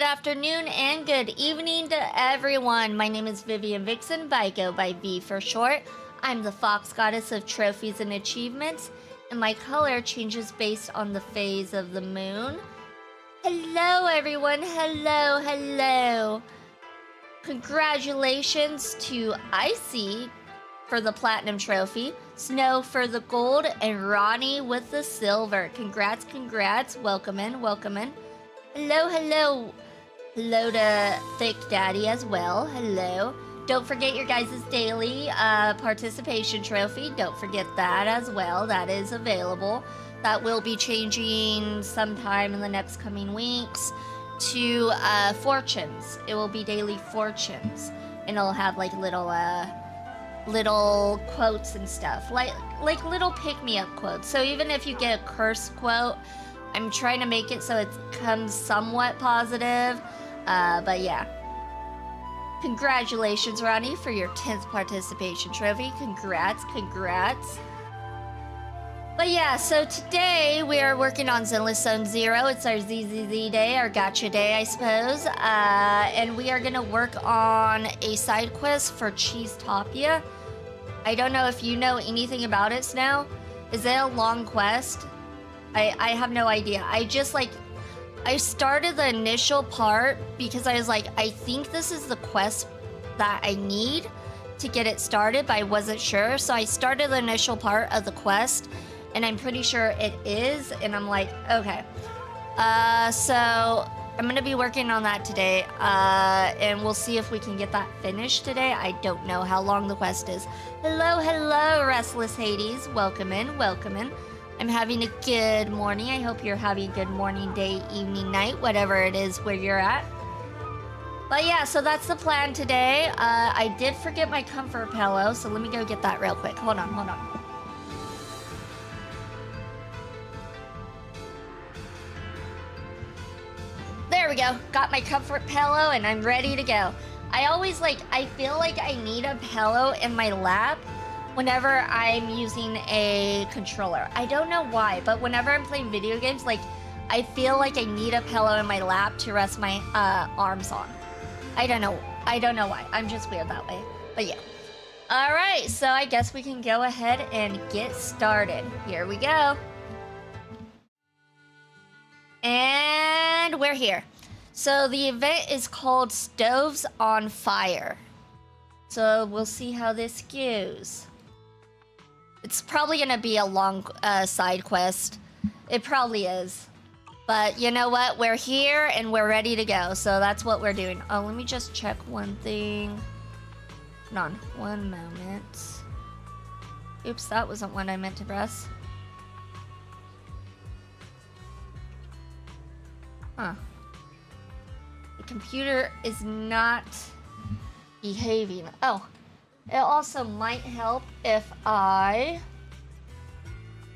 afternoon, and good evening to everyone. My name is Vivian Vixen, by Go by V for short. I'm the fox goddess of trophies and achievements, and my color changes based on the phase of the moon. Hello everyone, hello. Congratulations to Icy for the platinum trophy, Snow for the gold, and Ronnie with the silver. Congrats, welcome in. Hello to Thick Daddy as well, hello. Don't forget your guys' daily participation trophy, don't forget that as well, that is available. That will be changing sometime in the next coming weeks to fortunes. It will be daily fortunes, and it'll have like little quotes and stuff, like little pick-me-up quotes. So even if you get a curse quote, I'm trying to make it so it comes somewhat positive, but yeah. Congratulations, Ronnie, for your 10th participation trophy. Congrats. But yeah, so today we are working on Zenless Zone 0. It's our ZZZ day, our gotcha day, I suppose. And we are gonna work on a side quest for Cheesetopia. I don't know if you know anything about it, Snow. Is it a long quest? I have no idea. I started the initial part because I was like, I think this is the quest that I need to get it started, but I wasn't sure. So I started the initial part of the quest, and I'm pretty sure it is, and I'm like, okay. So I'm gonna be working on that today, and we'll see if we can get that finished today. I don't know how long the quest is. Hello, Restless Hades. Welcome in. I'm having a good morning. I hope you're having a good morning, day, evening, night, whatever it is where you're at. But yeah, so that's the plan today. I did forget my comfort pillow, so let me go get that real quick. Hold on. There we go. Got my comfort pillow and I'm ready to go. I feel like I need a pillow in my lap whenever I'm using a controller. I don't know why, but whenever I'm playing video games, I feel like I need a pillow in my lap to rest my arms on. I don't know why. I'm just weird that way. But yeah. All right, so I guess we can go ahead and get started. Here we go. And we're here. So the event is called Stoves on Fire. So we'll see how this goes. It's probably gonna be a long side quest. It probably is. But you know what? We're here and we're ready to go. So that's what we're doing. Oh, let me just check one thing. Hold on, one moment. Oops, that wasn't what I meant to press. Huh. The computer is not behaving. Oh, it also might help if I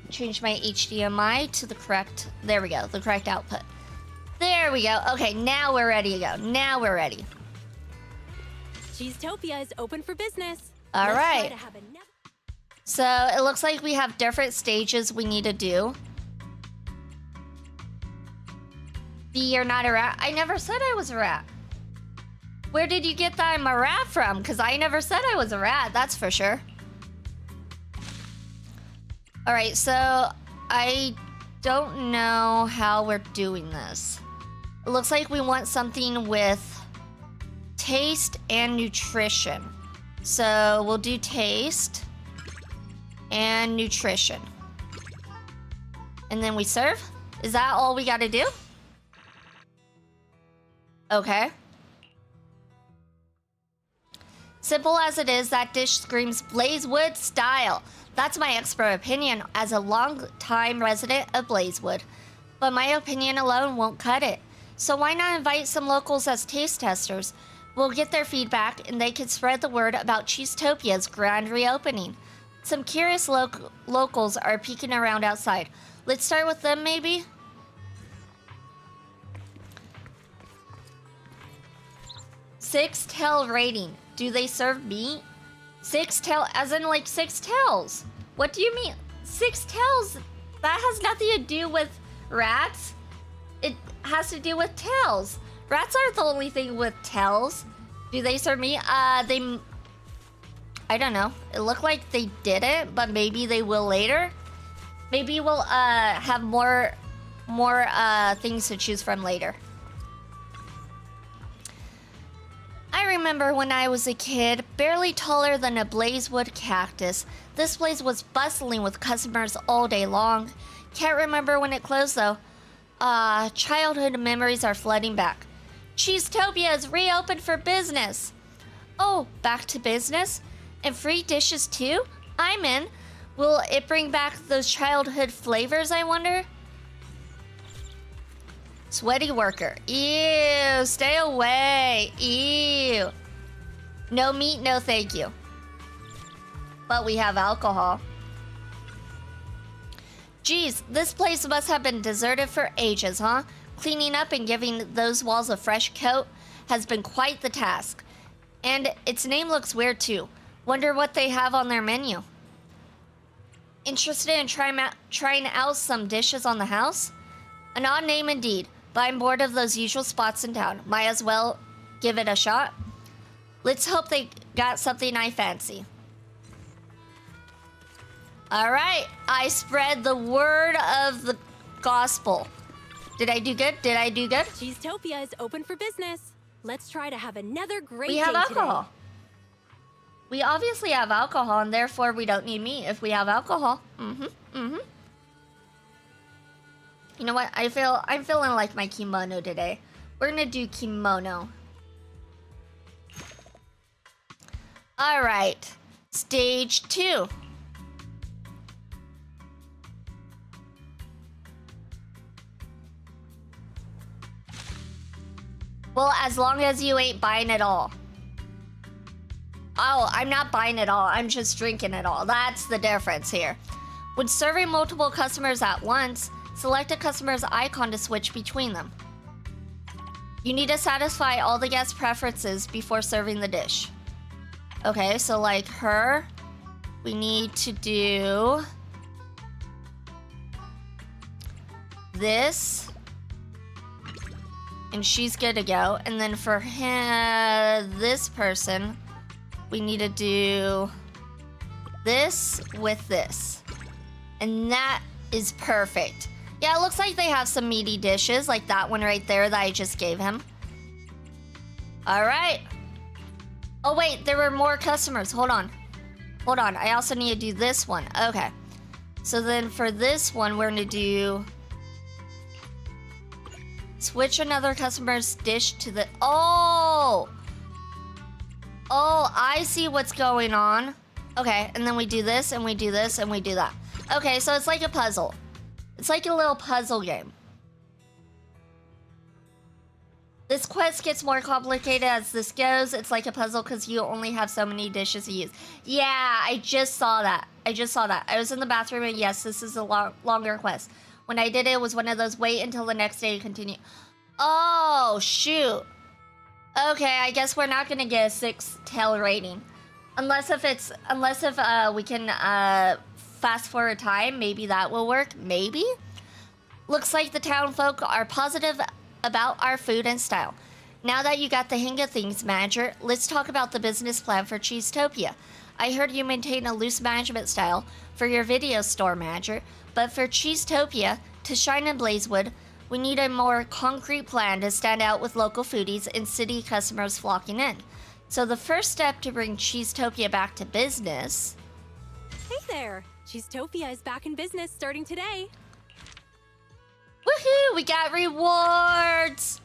change my HDMI to the correct, there we go, the correct output. There we go. Okay, now we're ready to go. Now we're ready. Cheesetopia is open for business. All right. So it looks like we have different stages we need to do. B, you're not a rat. I never said I was a rat. Where did you get that I'm a rat from? Because I never said I was a rat, that's for sure. All right, so I don't know how we're doing this. It looks like we want something with taste and nutrition. So we'll do taste and nutrition. And then we serve? Is that all we gotta do? Okay. Simple as it is, that dish screams Blazewood style. That's my expert opinion as a long-time resident of Blazewood. But my opinion alone won't cut it. So why not invite some locals as taste testers? We'll get their feedback and they can spread the word about Cheesetopia's grand reopening. Some curious locals are peeking around outside. Let's start with them maybe? Six-tail rating. Do they serve meat? Six-tail, as in like six tails. What do you mean? Six tails? That has nothing to do with rats. It has to do with tails. Rats aren't the only thing with tails. Do they serve me? I don't know. It looked like they didn't, but maybe they will later. Maybe we'll have more things to choose from later. I remember when I was a kid, barely taller than a blazewood cactus. This place was bustling with customers all day long. Can't remember when it closed though. Childhood memories are flooding back. Cheesetopia is reopened for business. Oh, back to business? And free dishes too? I'm in. Will it bring back those childhood flavors, I wonder? Sweaty worker. Ew, stay away. Ew. No meat, no thank you. But we have alcohol. Geez, this place must have been deserted for ages, huh? Cleaning up and giving those walls a fresh coat has been quite the task. And its name looks weird too. Wonder what they have on their menu. Interested in trying out some dishes on the house? An odd name indeed, but I'm bored of those usual spots in town. Might as well give it a shot. Let's hope they got something I fancy. All right, I spread the word of the gospel. Did I do good? Did I do good? Cheesetopia is open for business. Let's try to have another great day We have alcohol. today. We obviously have alcohol, and therefore we don't need meat if we have alcohol. You know what? I'm feeling like my kimono today. We're gonna do kimono. All right, stage 2. Well, as long as you ain't buying it all. Oh, I'm not buying it all. I'm just drinking it all. That's the difference here. When serving multiple customers at once, select a customer's icon to switch between them. You need to satisfy all the guest preferences before serving the dish. Okay, so like her, we need to do this. And she's good to go. And then for him, this person, we need to do this with this. And that is perfect. Yeah, it looks like they have some meaty dishes, like that one right there that I just gave him. All right. Oh, wait, there were more customers. Hold on. Hold on. I also need to do this one. Okay. So then for this one, we're going to do... switch another customer's dish to the... Oh! Oh, I see what's going on. Okay, and then we do this, and we do this, and we do that. Okay, so it's like a puzzle. It's like a little puzzle game. This quest gets more complicated as this goes. It's like a puzzle because you only have so many dishes to use. Yeah, I just saw that. I was in the bathroom, and yes, this is a longer quest. When I did it, it was one of those wait until the next day to continue. Oh, shoot. Okay, I guess we're not gonna get a 6 tail rating. Unless if we can fast forward time, maybe that will work. Maybe? Looks like the town folk are positive about our food and style. Now that you got the hang of things, manager, let's talk about the business plan for Cheesetopia. I heard you maintain a loose management style for your video store, manager, but for Cheesetopia to shine in Blazewood, we need a more concrete plan to stand out with local foodies and city customers flocking in. So the first step to bring Cheesetopia back to business... Hey there! Cheesetopia is back in business starting today. Woohoo! We got rewards!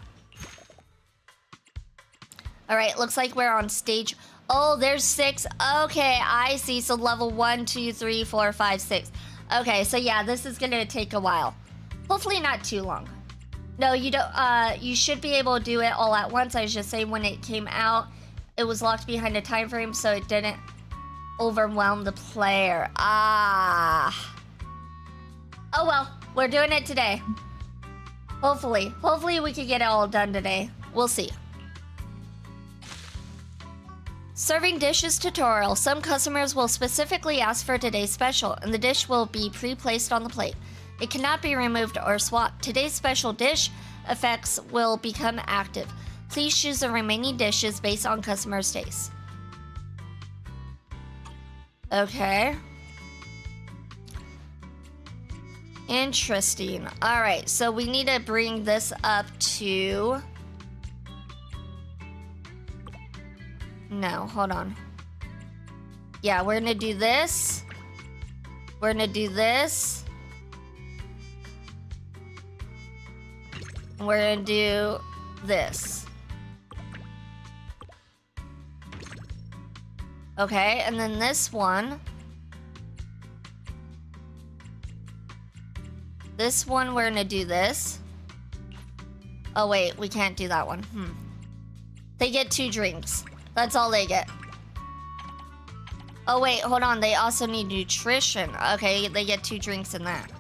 Alright, looks like we're on stage... Oh, there's 6. Okay, I see. So level 1, 2, 3, 4, 5, 6. Okay, so yeah, this is gonna take a while. Hopefully not too long. No, you don't. You should be able to do it all at once. I was just saying when it came out, it was locked behind a time frame, so it didn't overwhelm the player. Ah. Oh well, we're doing it today. Hopefully we can get it all done today. We'll see. Serving dishes tutorial. Some customers will specifically ask for today's special, and the dish will be pre-placed on the plate. It cannot be removed or swapped. Today's special dish, effects will become active. Please choose the remaining dishes based on customer's taste. Okay. Interesting. All right, so we need to bring this up to... No, hold on. Yeah, we're gonna do this. We're gonna do this. And we're gonna do this. Okay, and then this one. This one, we're gonna do this. Oh wait, we can't do that one. They get 2 drinks. That's all they get. Oh wait, hold on. They also need nutrition. Okay, they get 2 drinks in that.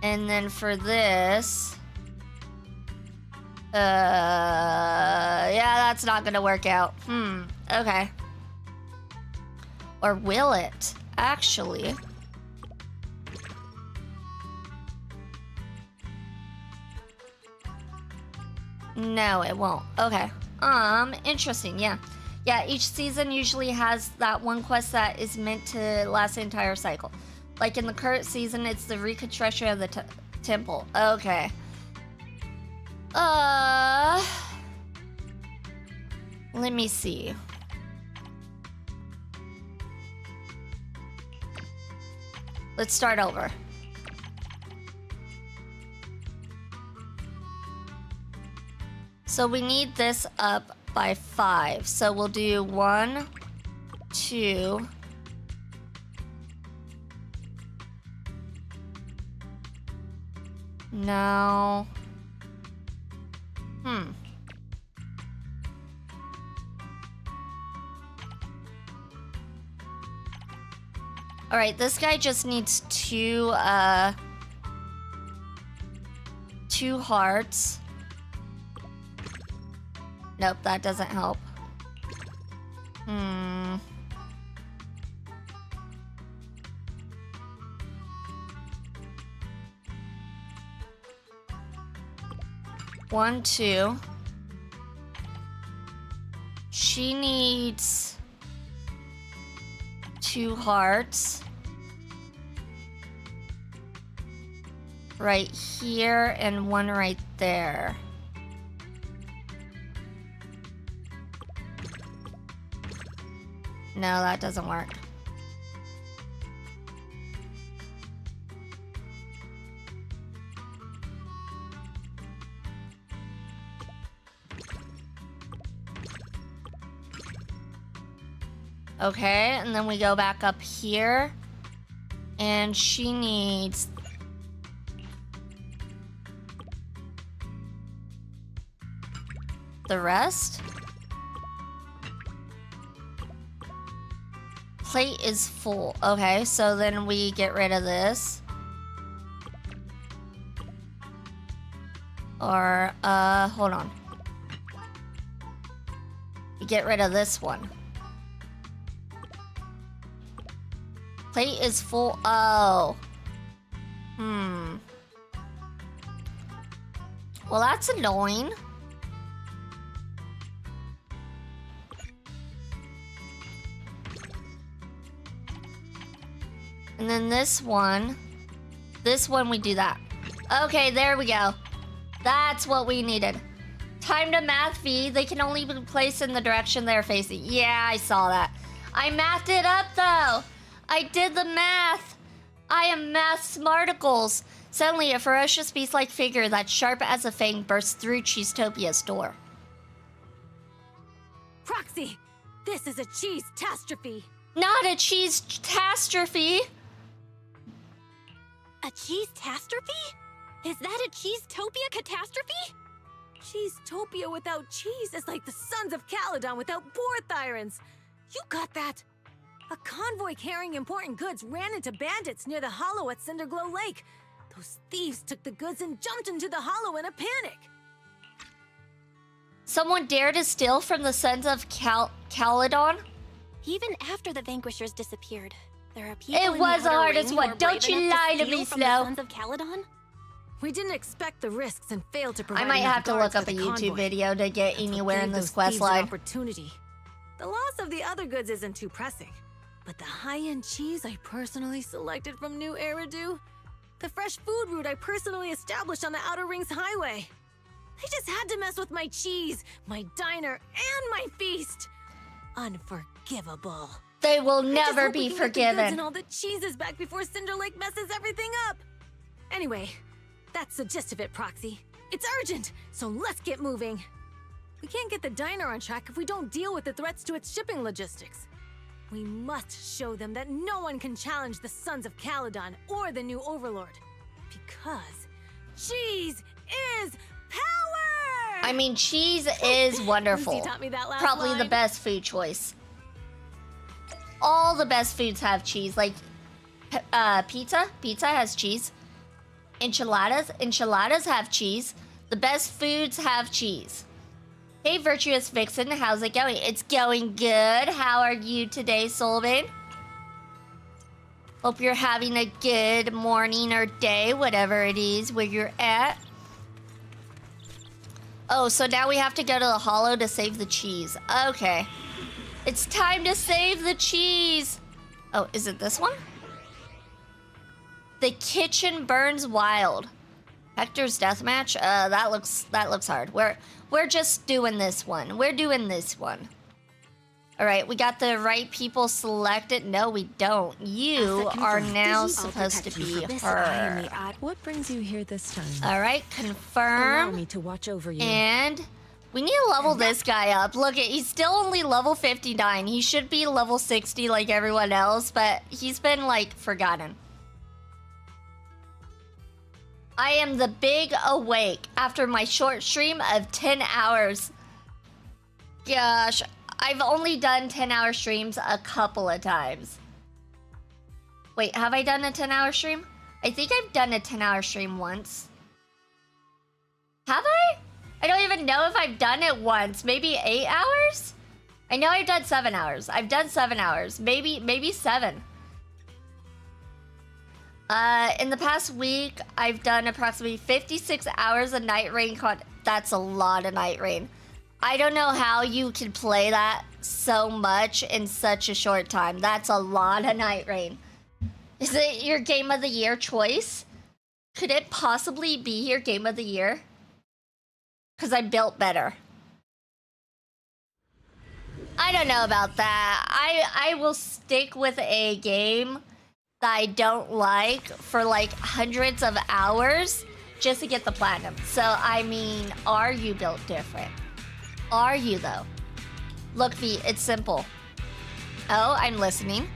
And then for this... yeah, that's not gonna work out. Okay. Or will it? Actually... No, it won't. Okay. Interesting, yeah. Yeah, each season usually has that one quest that is meant to last the entire cycle. Like in the current season, it's the reconstruction of the temple. Okay. Let me see. Let's start over. So we need this up by 5. So we'll do 1, 2. No. All right, this guy just needs 2 hearts. Nope, that doesn't help. 1, 2. She needs 2 hearts. Right here and 1 right there. No, that doesn't work. Okay, and then we go back up here. And she needs... the rest? Plate is full. Okay, so then we get rid of this. Or, hold on. We get rid of this one. Plate is full. Oh. Well, that's annoying. And then this one we do that. Okay, there we go. That's what we needed. Time to math V. They can only be placed in the direction they're facing. Yeah, I saw that. I mathed it up though. I did the math. I am math smarticles. Suddenly, a ferocious beast-like figure that's sharp as a fang bursts through Cheesetopia's door. Proxy, this is a cheese-tastrophe. Not a cheese-tastrophe. A cheese-tastrophe? Is that a Cheesetopia catastrophe? Cheesetopia without cheese is like the Sons of Caledon without Borthyrans. You got that? A convoy carrying important goods ran into bandits near the hollow at Cinderglow Lake. Those thieves took the goods and jumped into the hollow in a panic. Someone dared to steal from the Sons of Caledon? Even after the Vanquishers disappeared, there are people It was the hardest one. Don't you lie to me, from Snow. the Sons of Caledon? We didn't expect the risks and failed to provide. I might enough have to guards look up for a the YouTube convoy. video to get That's what anywhere in gave this those quest thieves an line. opportunity. The loss of the other goods isn't too pressing, but the high-end cheese I personally selected from New Eridu, the fresh food route I personally established on the Outer Rings Highway. They just had to mess with my cheese, my diner, and my feast. Unforgivable. They will I just never hope be we can get the goods forgiven. and all the cheeses back before Cinder Lake messes everything up. Anyway, that's the gist of it, Proxy. It's urgent, so let's get moving. We can't get the diner on track if we don't deal with the threats to its shipping logistics. We must show them that no one can challenge the Sons of Caledon or the new Overlord. Because cheese is power! I mean, cheese is wonderful. Lucy taught me that last Probably the line. best food choice. All the best foods have cheese. Like, pizza has cheese. Enchiladas have cheese. The best foods have cheese. Hey, Virtuous Vixen, how's it going? It's going good. How are you today, Solvin? Hope you're having a good morning or day, whatever it is where you're at. Oh, so now we have to go to the hollow to save the cheese. Okay. It's time to save the cheese. Oh, is it this one? The kitchen burns wild. Hector's deathmatch? That looks hard. We're just doing this one. We're doing this one. All right, we got the right people selected. No, we don't. You are now supposed to be her. What brings you here this time? All right, Allow confirm. me to watch over you. And we need to level this guy up. Look, he's still only level 59. He should be level 60 like everyone else, but he's been, like, forgotten. I am the big awake after my short stream of 10 hours. Gosh, I've only done 10-hour streams a couple of times. Wait, have I done a 10-hour stream? I think I've done a 10-hour stream once. Have I? I don't even know if I've done it once. Maybe 8 hours? I know I've done 7 hours. I've done 7 hours. Maybe 7. In the past week, I've done approximately 56 hours of Night Rain That's a lot of Night Rain. I don't know how you can play that so much in such a short time. That's a lot of Night Rain. Is it your Game of the Year choice? Could it possibly be your Game of the Year? Because I built better. I don't know about that. I will stick with a game that I don't like for like hundreds of hours just to get the platinum. So, I mean, are you built different? Are you, though? Look, V, it's simple. Oh, I'm listening.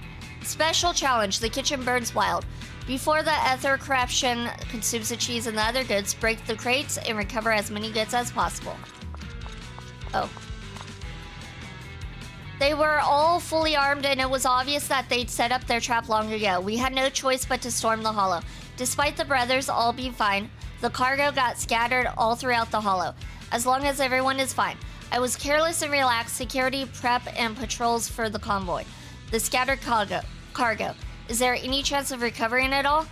Special challenge. The kitchen burns wild. Before the ether corruption consumes the cheese and the other goods, break the crates and recover as many goods as possible. Oh. They were all fully armed, and it was obvious that they'd set up their trap long ago. We had no choice but to storm the hollow. Despite the brothers all being fine, the cargo got scattered all throughout the hollow. As long as everyone is fine. I was careless and relaxed. Security, prep, and patrols for the convoy. The scattered cargo. Is there any chance of recovering it all?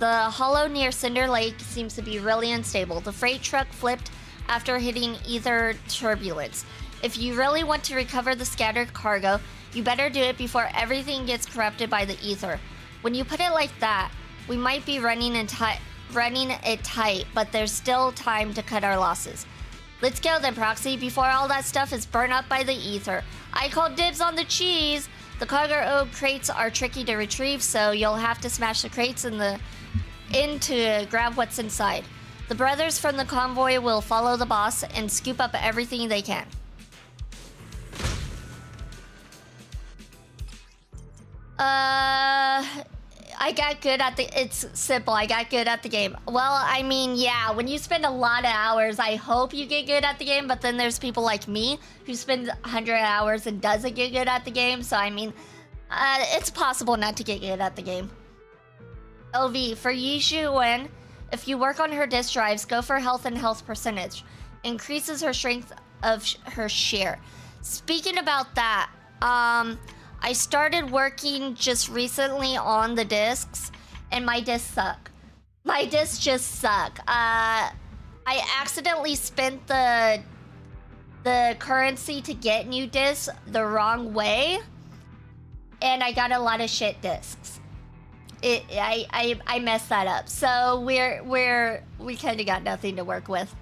The hollow near Cinder Lake seems to be really unstable. The freight truck flipped after hitting ether turbulence. If you really want to recover the scattered cargo, you better do it before everything gets corrupted by the ether. When you put it like that, we might be running it tight, but there's still time to cut our losses. Let's go then, Proxy, before all that stuff is burned up by the ether. I call dibs on the cheese. The cargo crates are tricky to retrieve, so you'll have to smash the crates in to grab what's inside. The brothers from the convoy will follow the boss and scoop up everything they can. I got good at it's simple. I got good at the game. Well, I mean, yeah, when you spend a lot of hours, I hope you get good at the game, but then there's people like me who spend 100 hours and doesn't get good at the game, so I mean, it's possible not to get good at the game. OV, for Yishu Wen, if you work on her disk drives, go for health and health percentage. Increases her strength of her share. Speaking about that, I started working just recently on the discs, and my discs suck. My discs just suck. I accidentally spent the currency to get new discs the wrong way, and I got a lot of shit discs. I messed that up. So we kind of got nothing to work with.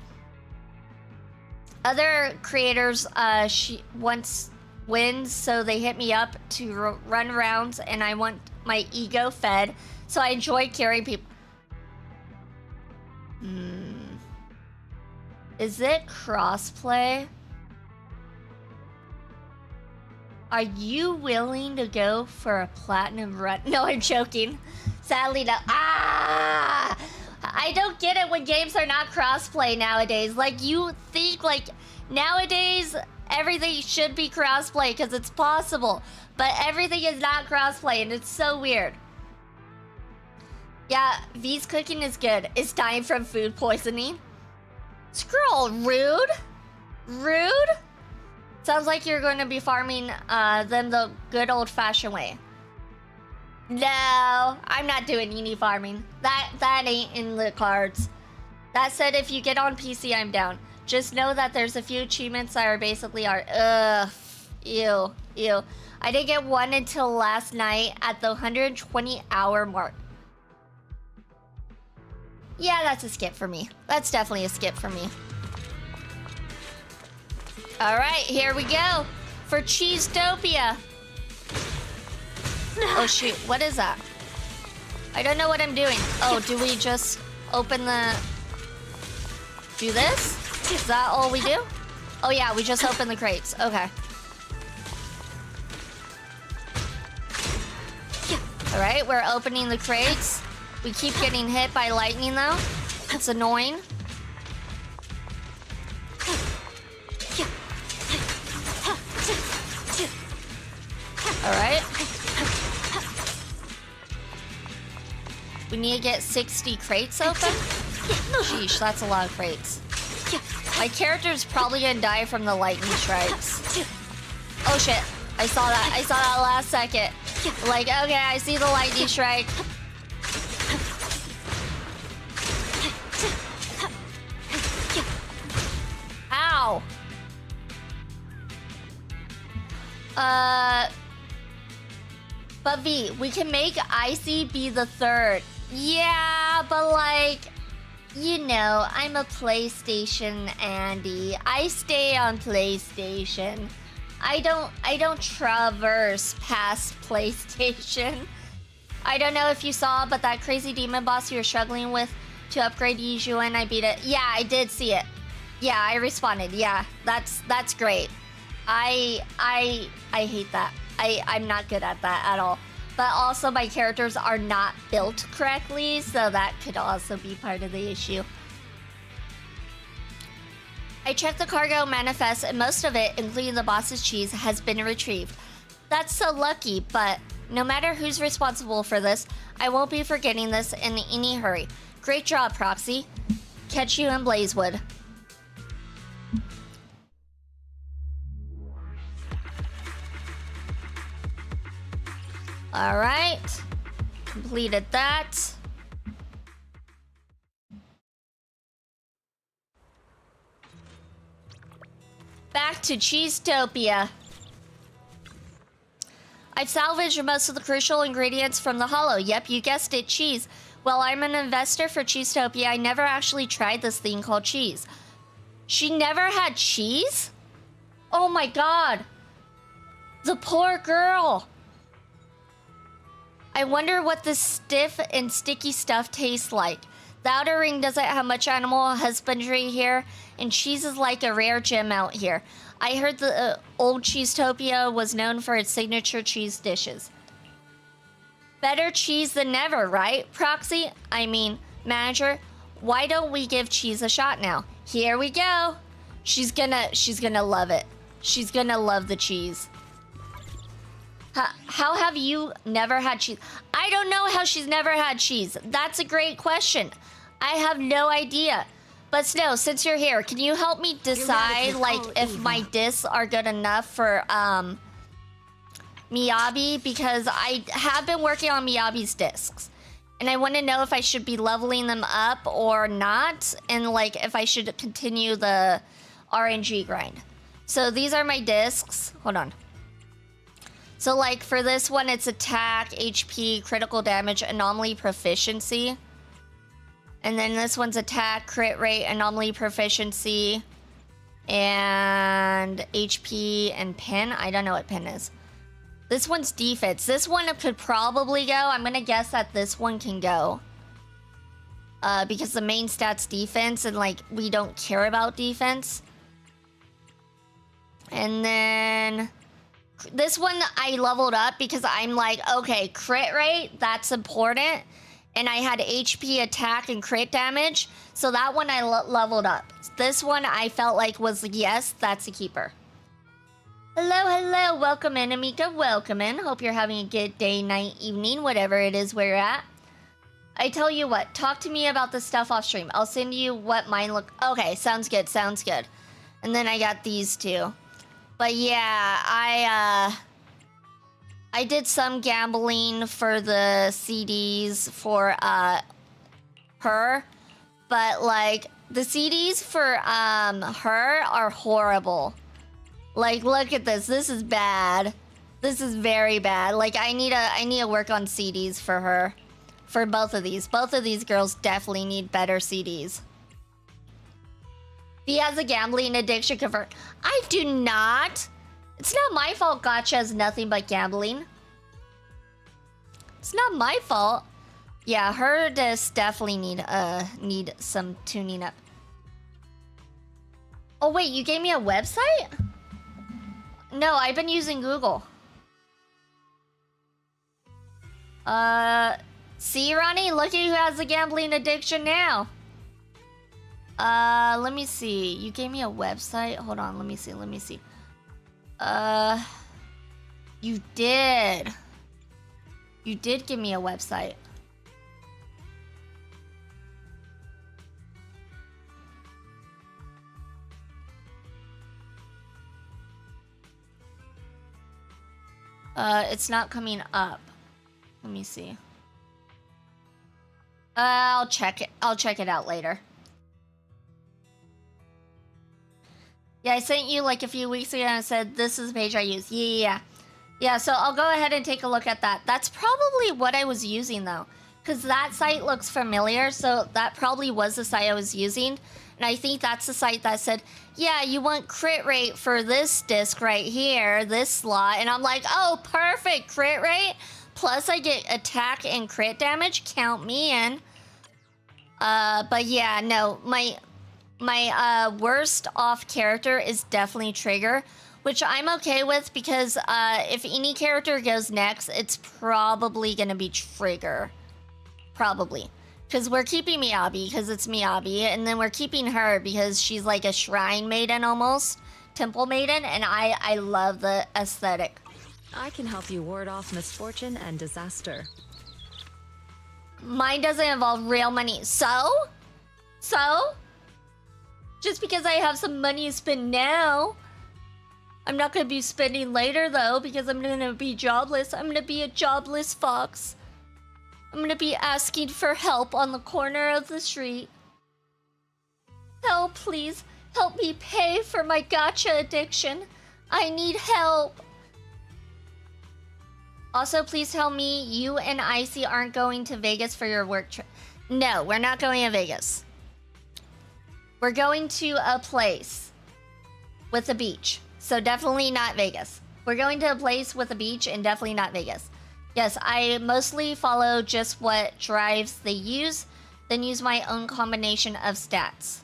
Other creators she once wins, so they hit me up to run rounds, and I want my ego fed, so I enjoy carrying people. Is it crossplay? Are you willing to go for a platinum run? No, I'm joking. Sadly, no. I don't get it when games are not crossplay nowadays. Like, you think, like, nowadays, everything should be crossplay because it's possible. But everything is not crossplay, and it's so weird. Yeah, V's cooking is good. It's dying from food poisoning. Scroll, rude. Rude? Sounds like you're going to be farming them the good old-fashioned way. No, I'm not doing any farming. That ain't in the cards. That said, if you get on PC, I'm down. Just know that there's a few achievements that are basically ew. I didn't get one until last night at the 120-hour mark. Yeah, that's a skip for me. That's definitely a skip for me. All right, here we go for Cheesetopia. Oh shoot, what is that? I don't know what I'm doing. Oh, do we just open the... Do this? Is that all we do? Oh yeah, we just open the crates. Okay. All right, we're opening the crates. We keep getting hit by lightning though. It's annoying. All right. We need to get 60 crates open. Sheesh, that's a lot of crates. My character's probably gonna die from the lightning strikes. Oh shit, I saw that last second. Like, okay, I see the lightning strike. Ow. But V, we can make Icy be the third. Yeah, but like, you know, I'm a PlayStation Andy. I stay on PlayStation. I don't traverse past PlayStation. I don't know if you saw, but that crazy demon boss you were struggling with to upgrade Yiju, and I beat it. Yeah, I did see it. Yeah, I responded. Yeah, that's great. I hate that. I'm not good at that at all. But also my characters are not built correctly, so that could also be part of the issue. I checked the cargo manifest, and most of it, including the boss's cheese, has been retrieved. That's so lucky, but no matter who's responsible for this, I won't be forgetting this in any hurry. Great job, Proxy. Catch you in Blazewood. All right, completed that. Back to Cheesetopia. I've salvaged most of the crucial ingredients from the hollow. Yep, you guessed it, cheese. Well, I'm an investor for Cheesetopia. I never actually tried this thing called cheese. She never had cheese? Oh my god. The poor girl. I wonder what this stiff and sticky stuff tastes like. The outer ring doesn't have much animal husbandry here, and cheese is like a rare gem out here. I heard the old Cheesetopia was known for its signature cheese dishes. Better cheese than never, right, Proxy? I mean, manager, why don't we give cheese a shot now? Here we go. She's gonna love it. She's gonna love the cheese. How have you never had cheese? I don't know how she's never had cheese. That's a great question. I have no idea. But Snow, since you're here, can you help me decide, like, if my discs are good enough for, Miyabi? Because I have been working on Miyabi's discs. And I want to know if I should be leveling them up or not, and like if I should continue the RNG grind. So these are my discs. Hold on. So like for this one, it's attack, HP, critical damage, anomaly, proficiency. And then this one's attack, crit rate, anomaly, proficiency, and HP and pin. I don't know what pin is. This one's defense. This one could probably go. I'm gonna guess that this one can go. Because the main stat's defense, and like we don't care about defense. And then this one I leveled up because I'm like, okay, crit rate, that's important. And I had HP, attack, and crit damage. So that one I leveled up. This one I felt like was, yes, that's a keeper. Hello, hello. Welcome in, Amika. Welcome in. Hope you're having a good day, night, evening, whatever it is where you're at. I tell you what, talk to me about the stuff off stream. I'll send you what mine look. Okay, sounds good, sounds good. And then I got these two. But yeah, I did some gambling for the CDs for her, but like the CDs for her are horrible. Like, look at this. This is bad. This is very bad. Like, I need to work on CDs for her, for both of these. Both of these girls definitely need better CDs. He has a gambling addiction convert. I do not. It's not my fault Gotcha has nothing but gambling. It's not my fault. Yeah, her discs definitely need some tuning up. Oh wait, you gave me a website? No, I've been using Google. See, Ronnie? Look at who has a gambling addiction now. Let me see. You gave me a website? Hold on, let me see. You did. You did give me a website. It's not coming up. Let me see. I'll check it. I'll check it out later. Yeah, I sent you like a few weeks ago and I said, this is the page I use. Yeah. Yeah, so I'll go ahead and take a look at that. That's probably what I was using though. Because that site looks familiar, so that probably was the site I was using. And I think that's the site that said, yeah, you want crit rate for this disc right here, this slot. And I'm like, oh, perfect, crit rate. Plus I get attack and crit damage, count me in. But yeah, no, my worst off character is definitely Trigger, which I'm okay with because if any character goes next, it's probably gonna be Trigger. Probably. Because we're keeping Miyabi because it's Miyabi, and then we're keeping her because she's like a shrine maiden almost, temple maiden, and I love the aesthetic. I can help you ward off misfortune and disaster. Mine doesn't involve real money. So? Just because I have some money to spend now, I'm not going to be spending later though because I'm going to be jobless. I'm going to be a jobless fox. I'm going to be asking for help on the corner of the street. Help, please. Help me pay for my gacha addiction. I need help. Also, please tell me you and Icy aren't going to Vegas for your work trip. No, we're not going to Vegas. We're going to a place with a beach. So definitely not Vegas. We're going to a place with a beach and definitely not Vegas. Yes, I mostly follow just what drives they use, then use my own combination of stats.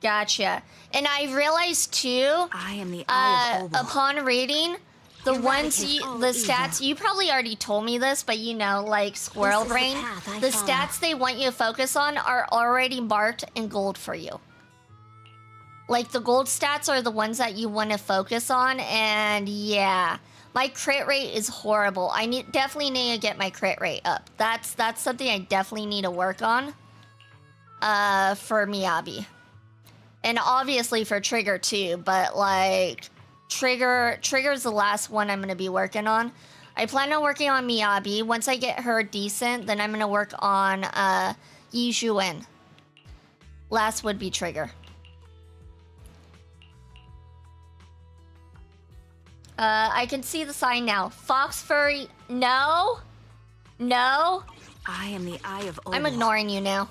Gotcha. And I realized too, I am the eye of Obo. upon reading, the stats, you probably already told me this, but you know, like Squirrel Brain, the stats they want you to focus on are already marked in gold for you. Like the gold stats are the ones that you want to focus on, and yeah. My crit rate is horrible. I definitely need to get my crit rate up. That's something I definitely need to work on. For Miyabi. And obviously for Trigger too, but like Trigger's the last one I'm gonna be working on. I plan on working on Miyabi. Once I get her decent, then I'm gonna work on Yi Zhuan. Last would be Trigger. I can see the sign now. Fox Furry, no. No. I am the Eye of Olaf. I'm ignoring you now.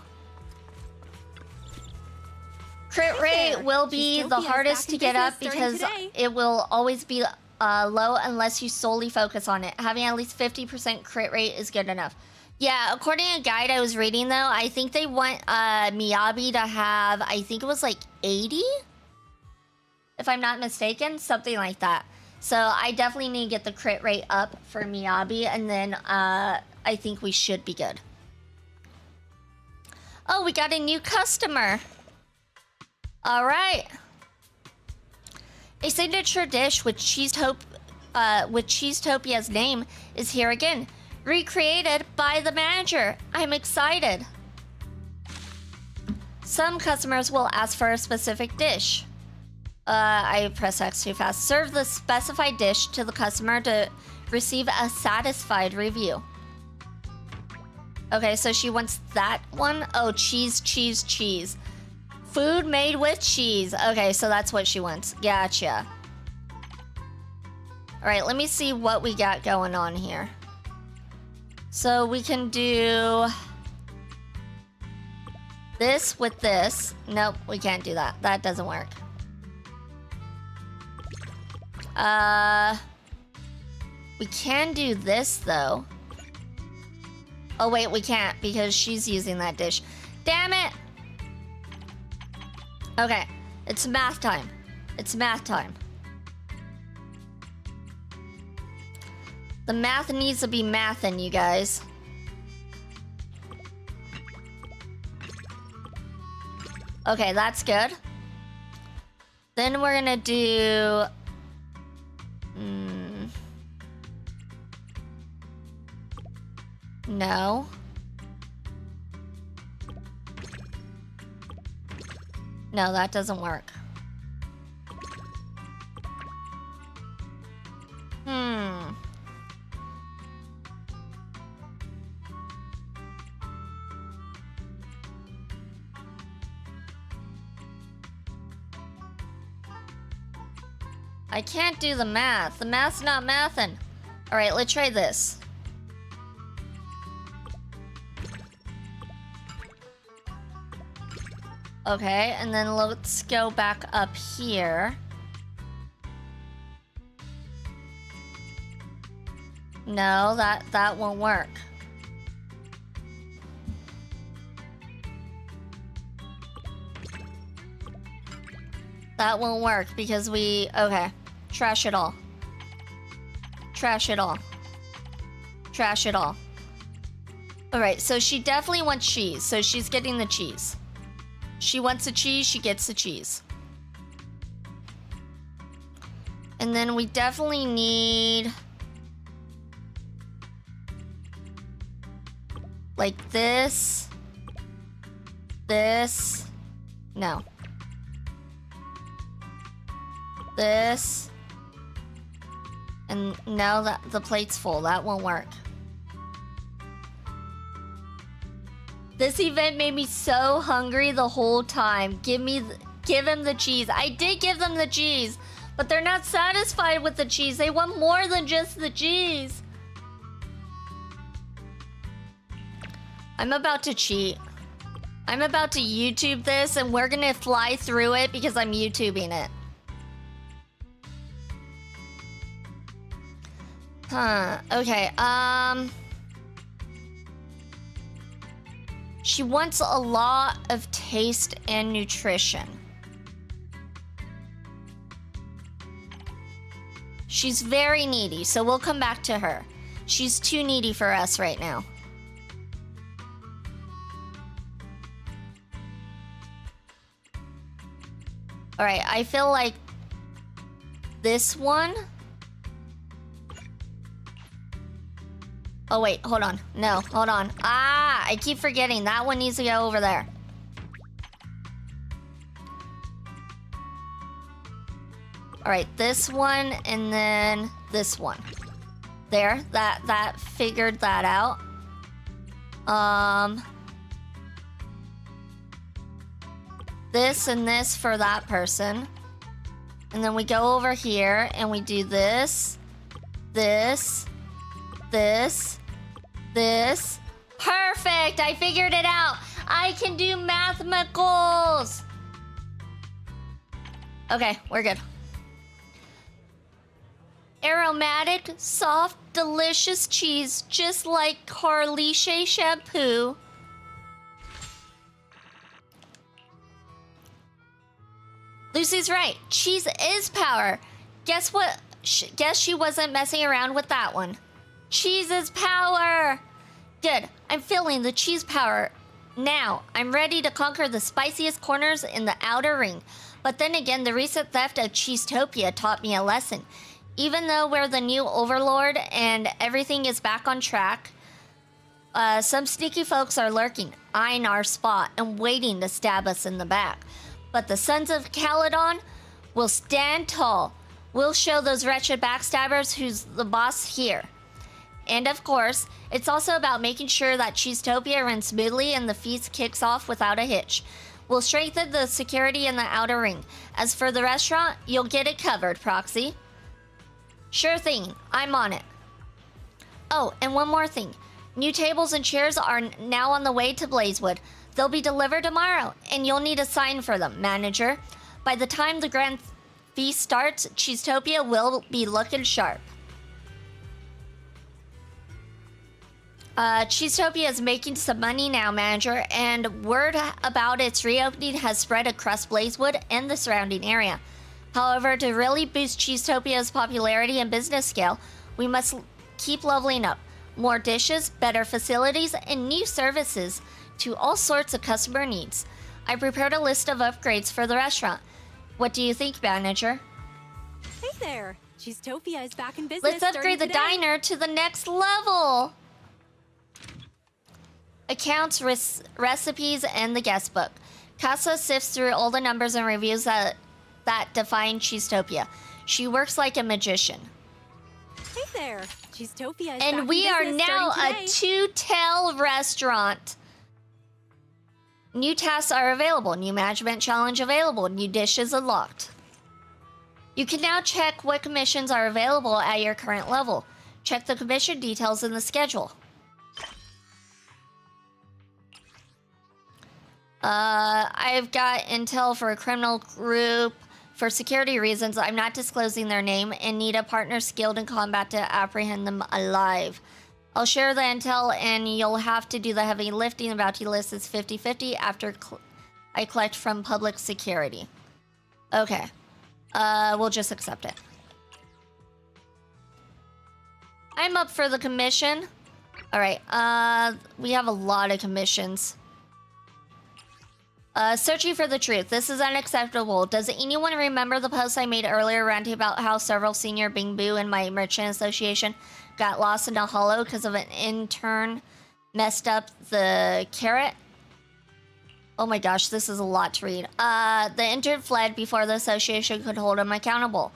Crit Hey rate there. will be the Cheesetopia is hardest back to in get business up starting because today. it will always be low unless you solely focus on it. Having at least 50% crit rate is good enough. Yeah, according to a guide I was reading though, I think they want Miyabi to have, I think it was like 80? If I'm not mistaken, something like that. So I definitely need to get the crit rate up for Miyabi, and then I think we should be good. Oh, we got a new customer. All right. A signature dish with Cheesetopia's name is here again, recreated by the manager. I'm excited. Some customers will ask for a specific dish. I press X too fast. Serve the specified dish to the customer to receive a satisfied review. Okay, so she wants that one. Oh, cheese, cheese, cheese. Food made with cheese. Okay, so that's what she wants. Gotcha. All right, let me see what we got going on here. So we can do this with this. Nope, we can't do that. That doesn't work. We can do this though. Oh wait, we can't because she's using that dish. Damn it! Okay, it's math time. It's math time. The math needs to be mathin', you guys. Okay, that's good. Then we're gonna do... No. No, that doesn't work. I can't do the math. The math's not mathin'. All right, let's try this. Okay, and then let's go back up here. No, that won't work. That won't work because we... Okay. Trash it all. Trash it all. Trash it all. Alright, so she definitely wants cheese, so she's getting the cheese. She wants the cheese, she gets the cheese. And then we definitely need... like this. This. No. This. And now that the plate's full, that won't work. This event made me so hungry the whole time. Give him the cheese. I did give them the cheese, but they're not satisfied with the cheese. They want more than just the cheese. I'm about to cheat. I'm about to YouTube this and we're gonna fly through it because I'm YouTubing it. Huh, okay, she wants a lot of taste and nutrition. She's very needy, so we'll come back to her. She's too needy for us right now. All right, I feel like this one... Oh, wait, hold on. No, hold on. Ah, I keep forgetting. That one needs to go over there. All right, this one and then this one. There, that figured that out. This and this for that person. And then we go over here and we do this, this, this, this. Perfect! I figured it out! I can do mathemicals! Okay, we're good. Aromatic, soft, delicious cheese, just like Carliche shampoo. Lucy's right. Cheese is power. Guess what? Guess she wasn't messing around with that one. Cheese is power. Good. I'm feeling the cheese power. Now, I'm ready to conquer the spiciest corners in the outer ring. But then again, the recent theft of Cheesetopia taught me a lesson. Even though we're the new overlord and everything is back on track, some sneaky folks are lurking, eyeing our spot and waiting to stab us in the back. But the sons of Caledon will stand tall. We'll show those wretched backstabbers who's the boss here. And of course, it's also about making sure that Cheesetopia runs smoothly and the feast kicks off without a hitch. We'll strengthen the security in the outer ring. As for the restaurant, you'll get it covered, Proxy. Sure thing, I'm on it. Oh, and one more thing. New tables and chairs are now on the way to Blazewood. They'll be delivered tomorrow, and you'll need a sign for them, manager. By the time the grand feast starts, Cheesetopia will be looking sharp. Cheesetopia is making some money now, manager, and word about its reopening has spread across Blazewood and the surrounding area. However, to really boost Cheesetopia's popularity and business scale, we must keep leveling up. More dishes, better facilities, and new services to all sorts of customer needs. I prepared a list of upgrades for the restaurant. What do you think, manager? Hey there! Cheesetopia is back in business. Let's upgrade the diner to the next level! Accounts, recipes, and the guest book. Casa sifts through all the numbers and reviews that define Cheesetopia. She works like a magician. Hey there! Cheesetopia is and we are now a two-tail restaurant. New tasks are available. New management challenge available. New dishes unlocked. You can now check what commissions are available at your current level. Check the commission details in the schedule. I've got intel for a criminal group. For security reasons, I'm not disclosing their name and need a partner skilled in combat to apprehend them alive. I'll share the intel and you'll have to do the heavy lifting. The bounty list is 50-50 after I collect from public security. Okay. We'll just accept it. I'm up for the commission. Alright, we have a lot of commissions. Searching for the truth. This is unacceptable. Does anyone remember the post I made earlier ranting about how several senior Bing Boo in my merchant association got lost in a hollow because of an intern messed up the carrot? Oh my gosh, this is a lot to read. The intern fled before the association could hold him accountable.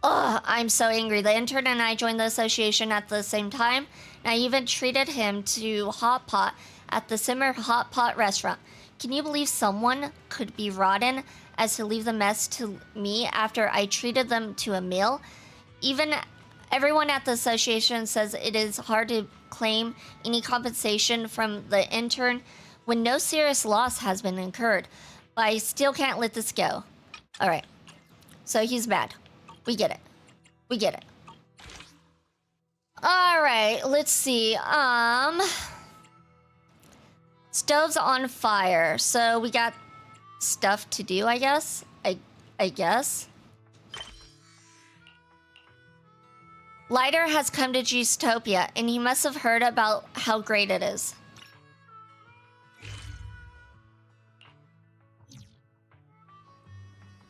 Ugh, I'm so angry. The intern and I joined the association at the same time, and I even treated him to hot pot at the Simmer Hot Pot restaurant. Can you believe someone could be rotten as to leave the mess to me after I treated them to a meal? Even everyone at the association says it is hard to claim any compensation from the intern when no serious loss has been incurred. But I still can't let this go. Alright. So he's bad. We get it. We get it. Alright, let's see. Stove's on fire, so we got stuff to do, I guess. I guess. Lighter has come to Cheesetopia, and he must have heard about how great it is.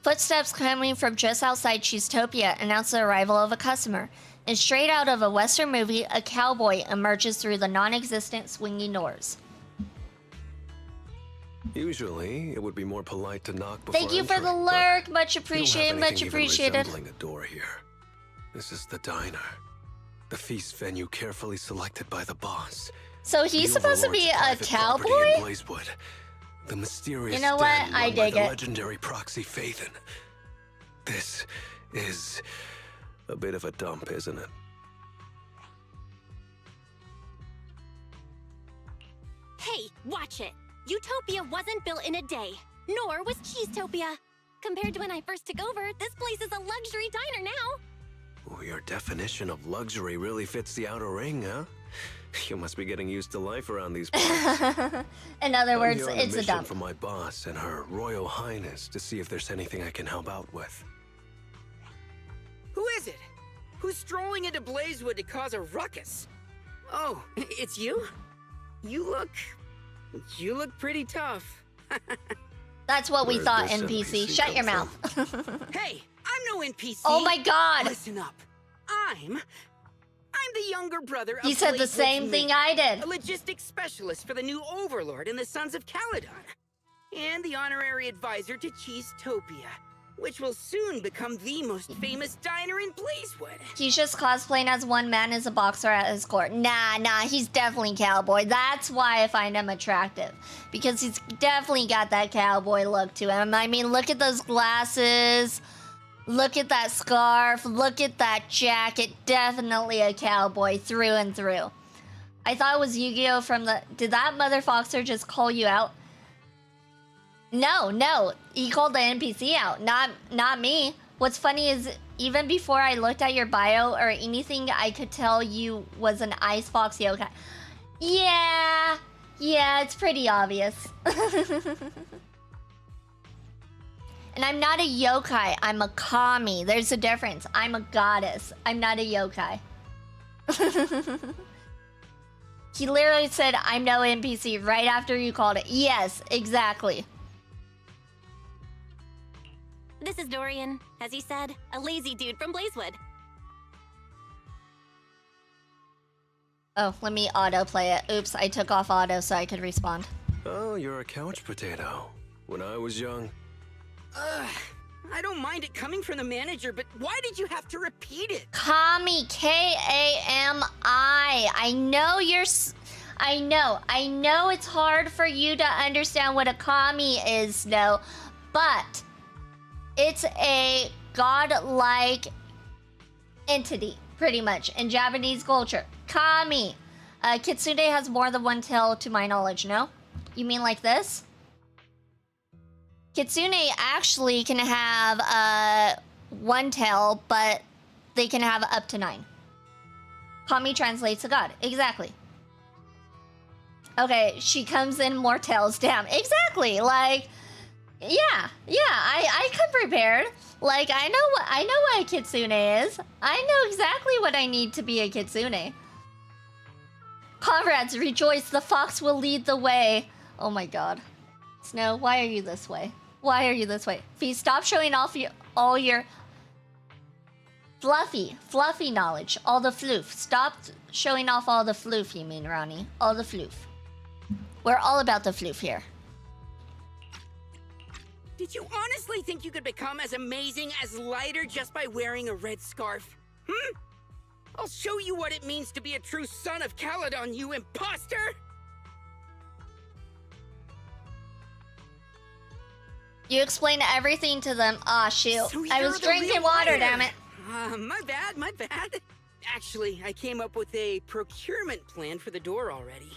Footsteps coming from just outside Cheesetopia announce the arrival of a customer. And straight out of a Western movie, a cowboy emerges through the non-existent swinging doors. Usually, it would be more polite to knock before Thank you for the entering, lurk. Much appreciated. we don't have Much anything even appreciated. resembling a door here. This is the diner. The feast venue carefully selected by the boss. So he's The supposed to be Overlord's a private property cowboy? in Blazewood. The mysterious You know what? den I run by dig the it. legendary proxy Phaethon. This is a bit of a dump, isn't it? Hey, watch it. Utopia wasn't built in a day, nor was Cheesetopia. Compared to when I first took over, this place is a luxury diner now. Oh, your definition of luxury really fits the outer ring, huh? You must be getting used to life around these parts. In other words, I'm here on it's a mission dump. from my boss and her Royal Highness to see if there's anything I can help out with. Who is it? Who's strolling into Blazewood to cause a ruckus? Oh, it's you? You look pretty tough. That's what we Where's thought, this NPC. NPC Shut your come mouth. Hey, I'm no NPC. Oh my god! Listen up. I'm the younger brother of He said the Blazewood's same thing mayor, I did. a logistics specialist for the new Overlord and the Sons of Caledon, and the honorary advisor to Cheesetopia, which will soon become the most famous diner in Blazewood. He's just cosplaying as one man as a boxer at his court. Nah, he's definitely cowboy. That's why I find him attractive. Because he's definitely got that cowboy look to him. I mean, look at those glasses. Look at that scarf. Look at that jacket. Definitely a cowboy through and through. I thought it was Yu-Gi-Oh! From the... Did that mother foxer just call you out? No. He called the NPC out, not me. What's funny is, even before I looked at your bio or anything, I could tell you was an Ice Fox yokai. Yeah, it's pretty obvious. And I'm not a yokai, I'm a kami. There's a difference. I'm a goddess. I'm not a yokai. He literally said, I'm no NPC right after you called it. Yes, exactly. This is Dorian, as he said, a lazy dude from Blazewood. Oh, let me autoplay it. Oops, I took off auto so I could respond. Oh, you're a couch potato. When I was young, I don't mind it coming from the manager, but why did you have to repeat it? Kami, Kami. I know I know it's hard for you to understand what a kami is, no, but it's a godlike entity, pretty much, in Japanese culture. Kami. Kitsune has more than one tail to my knowledge, no? You mean like this? Kitsune actually can have one tail, but they can have up to 9. Kami translates to God. Exactly. Okay, she comes in more tails. Damn, exactly. Like, yeah, I come prepared. Like, I know what a kitsune is. I know exactly what I need to be a kitsune. Comrades, rejoice! The fox will lead the way. Oh my god, Snow, why are you this way? Why are you this way? Fee, stop showing off all your fluffy knowledge. All the floof. Stop showing off all the floof, you mean, Ronnie. All the floof. We're all about the floof here. Did you honestly think you could become as amazing as Lighter just by wearing a red scarf? I'll show you what it means to be a true son of Caledon, you imposter! You explained everything to them. Aw, shoot. So I you're was the drinking real water, Lighter. damn it. My bad. Actually, I came up with a procurement plan for the door already.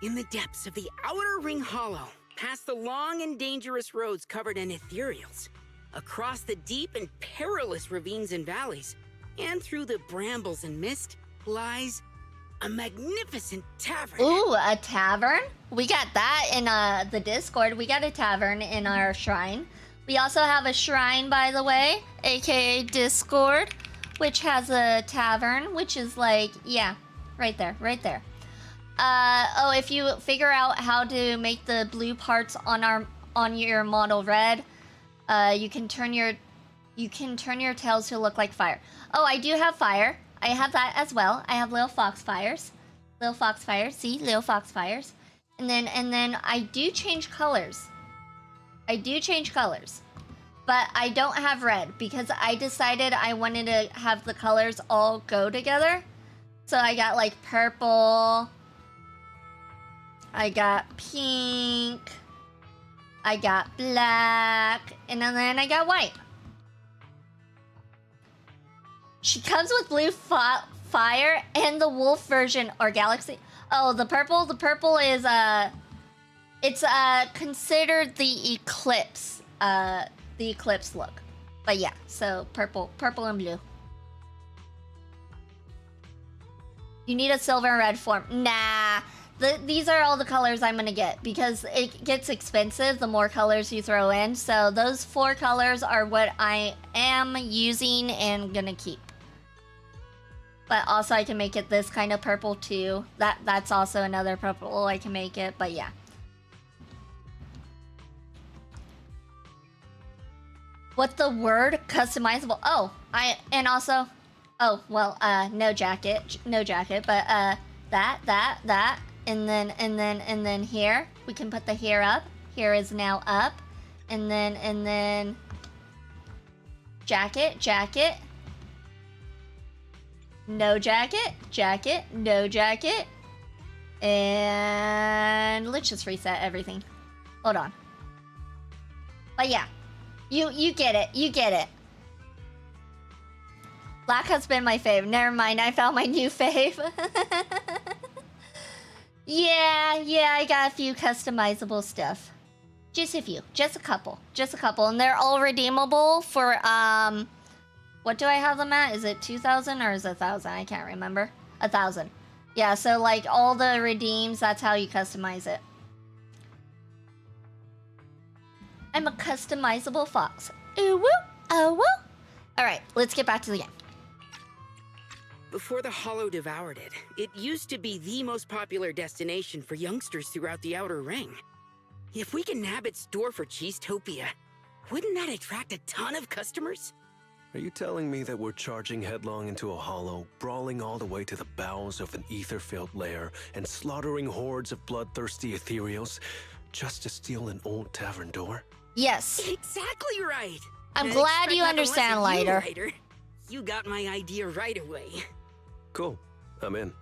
In the depths of the Outer Ring Hollow, past the long and dangerous roads covered in ethereals, across the deep and perilous ravines and valleys, and through the brambles and mist, lies a magnificent tavern. Ooh, a tavern? We got that in the Discord. We got a tavern in our shrine. We also have a shrine, by the way, aka Discord, which has a tavern, which is like, yeah, right there. Oh, if you figure out how to make the blue parts on your model red, you can turn your tails to look like fire. Oh, I do have fire. I have that as well. I have little foxfires. See, little foxfires. And then I do change colors. But I don't have red because I decided I wanted to have the colors all go together. So I got like purple. I got pink. I got black. And then I got white. She comes with blue fire and the wolf version or galaxy. Oh, the purple is it's considered the eclipse look. But yeah, so purple and blue. You need a silver and red form. Nah, these are all the colors I'm gonna get because it gets expensive the more colors you throw in. So those 4 colors are what I am using and gonna keep. But also I can make it this kind of purple too. That's also another purple I can make it, but yeah. What's the word? Customizable. Oh, no jacket, but that, and then here we can put the here up. Here is now up, and then jacket. No jacket, no jacket. And let's just reset everything. Hold on. But yeah, you get it. Black has been my fave. Never mind, I found my new fave. Yeah, I got a few customizable stuff. Just a few, just a couple. And they're all redeemable for, what do I have them at? Is it 2,000 or is it 1,000? I can't remember. 1,000. Yeah, so like all the redeems, that's how you customize it. I'm a customizable fox. Ooh woo, oh woo. Alright, let's get back to the game. Before the Hollow devoured it, it used to be the most popular destination for youngsters throughout the Outer Ring. If we can nab its door for Cheesetopia, wouldn't that attract a ton of customers? Are you telling me that we're charging headlong into a hollow, brawling all the way to the bowels of an ether-filled lair, and slaughtering hordes of bloodthirsty ethereals just to steal an old tavern door? Yes. Exactly right. I'm glad you understand, Lighter. You got my idea right away. Cool. I'm in.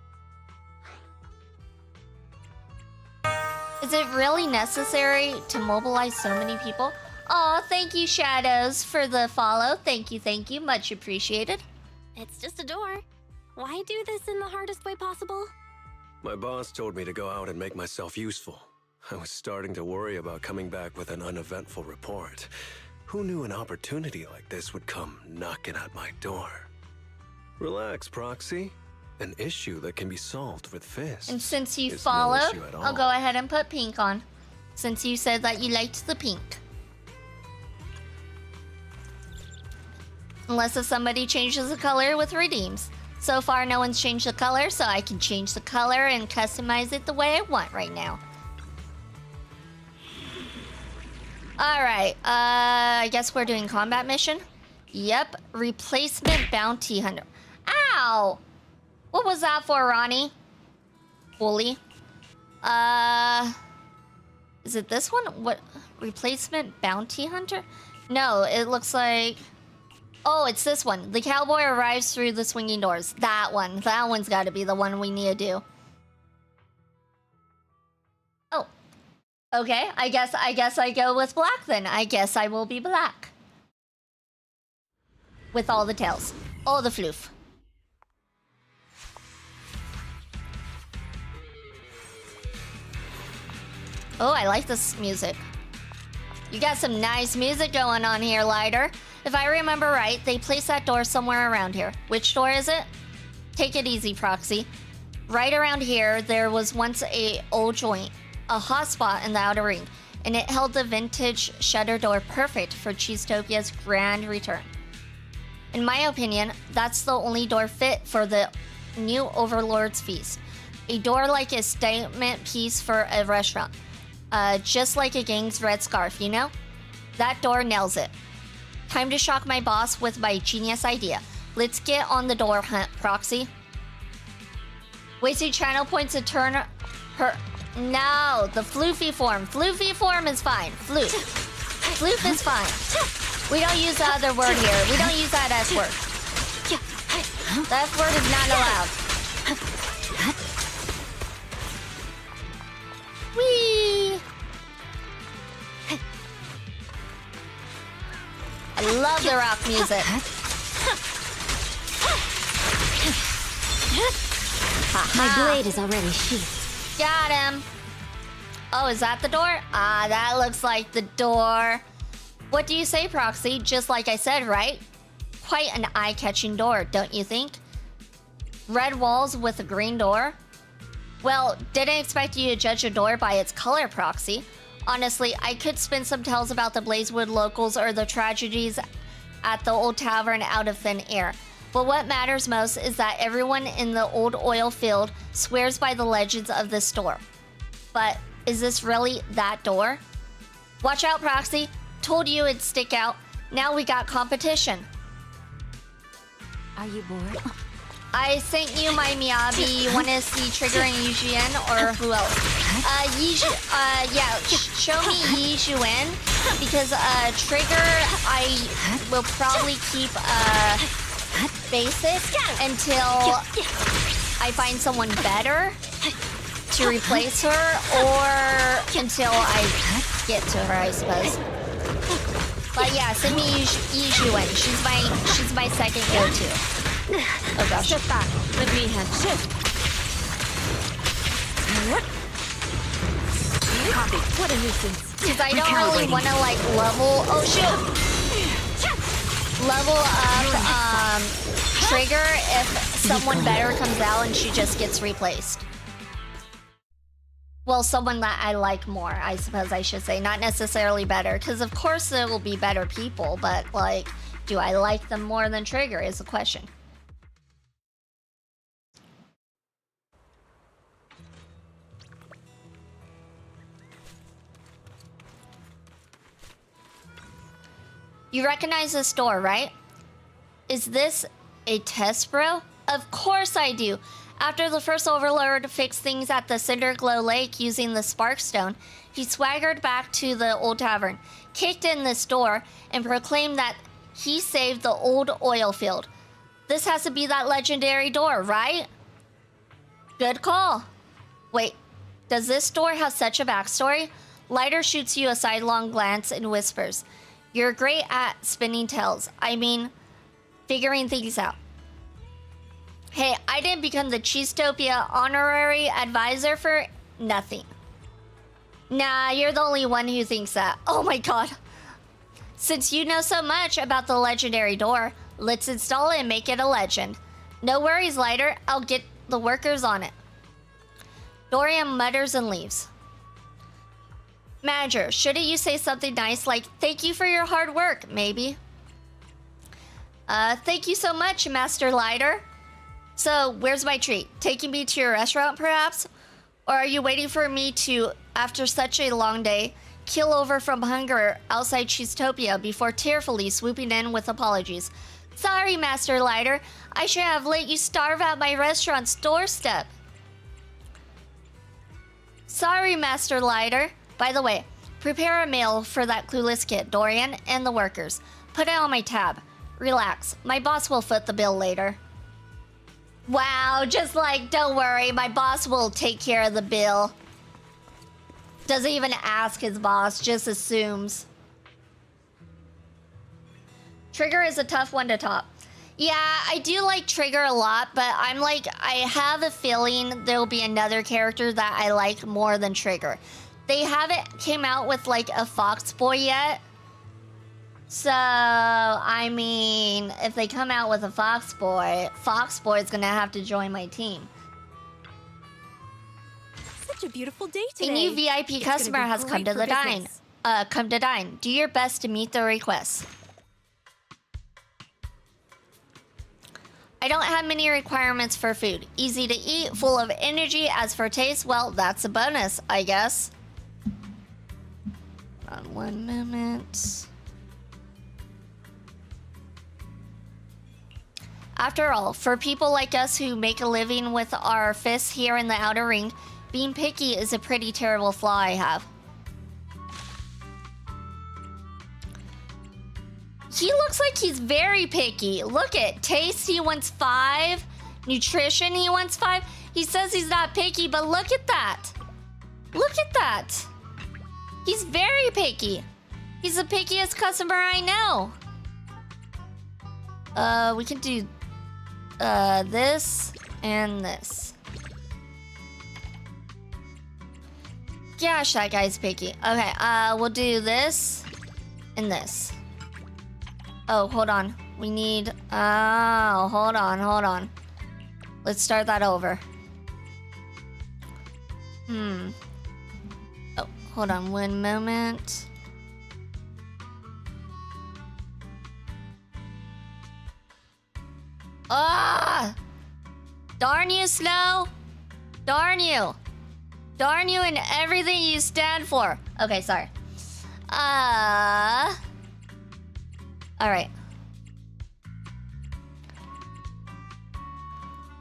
Is it really necessary to mobilize so many people? Aw, thank you, Shadows, for the follow. Thank you. Much appreciated. It's just a door. Why do this in the hardest way possible? My boss told me to go out and make myself useful. I was starting to worry about coming back with an uneventful report. Who knew an opportunity like this would come knocking at my door? Relax, Proxy. An issue that can be solved with fists. And since you is followed, no issue at all. I'll go ahead and put pink on. Since you said that you liked the pink. Unless if somebody changes the color with redeems. So far, no one's changed the color, so I can change the color and customize it the way I want right now. Alright, I guess we're doing combat mission. Yep, replacement bounty hunter. Ow! What was that for, Ronnie? Bully. Is it this one? What? Replacement bounty hunter? No, it looks like... Oh, it's this one. The cowboy arrives through the swinging doors. That one. That one's got to be the one we need to do. Oh. Okay, I guess I go with black then. I guess I will be black. With all the tails. All the floof. Oh, I like this music. You got some nice music going on here, Lighter. If I remember right, they placed that door somewhere around here. Which door is it? Take it easy, Proxy. Right around here, there was once a old joint, a hot spot in the Outer Ring, and it held the vintage shutter door perfect for Cheesetopia's grand return. In my opinion, that's the only door fit for the new Overlord's feast. A door like a statement piece for a restaurant. Just like a gang's red scarf, you know? That door nails it. Time to shock my boss with my genius idea. Let's get on the door hunt, Proxy. Wasting channel points to turn her... No, the floofy form. Floofy form is fine. Floof. Floof is fine. We don't use the other word here. We don't use that S word. The F word is not allowed. Love the rock music. My blade is already sheathed. Got him. Oh, is that the door? Ah, that looks like the door. What do you say, Proxy? Just like I said, right? Quite an eye-catching door, don't you think? Red walls with a green door? Well, didn't expect you to judge a door by its color, Proxy. Honestly, I could spin some tales about the Blazewood locals or the tragedies at the old tavern out of thin air. But what matters most is that everyone in the old oil field swears by the legends of this store. But is this really that door? Watch out, Proxy. Told you it'd stick out. Now we got competition. Are you bored? I sent you my Miyabi. You want to see Trigger and Yijuen or who else? Show me Yijuen because Trigger I will probably keep basic until I find someone better to replace her or until I get to her, I suppose. But yeah, send me Yijuen. She's my second go-to. Oh gosh. Step back. Let me have shift. Copy. What a nuisance. Because I don't really want to like level. Oh shoot! Level up Trigger if someone better comes out and she just gets replaced. Well, someone that I like more, I suppose I should say. Not necessarily better, because of course there will be better people, but like, do I like them more than Trigger is the question. You recognize this door, right? Is this a test, bro? Of course I do. After the first Overlord fixed things at the Cinderglow Lake using the Sparkstone, he swaggered back to the old tavern, kicked in this door, and proclaimed that he saved the old oil field. This has to be that legendary door, right? Good call. Wait, does this door have such a backstory? Lighter shoots you a sidelong glance and whispers, "You're great at spinning tales. I mean, figuring things out." Hey, I didn't become the Cheesetopia honorary advisor for nothing. Nah, you're the only one who thinks that. Oh my god. Since you know so much about the legendary door, let's install it and make it a legend. No worries, Lighter. I'll get the workers on it. Dorian mutters and leaves. Manager, shouldn't you say something nice like, "Thank you for your hard work," maybe? Thank you so much, Master Lighter. So, where's my treat? Taking me to your restaurant, perhaps? Or are you waiting for me to, after such a long day, keel over from hunger outside Cheesetopia before tearfully swooping in with apologies? Sorry, Master Lighter. I should have let you starve at my restaurant's doorstep. Sorry, Master Lighter. By the way, prepare a meal for that clueless kid, Dorian, and the workers. Put it on my tab. Relax. My boss will foot the bill later. Wow, just like, don't worry, my boss will take care of the bill. Doesn't even ask his boss, just assumes. Trigger is a tough one to top. Yeah, I do like Trigger a lot, but I'm like, I have a feeling there'll be another character that I like more than Trigger. They haven't came out with like a Fox Boy yet. So, I mean, if they come out with a Fox Boy is gonna have to join my team. Such a beautiful day today. A new VIP customer has come to the dine. Come to dine. Do your best to meet the requests. I don't have many requirements for food. Easy to eat, full of energy. As for taste, well, that's a bonus, I guess. On 1 minute. After all, for people like us who make a living with our fists here in the outer ring, being picky is a pretty terrible flaw I have. He looks like he's very picky. Look at taste, he wants 5. Nutrition, he wants 5. He says he's not picky, but look at that. Look at that. He's very picky. He's the pickiest customer I know. We can do this and this. Gosh, that guy's picky. Okay, we'll do this and this. Oh, hold on. We need... Oh, hold on. Let's start that over. Oh, hold on 1 moment. Ah! Darn you, Snow! Darn you! Darn you and everything you stand for. Okay, sorry. Alright.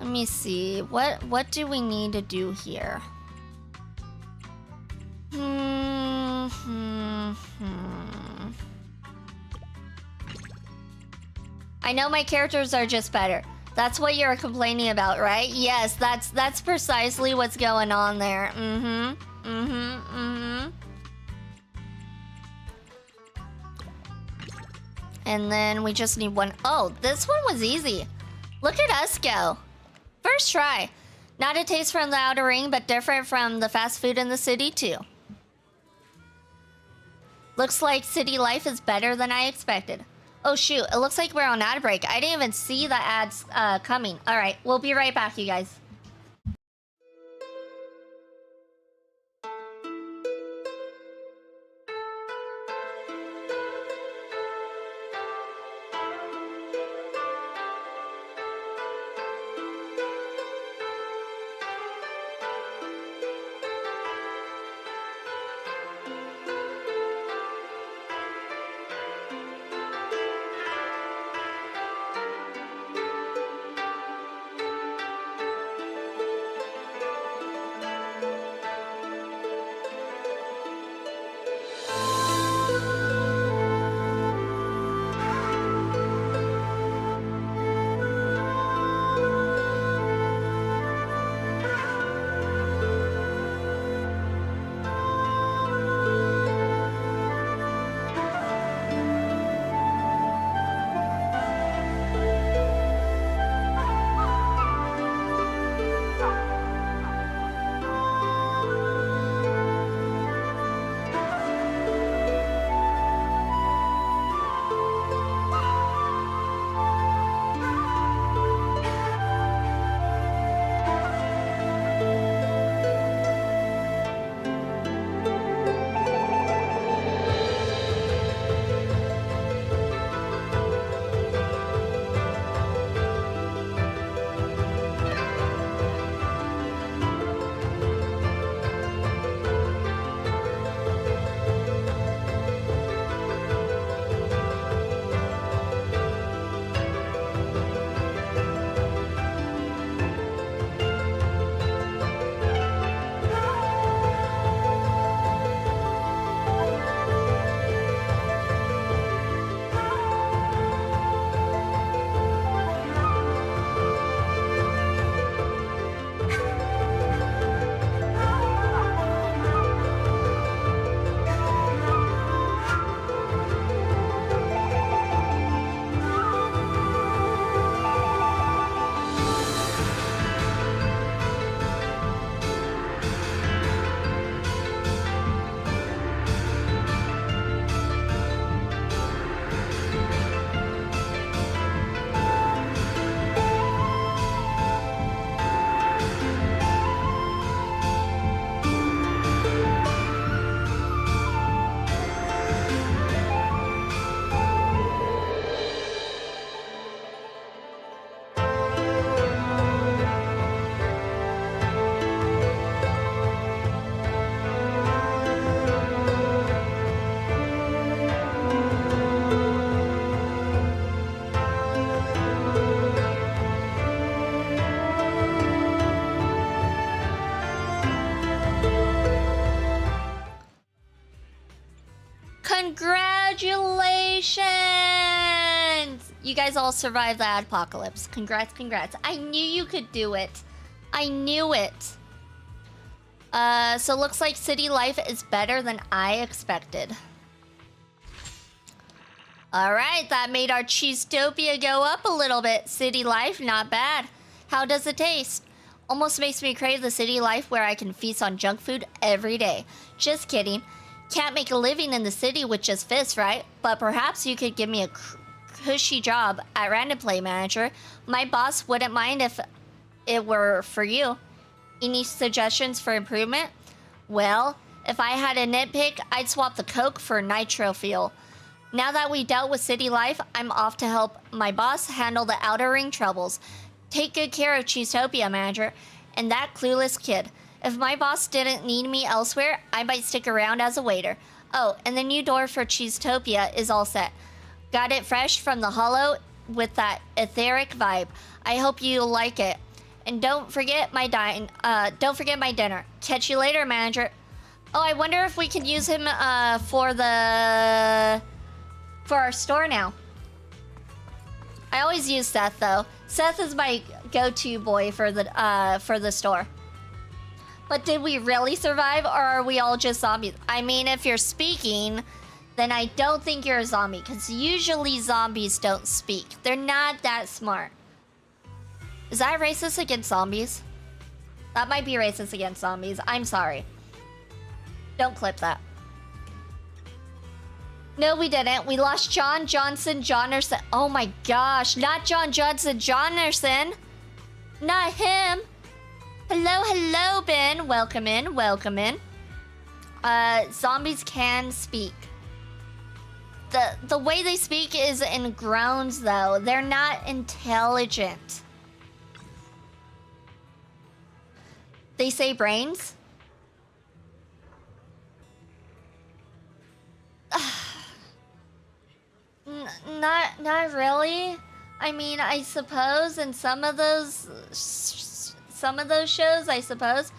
Let me see. What do we need to do here? I know my characters are just better. That's what you're complaining about, right? Yes, that's precisely what's going on there. And then we just need one. Oh, this one was easy. Look at us go. First try. Not a taste from the outer ring, but different from the fast food in the city too. Looks like city life is better than I expected. Oh shoot, it looks like we're on ad break. I didn't even see the ads coming. All right, we'll be right back, you guys. Congratulations! You guys all survived the apocalypse. Congrats. I knew you could do it. I knew it. So looks like city life is better than I expected. All right, that made our Cheesetopia go up a little bit. City life, not bad. How does it taste? Almost makes me crave the city life where I can feast on junk food every day. Just kidding. Can't make a living in the city with just fists, right? But perhaps you could give me a cushy job at Random Play Manager. My boss wouldn't mind if it were for you. Any suggestions for improvement? Well, if I had a nitpick, I'd swap the Coke for nitro fuel. Now that we dealt with city life, I'm off to help my boss handle the outer ring troubles. Take good care of Cheesetopia, Manager, and that clueless kid. If my boss didn't need me elsewhere, I might stick around as a waiter. Oh, and the new door for Cheesetopia is all set. Got it fresh from the hollow with that etheric vibe. I hope you like it. And don't forget my dinner. Catch you later, Manager. Oh, I wonder if we can use him for our store now. I always use Seth though. Seth is my go-to boy for the store. But did we really survive, or are we all just zombies? I mean, if you're speaking, then I don't think you're a zombie, because usually zombies don't speak. They're not that smart. Is that racist against zombies? That might be racist against zombies. I'm sorry. Don't clip that. No, we didn't. We lost John Johnson Jonerson. Oh my gosh. Not John Johnson Jonerson. Not him. Hello, Ben. Welcome in. Zombies can speak. The way they speak is in groans, though. They're not intelligent. They say brains? Not really. I mean, I suppose in some of those shows, I suppose.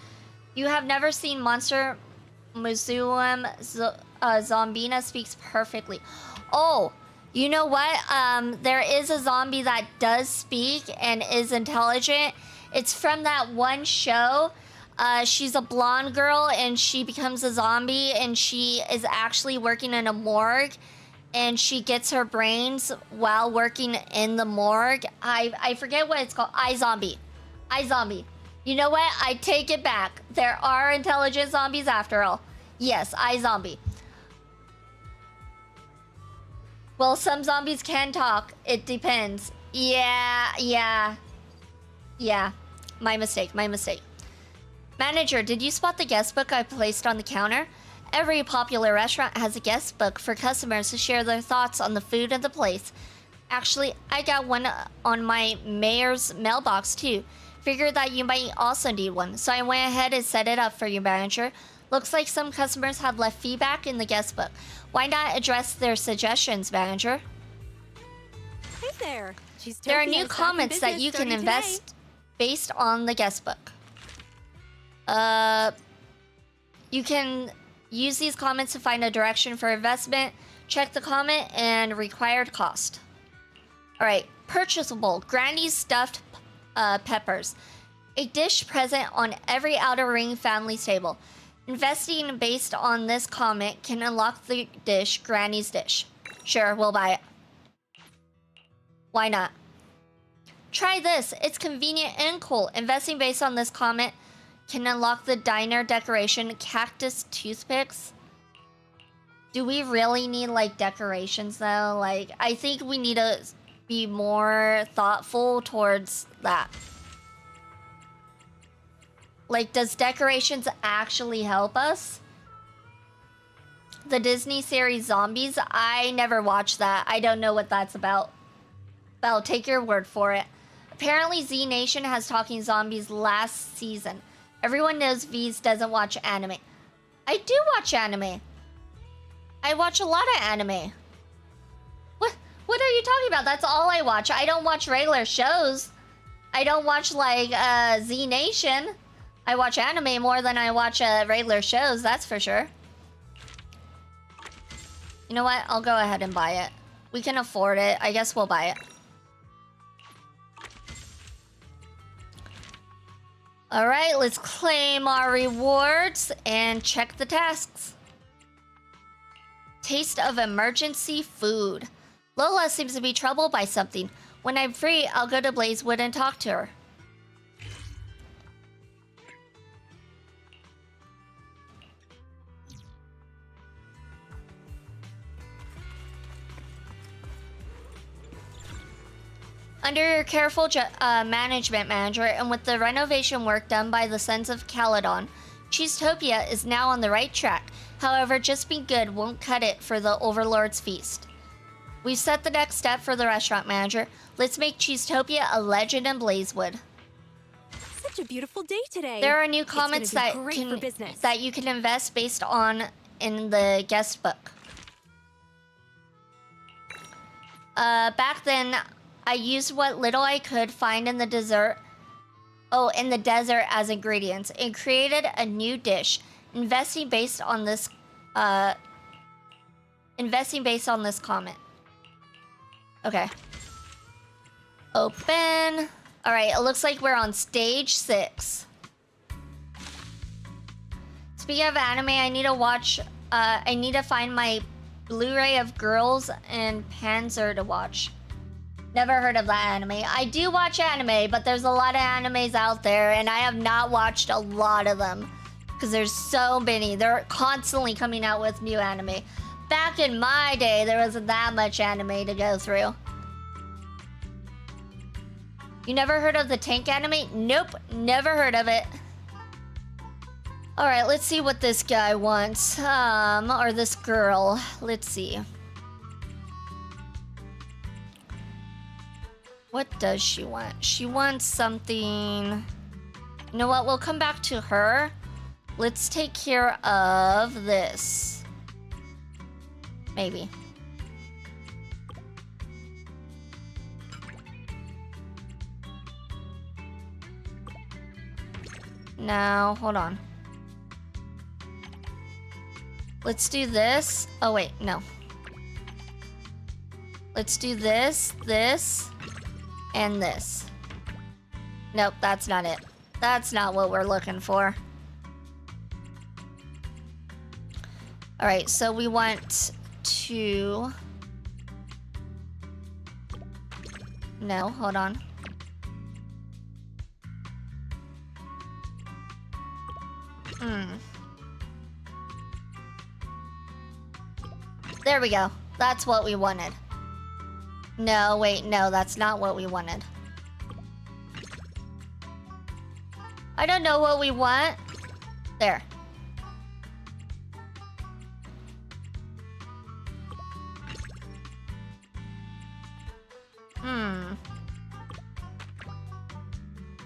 You have never seen Monster Museum. Zombina speaks perfectly. Oh, you know what? There is a zombie that does speak and is intelligent. It's from that one show. She's a blonde girl and she becomes a zombie and she is actually working in a morgue and she gets her brains while working in the morgue. I forget what it's called. iZombie. You know what? I take it back. There are intelligent zombies after all. Yes, iZombie. Well, some zombies can talk. It depends. Yeah. My mistake. Manager, did you spot the guest book I placed on the counter? Every popular restaurant has a guest book for customers to share their thoughts on the food and the place. Actually, I got one on my mayor's mailbox too. Figured that you might also need one, so I went ahead and set it up for you, Manager. Looks like some customers have left feedback in the guest book. Why not address their suggestions, Manager? Hey there. There are new comments that you can invest based on the guest book. You can use these comments to find a direction for investment. Check the comment and required cost. All right, purchasable Granny's stuffed peppers. A dish present on every Outer Ring family's table. Investing based on this comment can unlock the dish, Granny's dish. Sure, we'll buy it. Why not? Try this. It's convenient and cool. Investing based on this comment can unlock the diner decoration, cactus toothpicks. Do we really need, like, decorations, though? Like, I think we need to be more thoughtful towards that. Like, does decorations actually help us? The Disney series Zombies? I never watched that. I don't know what that's about. But I'll take your word for it. Apparently, Z Nation has Talking Zombies last season. Everyone knows V's doesn't watch anime. I do watch anime. I watch a lot of anime. What are you talking about? That's all I watch. I don't watch regular shows. I don't watch, like, Z Nation. I watch anime more than I watch regular shows, that's for sure. You know what? I'll go ahead and buy it. We can afford it. I guess we'll buy it. Alright, let's claim our rewards and check the tasks. Taste of emergency food. Lola seems to be troubled by something. When I'm free, I'll go to Blazewood and talk to her. Under your careful management, Manager, and with the renovation work done by the Sons of Caledon, Cheesetopia is now on the right track. However, just being good won't cut it for the Overlord's feast. We've set the next step for the restaurant, Manager. Let's make Cheesetopia a legend in Blazewood. Such a beautiful day today. There are new comments that you can invest based on in the guest book. Back then, I used what little I could find in the desert as ingredients and created a new dish, investing based on this comment. Okay. Open. All right, it looks like we're on stage 6. Speaking of anime, I need to find my Blu-ray of Girls and Panzer to watch. Never heard of that anime. I do watch anime, but there's a lot of animes out there, and I have not watched a lot of them because there's so many. They're constantly coming out with new anime. Back in my day, there wasn't that much anime to go through. You never heard of the tank anime? Nope, never heard of it. All right, let's see what this guy wants. Or this girl. Let's see. What does she want? She wants something... You know what? We'll come back to her. Let's take care of this. Maybe. No, hold on. Let's do this. Oh, wait, no. Let's do this, this, and this. Nope, that's not it. That's not what we're looking for. All right, so we want to... No, hold on. There we go. That's what we wanted. No, wait, no, that's not what we wanted. I don't know what we want. There.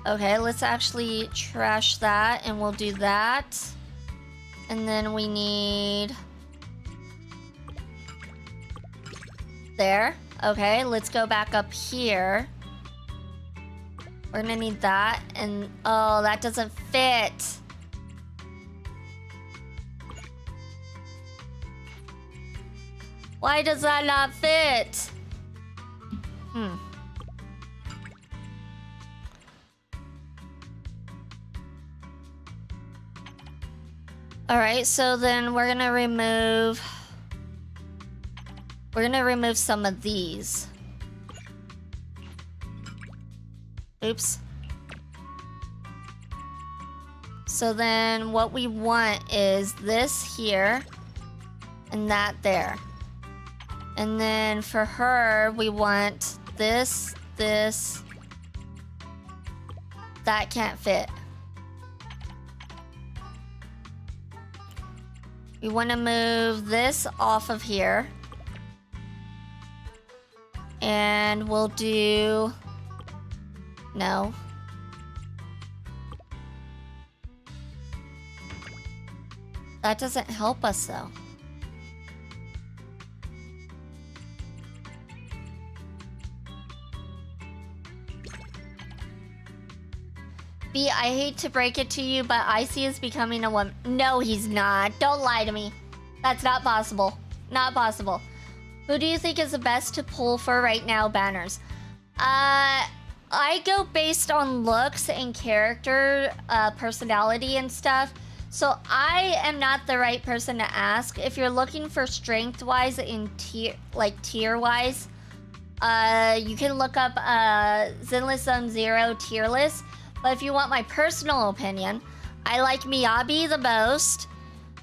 Okay, let's actually trash that, and we'll do that. And then we need... There. Okay, let's go back up here. We're gonna need that, and... Oh, that doesn't fit. Why does that not fit? Alright, so then we're gonna remove... We're gonna remove some of these. Oops. So then what we want is this here and that there. And then for her, we want this, this. That can't fit. We want to move this off of here. And we'll do... No. That doesn't help us, though. B, I hate to break it to you, but Icy is becoming a woman. No, he's not. Don't lie to me. That's not possible. Not possible. Who do you think is the best to pull for right now, banners? I go based on looks and character, personality and stuff. So I am not the right person to ask. If you're looking for strength-wise and tier-wise, You can look up Zenless Zone Zero tier list. But if you want my personal opinion, I like Miyabi the most.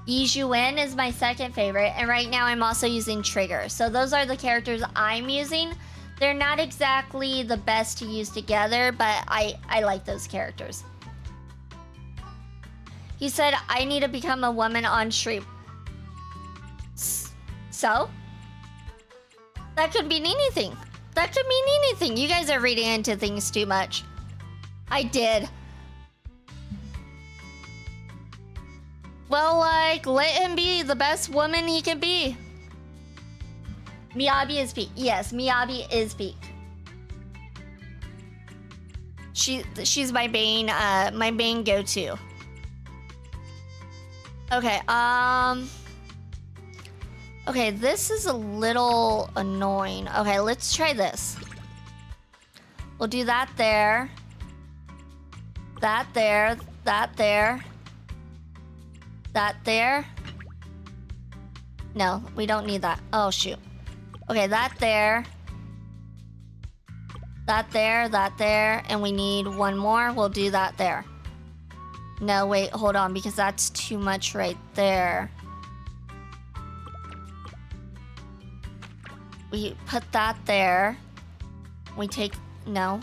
Yijuin is my second favorite. And right now I'm also using Trigger. So those are the characters I'm using. They're not exactly the best to use together, but I like those characters. He said, I need to become a woman on stream. So? That could mean anything. That could mean anything. You guys are reading into things too much. I did. Well, like, let him be the best woman he can be. Miyabi is peak. Yes, Miyabi is peak. She's my main go-to. Okay, okay, this is a little annoying. Okay, let's try this. We'll do that there. That there. That there. That there. No, we don't need that. Oh, shoot. Okay, that there. That there, and we need one more. We'll do that there. No, wait, hold on, because that's too much right there. We put that there. We take... No.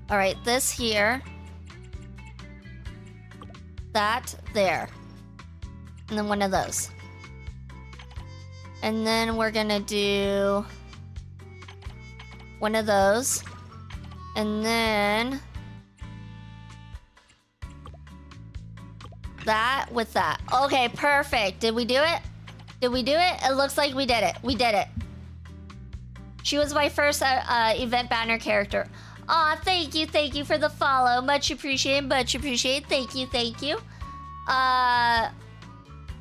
All right, this here. That there. And then one of those. And then we're gonna do one of those. And then that with that. Okay, perfect. Did we do it? Did we do it? It looks like we did it. We did it. She was my first event banner character. Aw, thank you for the follow. Much appreciated, much appreciated. Thank you.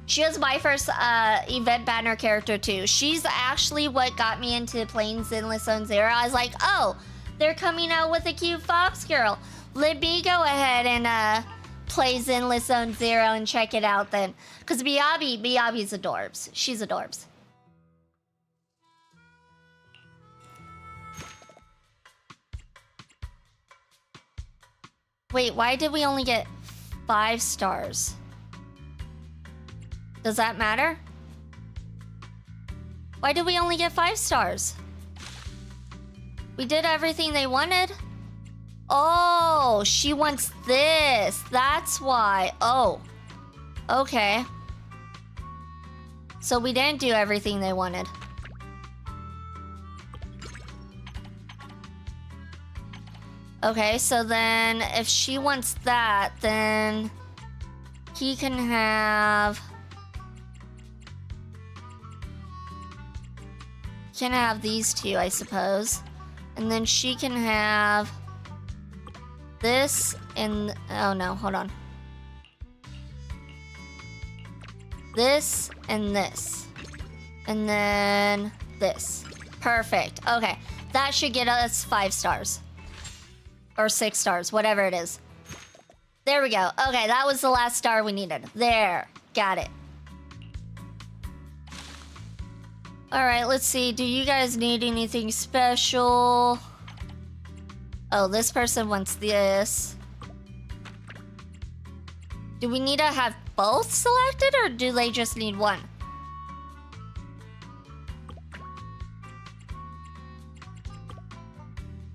She was my first event banner character too. She's actually what got me into playing Zenless Zone Zero. I was like, oh, they're coming out with a cute fox girl. Let me go ahead and play Zenless Zone Zero and check it out then. Because Miyabi's adorbs. She's adorbs. Wait, why did we only get 5 stars? Does that matter? Why did we only get 5 stars? We did everything they wanted. Oh, she wants this. That's why. Oh, okay. So we didn't do everything they wanted. Okay, so then if she wants that, then he can have... Can have these two, I suppose. And then she can have this and... Oh no, hold on. This and this. And then this. Perfect. Okay, that should get us 5 stars. Or 6 stars, whatever it is. There we go. Okay, that was the last star we needed. There. Got it. Alright, let's see. Do you guys need anything special? Oh, this person wants this. Do we need to have both selected, or do they just need one?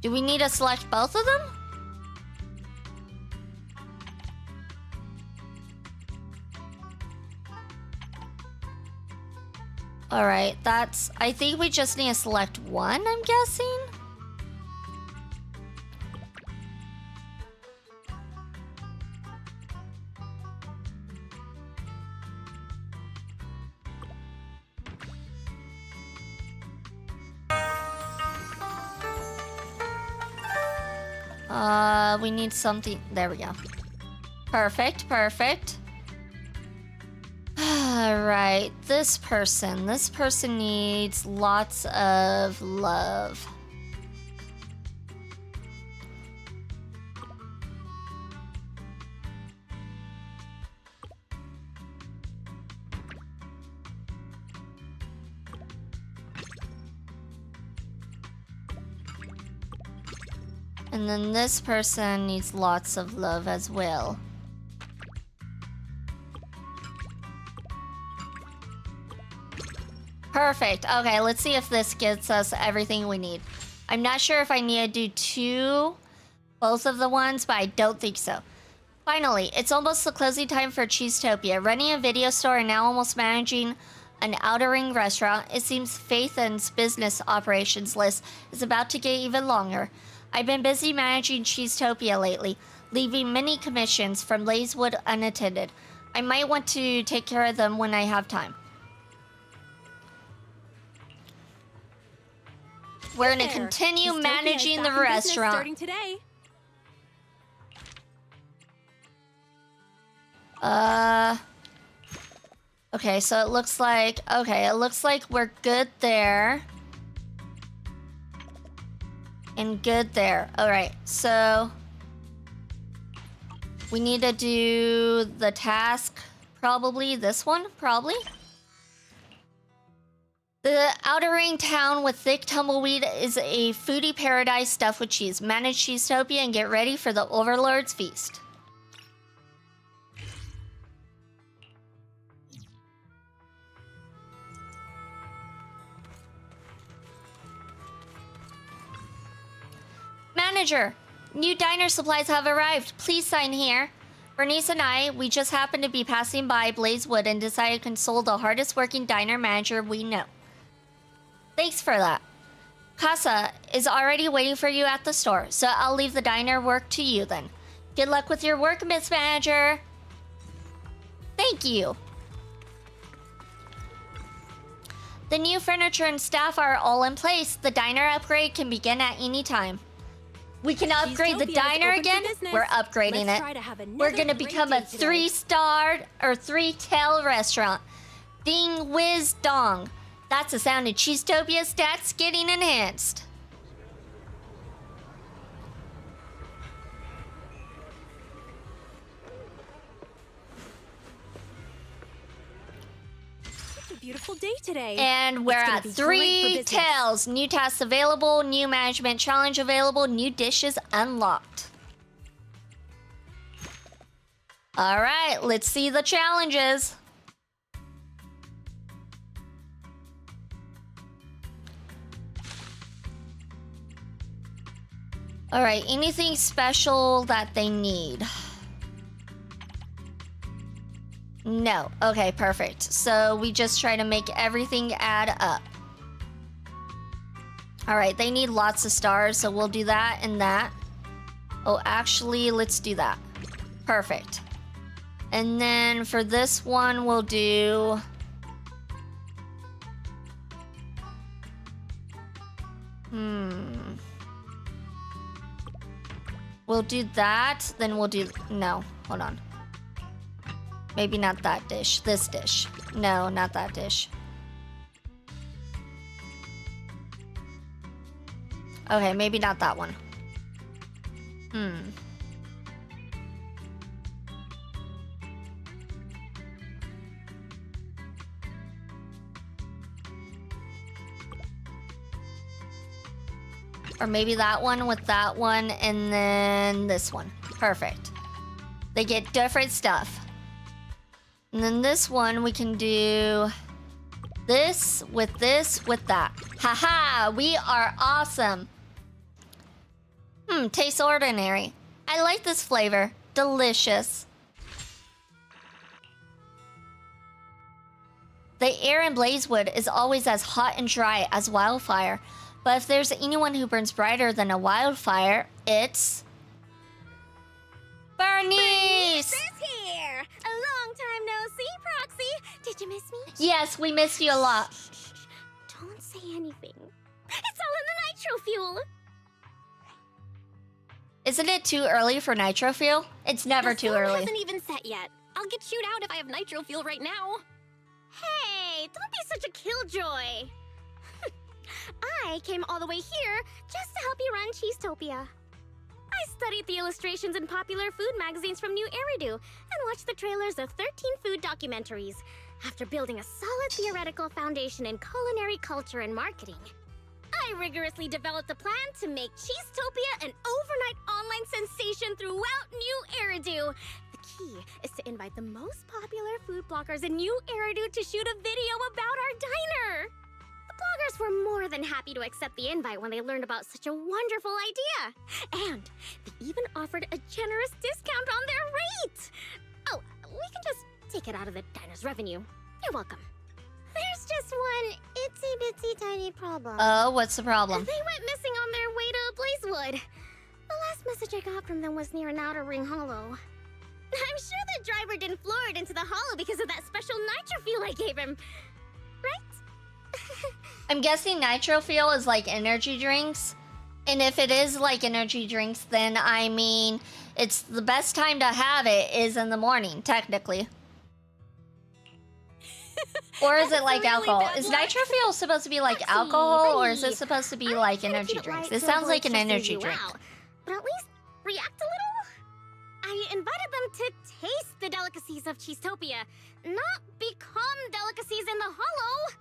Do we need to select both of them? Alright, that's... I think we just need to select one, I'm guessing? We need something. There we go. Perfect, perfect. Alright, this person needs lots of love. And then this person needs lots of love as well. Perfect. Okay, let's see if this gets us everything we need. I'm not sure if I need to do both of the ones, but I don't think so. Finally, it's almost the closing time for Cheesetopia. Running a video store and now almost managing an outer ring restaurant, it seems Faith and's business operations list is about to get even longer. I've been busy managing Cheesetopia lately, leaving many commissions from Blazewood unattended. I might want to take care of them when I have time. We're gonna continue managing the restaurant. Starting today. Okay, so it looks like we're good there. And good there. Alright, so we need to do the task, probably this one, probably. The outer ring town with thick tumbleweed is a foodie paradise stuffed with cheese. Manage Cheesetopia and get ready for the Overlord's feast. Manager, new diner supplies have arrived. Please sign here. Bernice and I, we just happened to be passing by Blazewood and decided to console the hardest working diner manager we know. Thanks for that. Casa is already waiting for you at the store, so I'll leave the diner work to you then. Good luck with your work, Miss Manager. Thank you. The new furniture and staff are all in place. The diner upgrade can begin at any time. We can upgrade the diner again. We're upgrading it. We're gonna become a 3-star or 3-tail restaurant. Ding whiz dong. That's the sound of Cheesetopia stats getting enhanced. Such a beautiful day today. And we're at 3 tails. New tasks available, new management challenge available, new dishes unlocked. All right, let's see the challenges. All right, anything special that they need? No. Okay, perfect. So we just try to make everything add up. All right, they need lots of stars, so we'll do that and that. Oh, actually, let's do that. Perfect. And then for this one, we'll do... We'll do that, then we'll do... No, hold on. Maybe not that dish. This dish. No, not that dish. Okay, maybe not that one. Or maybe that one with that one and then this one. Perfect. They get different stuff. And then this one we can do this with that. Haha, we are awesome. Tastes ordinary. I like this flavor. Delicious. The air in Blazewood is always as hot and dry as wildfire. But if there's anyone who burns brighter than a wildfire, it's... Bernice! Bernice is here! A long time no see, Proxy. Did you miss me? Yes, we missed you a lot. Shh. Don't say anything. It's all in the nitro fuel. Isn't it too early for nitro fuel? It's never too The sun early. hasn't even set yet. I'll get chewed out if I have nitro fuel right now. Hey, don't be such a killjoy. I came all the way here just to help you run Cheesetopia. I studied the illustrations in popular food magazines from New Eridu and watched the trailers of 13 food documentaries after building a solid theoretical foundation in culinary culture and marketing. I rigorously developed a plan to make Cheesetopia an overnight online sensation throughout New Eridu. The key is to invite the most popular food bloggers in New Eridu to shoot a video about our diner. The bloggers were more than happy to accept the invite when they learned about such a wonderful idea. And they even offered a generous discount on their rate. Oh, we can just take it out of the diner's revenue. You're welcome. There's just one itsy-bitsy tiny problem. Oh, what's the problem? They went missing on their way to Blazewood. The last message I got from them was near an outer ring hollow. I'm sure the driver didn't floor it into the hollow because of that special nitro fuel I gave him. Right? I'm guessing nitro fuel is like energy drinks. And if it is like energy drinks, then I mean, it's the best time to have it is in the morning, technically. Or is it like really alcohol? bad Is luck. nitro fuel supposed to be like Let's see, alcohol, or is Bunny. it supposed to be I'm like gonna energy keep it drinks? light This to sounds avoid like an stressing energy you drink. out, but at least react a little. I invited them to taste the delicacies of Cheesetopia, not become delicacies in the hollow.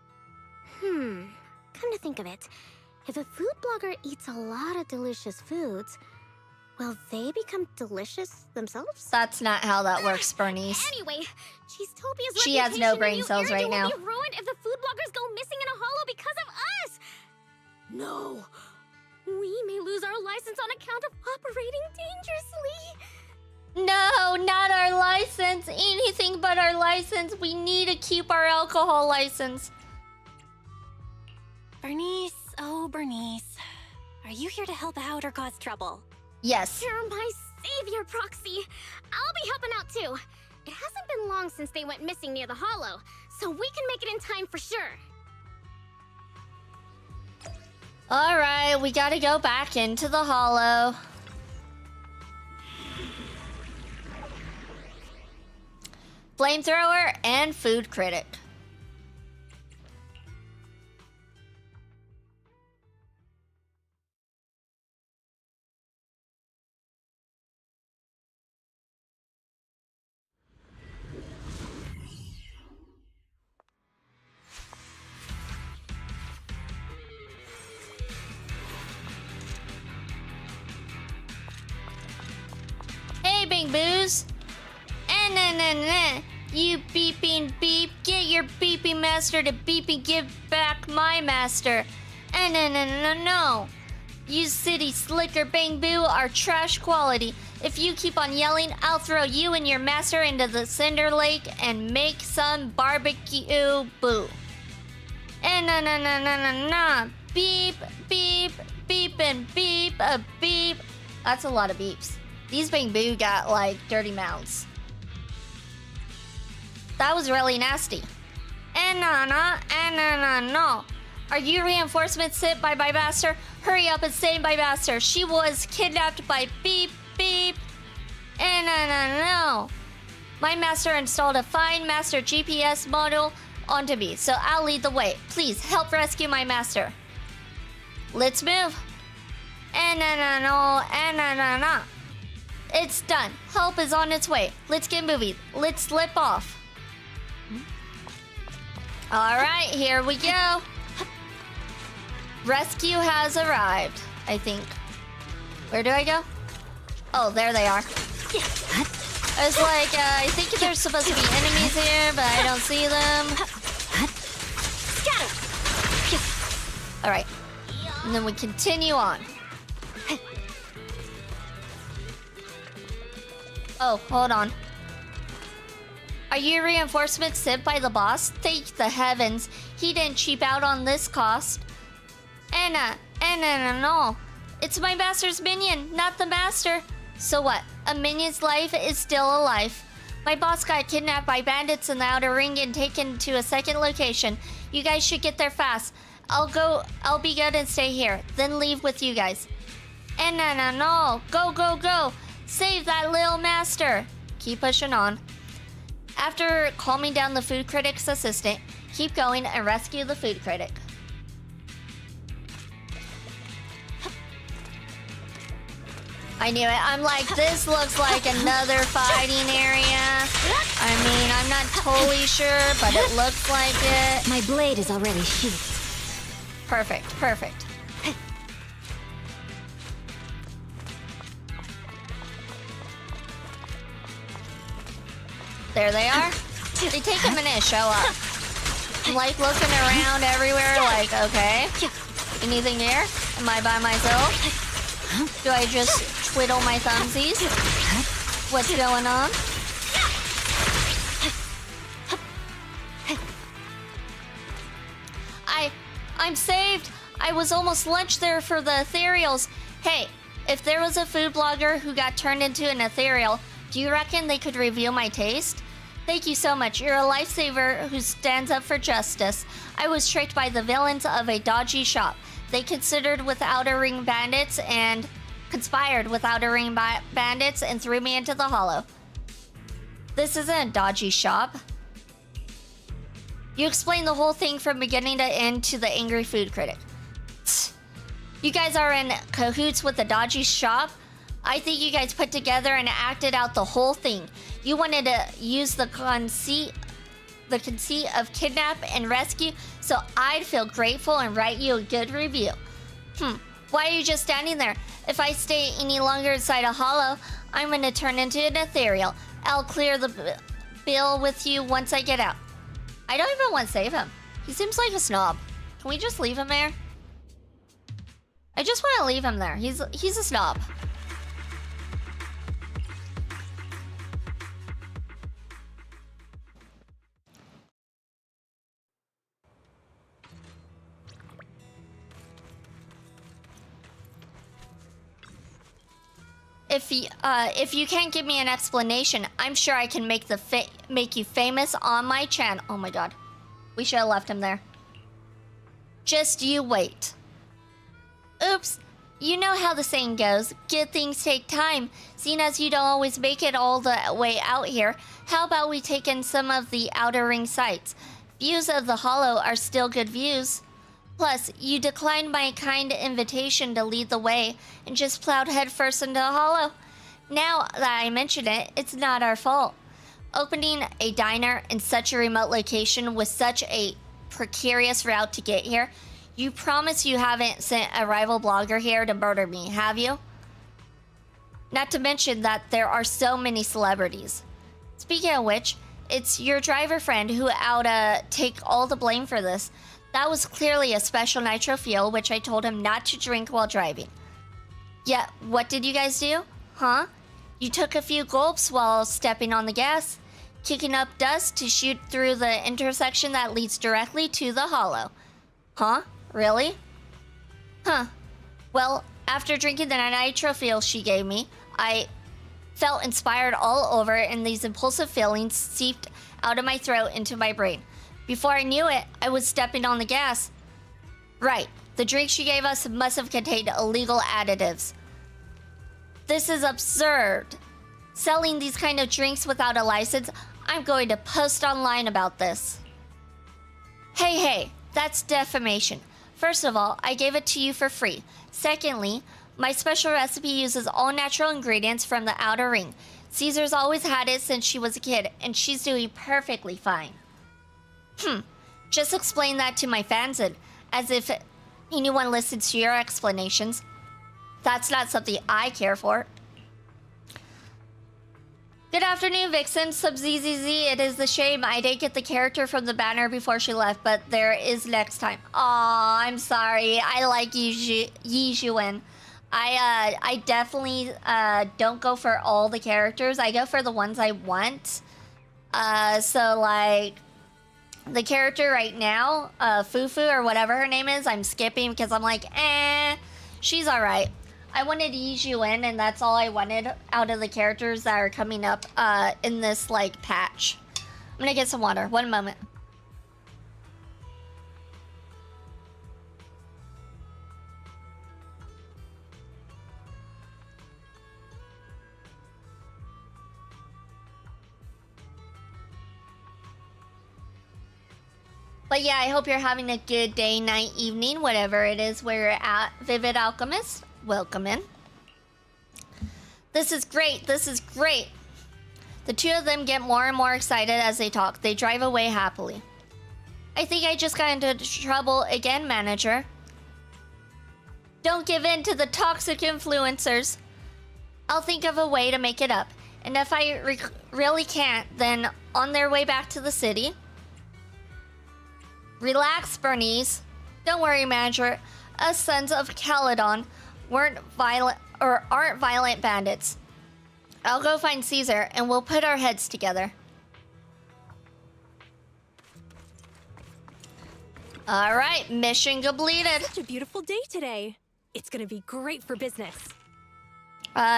Come to think of it, if a food blogger eats a lot of delicious foods, will they become delicious themselves? That's not how that works, Bernice. Anyway, Cheesetopia's She has no reputation brain in New cells Eridu right will now. be ruined if the food bloggers go missing in a hollow because of us. No, we may lose our license on account of operating dangerously. No, not our license. Anything but our license. We need to keep our alcohol license. Bernice, oh Bernice, are you here to help out or cause trouble? Yes. You're my savior, Proxy. I'll be helping out too. It hasn't been long since they went missing near the hollow, so we can make it in time for sure. Alright, we gotta go back into the hollow. Flamethrower and food critic. Hey, Bing Boos. You beeping beep. Get your beeping master to beep and give back my master. No. You city slicker Bang Boo are trash quality. If you keep on yelling, I'll throw you and your master into the Cinder Lake and make some barbecue boo. No. Beep, beep, beep and beep, a beep. That's a lot of beeps. These Bang Boo got like dirty mouths. That was really nasty. No. Are you reinforcements sent by my master? Hurry up and say my master. She was kidnapped by beep beep. No. My master installed a fine master GPS module onto me, so I'll lead the way. Please help rescue my master. Let's move. No. It's done. Help is on its way. Let's get moving. Let's slip off. Alright, here we go. Rescue has arrived, I think. Where do I go? Oh, there they are. I was like, I think there's supposed to be enemies here, but I don't see them. Alright. And then we continue on. Oh, hold on. Are you reinforcements sent by the boss? Thank the heavens. He didn't cheap out on this cost. No. It's my master's minion, not the master. So what? A minion's life is still a life. My boss got kidnapped by bandits in the outer ring and taken to a second location. You guys should get there fast. I'll be good and stay here, then leave with you guys. And no. Go. Save that little master. Keep pushing on. After calming down the food critic's assistant, keep going and rescue the food critic. I knew it. I'm like, this looks like another fighting area. I mean, I'm not totally sure, but it looks like it. My blade is already sheathed. Perfect. There they are. They take a minute to show up. I'm like looking around everywhere like, okay. Anything here? Am I by myself? Do I just twiddle my thumbsies? What's going on? I'm saved! I was almost lunch there for the ethereals. Hey, if there was a food blogger who got turned into an ethereal, do you reckon they could reveal my taste? Thank you so much. You're a lifesaver who stands up for justice. I was tricked by the villains of a dodgy shop. They conspired with outer ring bandits and threw me into the hollow. This isn't a dodgy shop. You explained the whole thing from beginning to end to the angry food critic. You guys are in cahoots with the dodgy shop? I think you guys put together and acted out the whole thing. You wanted to use the conceit of kidnap and rescue, so I'd feel grateful and write you a good review. Why are you just standing there? If I stay any longer inside a hollow, I'm gonna turn into an ethereal. I'll clear the bill with you once I get out. I don't even want to save him. He seems like a snob. Can we just leave him there? I just want to leave him there. He's a snob. If you can't give me an explanation, I'm sure I can make you famous on my channel. Oh my god. We should have left him there. Just you wait. Oops. You know how the saying goes, good things take time. Seeing as you don't always make it all the way out here, how about we take in some of the outer ring sights? Views of the hollow are still good views. Plus, you declined my kind invitation to lead the way and just plowed headfirst into the hollow. Now that I mention it, it's not our fault. Opening a diner in such a remote location with such a precarious route to get here, you promise you haven't sent a rival blogger here to murder me, have you? Not to mention that there are so many celebrities. Speaking of which, it's your driver friend who take all the blame for this. That was clearly a special nitro fuel, which I told him not to drink while driving. Yeah, what did you guys do? Huh? You took a few gulps while stepping on the gas, kicking up dust to shoot through the intersection that leads directly to the hollow. Huh? Really? Huh. Well, after drinking the nitro fuel she gave me, I felt inspired all over and these impulsive feelings seeped out of my throat into my brain. Before I knew it, I was stepping on the gas. Right, the drink she gave us must have contained illegal additives. This is absurd. Selling these kind of drinks without a license, I'm going to post online about this. Hey, that's defamation. First of all, I gave it to you for free. Secondly, my special recipe uses all natural ingredients from the outer ring. Caesar's always had it since she was a kid, and she's doing perfectly fine. Just explain that to my fans and as if anyone listens to your explanations. That's not something I care for. Good afternoon, Vixen. Sub-ZZZ. It is a shame I didn't get the character from the banner before she left, but there is next time. Aw, I'm sorry. I like Yi Juan. I definitely don't go for all the characters. I go for the ones I want. So like the character right now, Fufu or whatever her name is, I'm skipping because I'm like, she's alright. I wanted Yi Juan, and that's all I wanted out of the characters that are coming up in this like patch. I'm gonna get some water. One moment. But yeah, I hope you're having a good day, night, evening, whatever it is where you're at. Vivid Alchemist, welcome in. This is great. This is great. The two of them get more and more excited as they talk. They drive away happily. I think I just got into trouble again, manager. Don't give in to the toxic influencers. I'll think of a way to make it up. And if I really can't, then on their way back to the city. Relax, Bernice. Don't worry, manager. Us sons of Caledon aren't violent bandits. I'll go find Caesar and we'll put our heads together. All right, mission completed. Such a beautiful day today. It's gonna be great for business.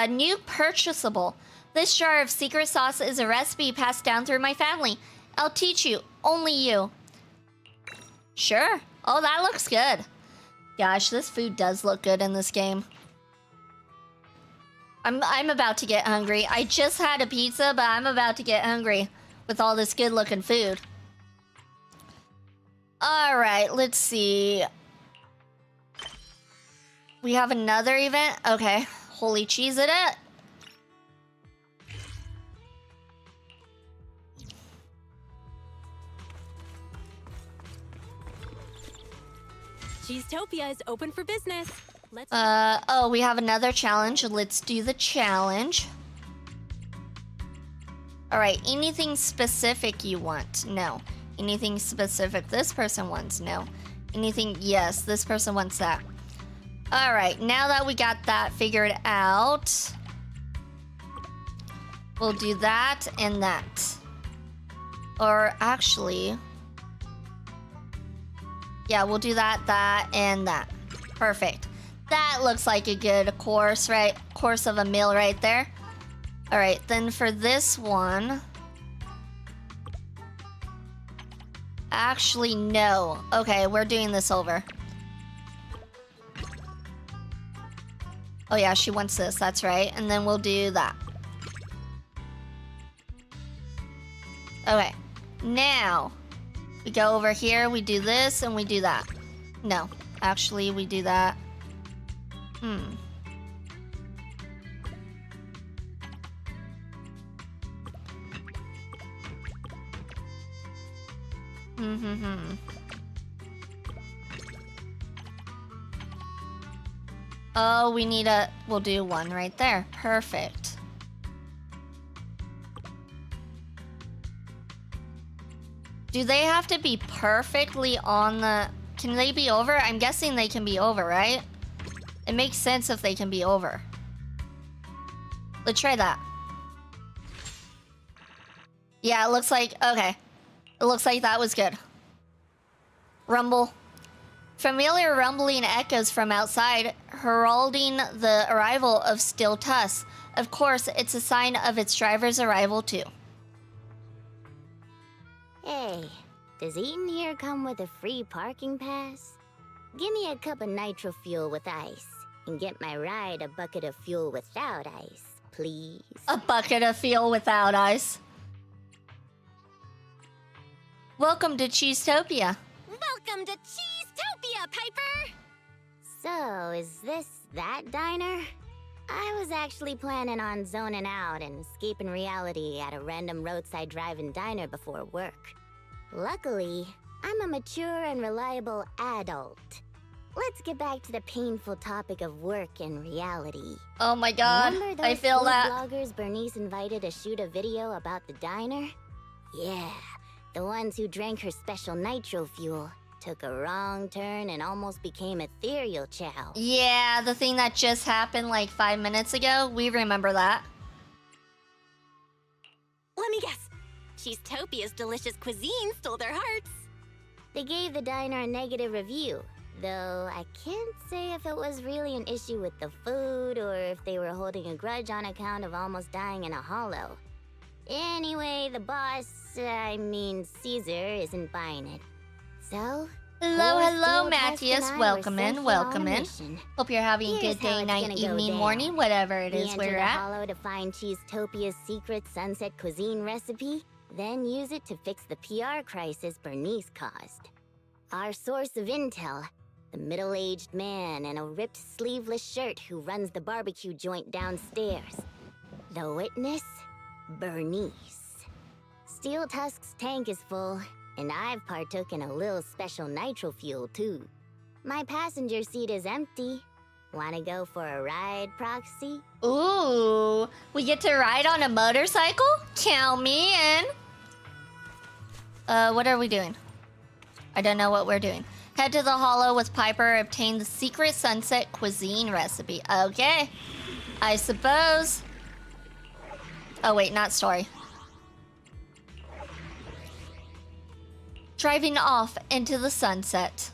New purchasable. This jar of secret sauce is a recipe passed down through my family. I'll teach you. Only you. Sure. Oh, that looks good. Gosh, this food does look good in this game. I'm about to get hungry. I just had a pizza, but I'm about to get hungry with all this good-looking food. All right, let's see. We have another event? Okay. Holy cheese it. Cheesetopia is open for business. Let's Oh, we have another challenge. Let's do the challenge. All right, anything specific you want? No. Anything specific this person wants? No. Anything? Yes, this person wants that. All right, now that we got that figured out, we'll do that and that. Or actually, yeah, we'll do that, that, and that. Perfect. That looks like a good course, right? Course of a meal right there. All right, then for this one... Actually, no. Okay, we're doing this over. Oh yeah, she wants this, that's right. And then we'll do that. Okay, now... We go over here, we do this, and we do that. No, actually, we do that. Oh, we need a... We'll do one right there. Perfect. Do they have to be perfectly on the... Can they be over? I'm guessing they can be over, right? It makes sense if they can be over. Let's try that. Yeah, it looks like... Okay. It looks like that was good. Rumble. Familiar rumbling echoes from outside, heralding the arrival of Steel Tusk. Of course, it's a sign of its driver's arrival, too. Hey, does eating here come with a free parking pass? Give me a cup of nitro fuel with ice, and get my ride a bucket of fuel without ice, please. A bucket of fuel without ice. Welcome to Cheesetopia. Welcome to Cheesetopia, Piper! So, is this that diner? I was actually planning on zoning out and escaping reality at a random roadside drive-in diner before work. Luckily, I'm a mature and reliable adult. Let's get back to the painful topic of work and reality. Oh my god, Remember those I feel food that. bloggers Bernice invited to shoot a video about the diner? Yeah, the ones who drank her special nitro fuel, took a wrong turn and almost became ethereal chow. Yeah, the thing that just happened like 5 minutes ago. We remember that. Let me guess. Cheesetopia's delicious cuisine stole their hearts. They gave the diner a negative review, though I can't say if it was really an issue with the food or if they were holding a grudge on account of almost dying in a hollow. Anyway, the boss, Caesar, isn't buying it. So... Hello, Matthias. Welcome in, welcome in. Hope you're having a good day, night, evening, morning, whatever it is where you're at. Hollow to find Cheesetopia's secret sunset cuisine recipe, then use it to fix the PR crisis Bernice caused. Our source of intel, the middle-aged man in a ripped sleeveless shirt who runs the barbecue joint downstairs. The witness, Bernice. Steel Tusk's tank is full, and I've partook in a little special nitro fuel too. My passenger seat is empty. Wanna go for a ride, Proxy? Ooh, we get to ride on a motorcycle? Count me in. What are we doing? I don't know what we're doing. Head to the Hollow with Piper, obtain the secret sunset cuisine recipe. Okay, I suppose. Oh wait, not story. Driving off into the sunset.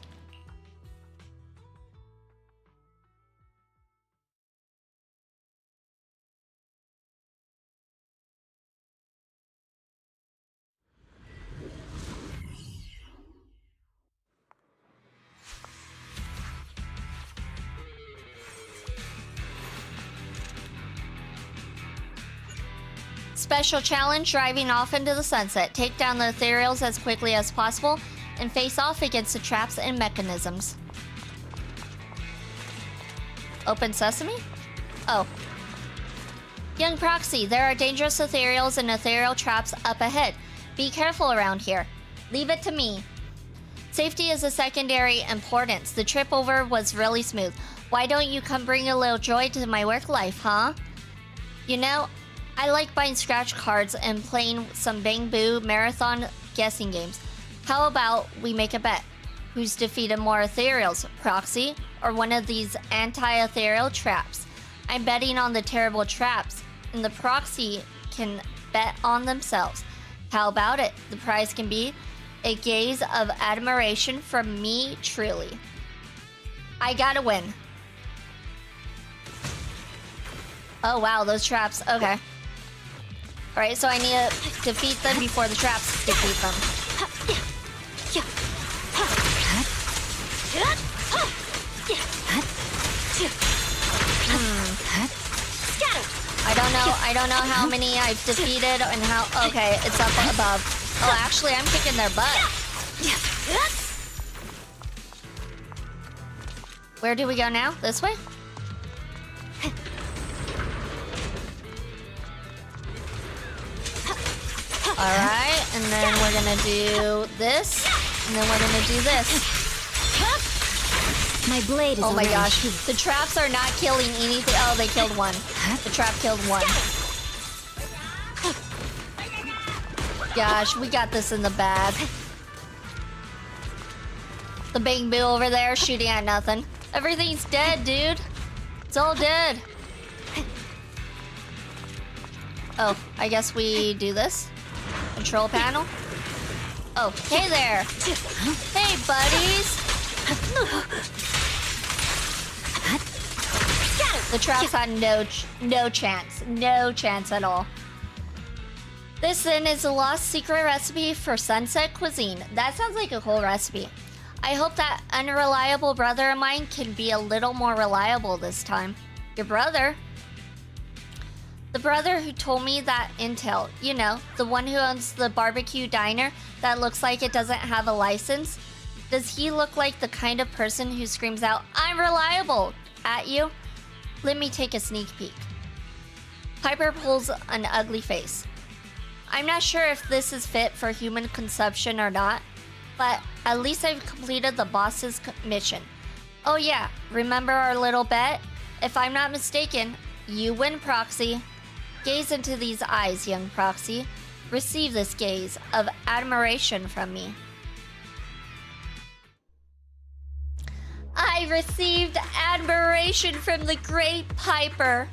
Special challenge, driving off into the sunset. Take down the ethereals as quickly as possible and face off against the traps and mechanisms. Open sesame? Oh. Young Proxy, there are dangerous ethereals and ethereal traps up ahead. Be careful around here. Leave it to me. Safety is a secondary importance. The trip over was really smooth. Why don't you come bring a little joy to my work life, huh? You know, I like buying scratch cards and playing some Bang Boo marathon guessing games. How about we make a bet? Who's defeated more ethereals, Proxy, or one of these anti-ethereal traps? I'm betting on the terrible traps, and the Proxy can bet on themselves. How about it? The prize can be a gaze of admiration from me truly. I gotta win. Oh wow, those traps, okay. Alright, so I need to defeat them before the traps defeat them. I don't know how many I've defeated and how, okay, it's up above. Oh, actually, I'm kicking their butt. Where do we go now? This way? Alright, and then we're gonna do this, and then we're gonna do this. My blade is oh my gosh, the traps are not killing anything. Oh, they killed one. The trap killed one. Gosh, we got this in the bag. The Bang Boo over there shooting at nothing. Everything's dead, dude. It's all dead. Oh, I guess we do this. Control panel. Oh, hey there. Hey, buddies. The traps had no chance at all. This then is a lost secret recipe for sunset cuisine. That sounds like a cool recipe. I hope that unreliable brother of mine can be a little more reliable this time. Your brother? The brother who told me that intel, you know, the one who owns the barbecue diner that looks like it doesn't have a license. Does he look like the kind of person who screams out, "I'm reliable," at you? Let me take a sneak peek. Piper pulls an ugly face. I'm not sure if this is fit for human consumption or not, but at least I've completed the boss's mission. Oh yeah, remember our little bet? If I'm not mistaken, you win, Proxy. Gaze into these eyes, young Proxy. Receive this gaze of admiration from me. I received admiration from the great Piper.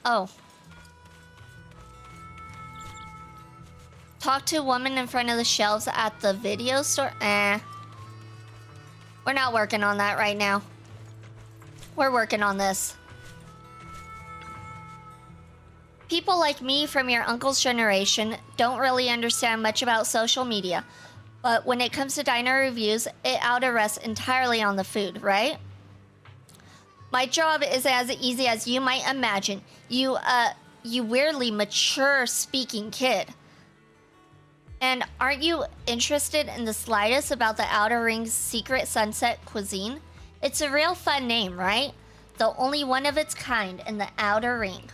Oh. Talk to a woman in front of the shelves at the video store? We're not working on that right now. We're working on this. People like me from your uncle's generation don't really understand much about social media. But when it comes to diner reviews, it ought to rest entirely on the food, right? My job is as easy as you might imagine. You weirdly mature speaking kid. And aren't you interested in the slightest about the Outer Ring's secret sunset cuisine? It's a real fun name, right? The only one of its kind in the Outer Ring.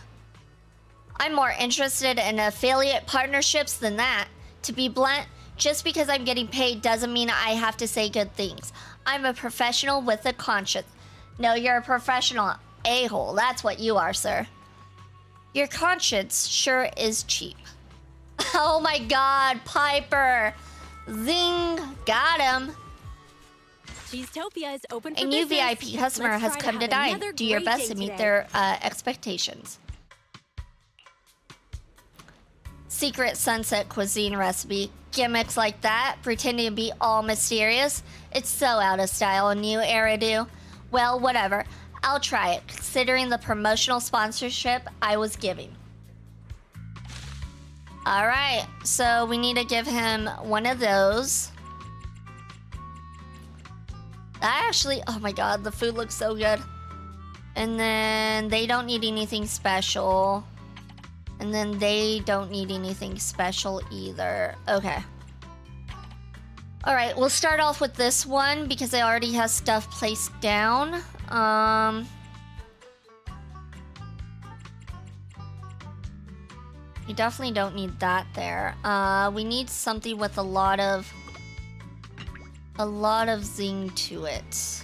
I'm more interested in affiliate partnerships than that. To be blunt, just because I'm getting paid doesn't mean I have to say good things. I'm a professional with a conscience. No, you're a professional a-hole. That's what you are, sir. Your conscience sure is cheap. Oh my god, Piper. Zing. Got him. Cheesetopia is open for A new business. VIP customer Let's has try to come to have dine. another Do your great best day to meet today. their expectations. Secret sunset cuisine recipe. Gimmicks like that, pretending to be all mysterious. It's so out of style, a new era do. Well, whatever. I'll try it, considering the promotional sponsorship I was giving. Alright, so we need to give him one of those. That actually, oh my god, the food looks so good. And then they don't need anything special. And then they don't need anything special either. Okay. Alright, we'll start off with this one because it already has stuff placed down. You definitely don't need that there. We need something with a lot of zing to it.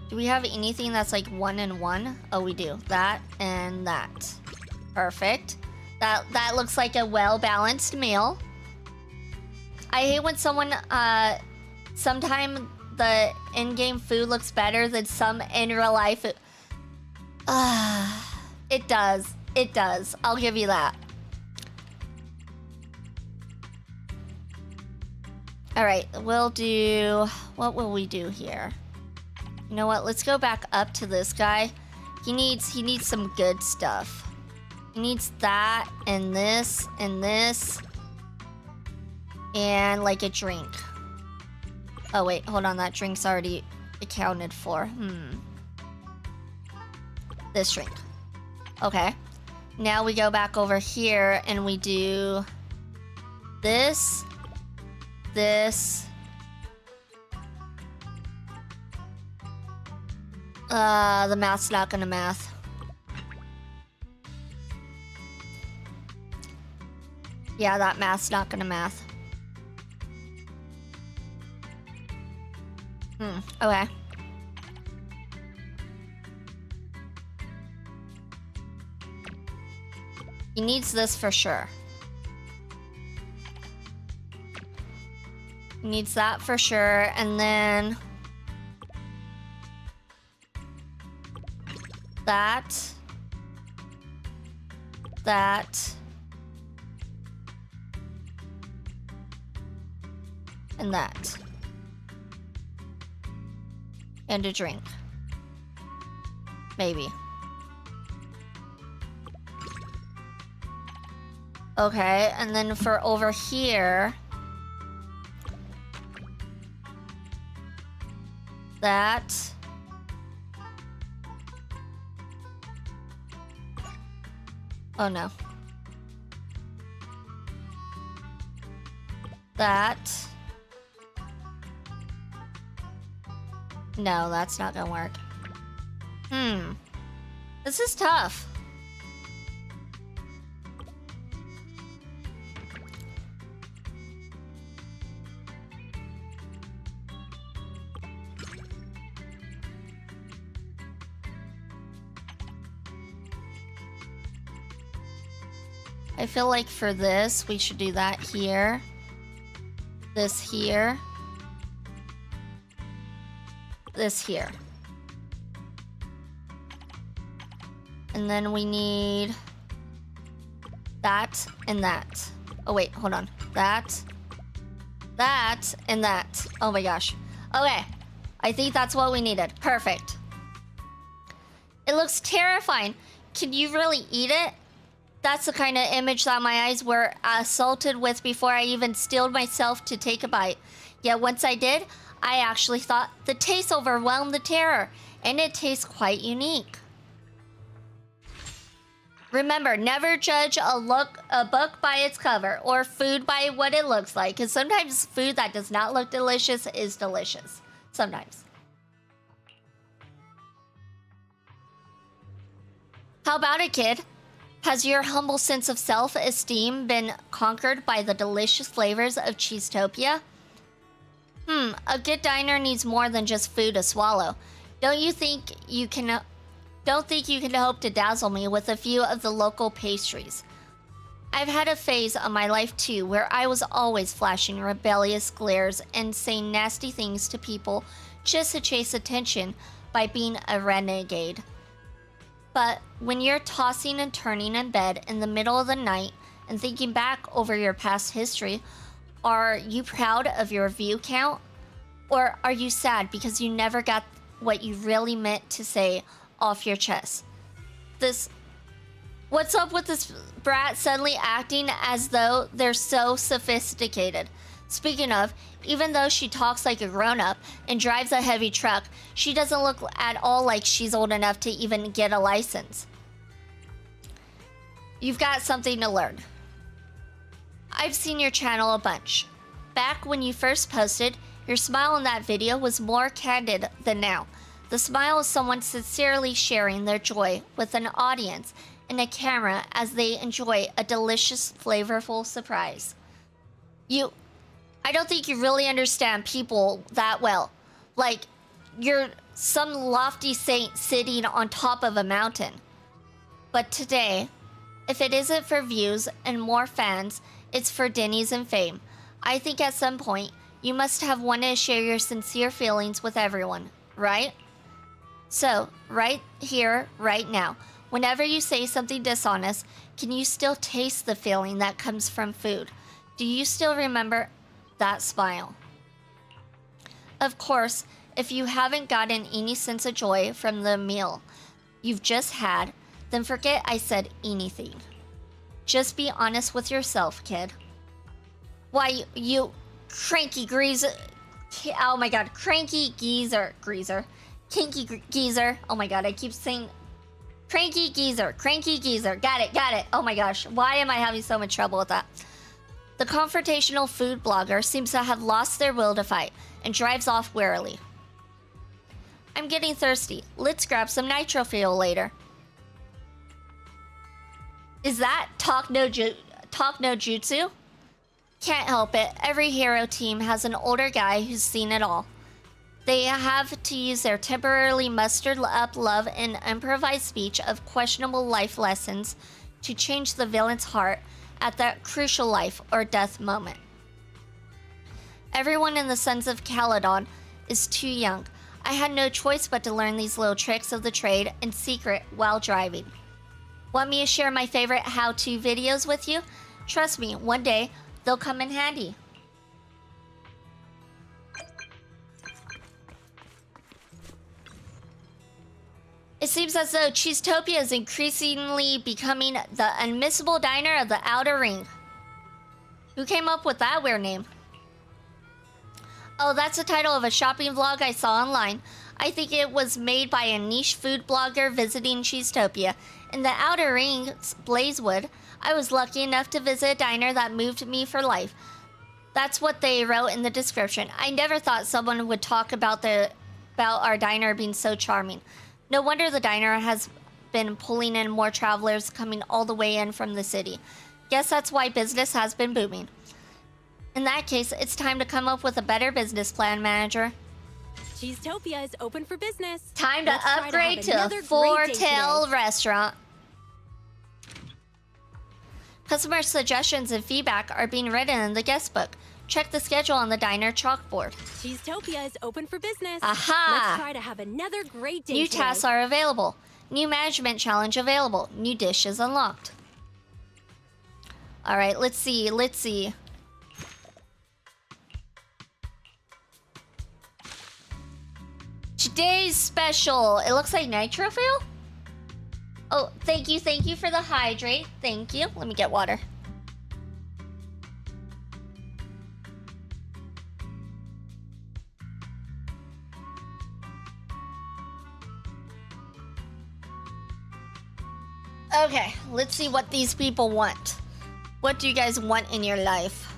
Do we have anything that's like 1 and 1? Oh, we do. That and that. Perfect. That looks like a well-balanced meal. I hate when someone sometime the in-game food looks better than some in real life. It does. It does. I'll give you that. All right, we'll do... What will we do here? You know what? Let's go back up to this guy. He needs some good stuff. He needs that and this and this. And like a drink. Oh wait, hold on. That drink's already accounted for. This drink. Okay. Now we go back over here and we do this, this. The math's not gonna math. Yeah, that math's not gonna math. Okay. He needs this for sure. He needs that for sure, and then... that, and that. And a drink. Maybe. Okay, and then for over here... that... Oh no. That. No, that's not gonna work. This is tough. I feel like for this, we should do that here. This here. This here. And then we need that and that. Oh wait, hold on. That, and that. Oh my gosh. Okay. I think that's what we needed. Perfect. It looks terrifying. Can you really eat it? That's the kind of image that my eyes were assaulted with before I even steeled myself to take a bite. Yet once I did, I actually thought the taste overwhelmed the terror, and it tastes quite unique. Remember, never judge a book by its cover or food by what it looks like, because sometimes food that does not look delicious is delicious. Sometimes. How about it, kid? Has your humble sense of self-esteem been conquered by the delicious flavors of Cheesetopia? A good diner needs more than just food to swallow. Don't think you can hope to dazzle me with a few of the local pastries. I've had a phase of my life too where I was always flashing rebellious glares and saying nasty things to people just to chase attention by being a renegade. But when you're tossing and turning in bed in the middle of the night and thinking back over your past history, are you proud of your view count? Or are you sad because you never got what you really meant to say off your chest? What's up with this brat suddenly acting as though they're so sophisticated? Speaking of, even though she talks like a grown-up and drives a heavy truck, she doesn't look at all like she's old enough to even get a license. You've got something to learn. I've seen your channel a bunch. Back when you first posted, your smile in that video was more candid than now. The smile is someone sincerely sharing their joy with an audience and a camera as they enjoy a delicious, flavorful surprise. I don't think you really understand people that well. Like, you're some lofty saint sitting on top of a mountain. But today, if it isn't for views and more fans, it's for Denny's and fame. I think at some point, you must have wanted to share your sincere feelings with everyone, right? So, right here, right now, whenever you say something dishonest, can you still taste the feeling that comes from food? Do you still remember that smile? Of course, if you haven't gotten any sense of joy from the meal you've just had, then forget I said anything. Just be honest with yourself, kid. Why, you cranky greaser. Oh my god, cranky geezer. Kinky geezer. Oh my god, I keep saying cranky geezer. Got it. Oh my gosh, why am I having so much trouble with that? The confrontational food blogger seems to have lost their will to fight and drives off warily. I'm getting thirsty. Let's grab some nitro fuel later. Is that talk no jutsu? Can't help it. Every hero team has an older guy who's seen it all. They have to use their temporarily mustered up love and improvised speech of questionable life lessons to change the villain's heart at that crucial life or death moment. Everyone in the Sons of Caledon is too young. I had no choice but to learn these little tricks of the trade in secret while driving. Want me to share my favorite how-to videos with you? Trust me, one day they'll come in handy. It seems as though Cheesetopia is increasingly becoming the unmissable diner of the Outer Ring. Who came up with that weird name? Oh, that's the title of a shopping vlog I saw online. I think it was made by a niche food blogger visiting Cheesetopia. In the Outer Ring's Blazewood, I was lucky enough to visit a diner that moved me for life. That's what they wrote in the description. I never thought someone would talk about our diner being so charming. No wonder the diner has been pulling in more travelers coming all the way in from the city. Guess that's why business has been booming. In that case, it's time to come up with a better business plan, manager. Cheesetopia is open for business. Time to upgrade to a four-tail restaurant. Customer suggestions and feedback are being written in the guest book. Check the schedule on the diner chalkboard. Cheesetopia is open for business. Aha! Let's try to have another great day New today. tasks are available. New management challenge available. New dishes unlocked. All right, let's see. Today's special. It looks like nitro fuel? Oh, thank you for the hydrate. Thank you. Let me get water. Okay, let's see what these people want. What do you guys want in your life?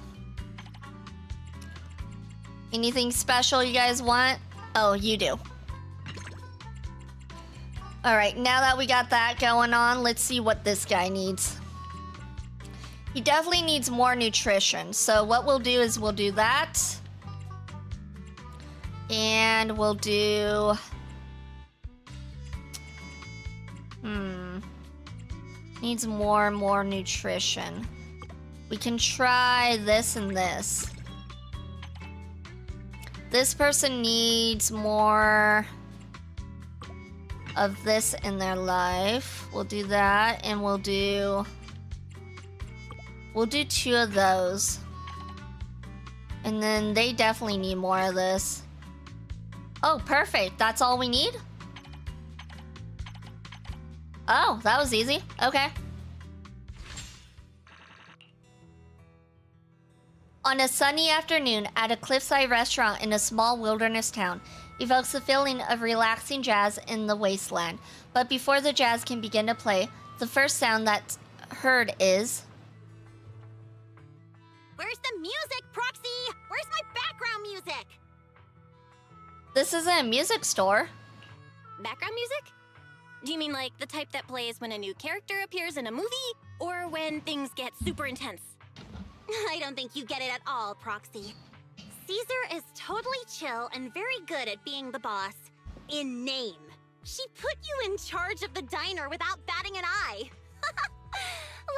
Anything special you guys want? Oh, you do. Alright, now that we got that going on, let's see what this guy needs. He definitely needs more nutrition. So what we'll do is we'll do that. And we'll do... Needs more and more nutrition. We can try this and this. This person needs more of this in their life. We'll do that, and we'll do 2 of those. And then they definitely need more of this. Oh, perfect. That's all we need? Oh, that was easy. Okay. On a sunny afternoon at a cliffside restaurant in a small wilderness town evokes a feeling of relaxing jazz in the wasteland. But before the jazz can begin to play, the first sound that's heard is... Where's the music, Proxy? Where's my background music? This isn't a music store. Background music? Do you mean like the type that plays when a new character appears in a movie? Or when things get super intense? I don't think you get it at all, Proxy. Caesar is totally chill and very good at being the boss. In name. She put you in charge of the diner without batting an eye.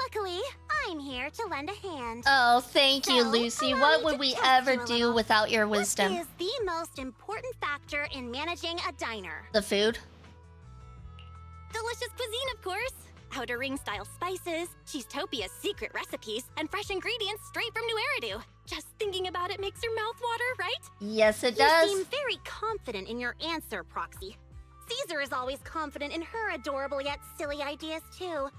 Luckily, I'm here to lend a hand. Oh, thank you, So, Lucy. allow What me would to we test ever you a do little. without your wisdom? What is the most important factor in managing a diner? The food? Delicious cuisine, of course. Outer Ring style spices, Cheesetopia's secret recipes, and fresh ingredients straight from New Eridu. Just thinking about it makes your mouth water, right? Yes, it You does. seem very confident in your answer, Proxy. Caesar is always confident in her adorable yet silly ideas, too.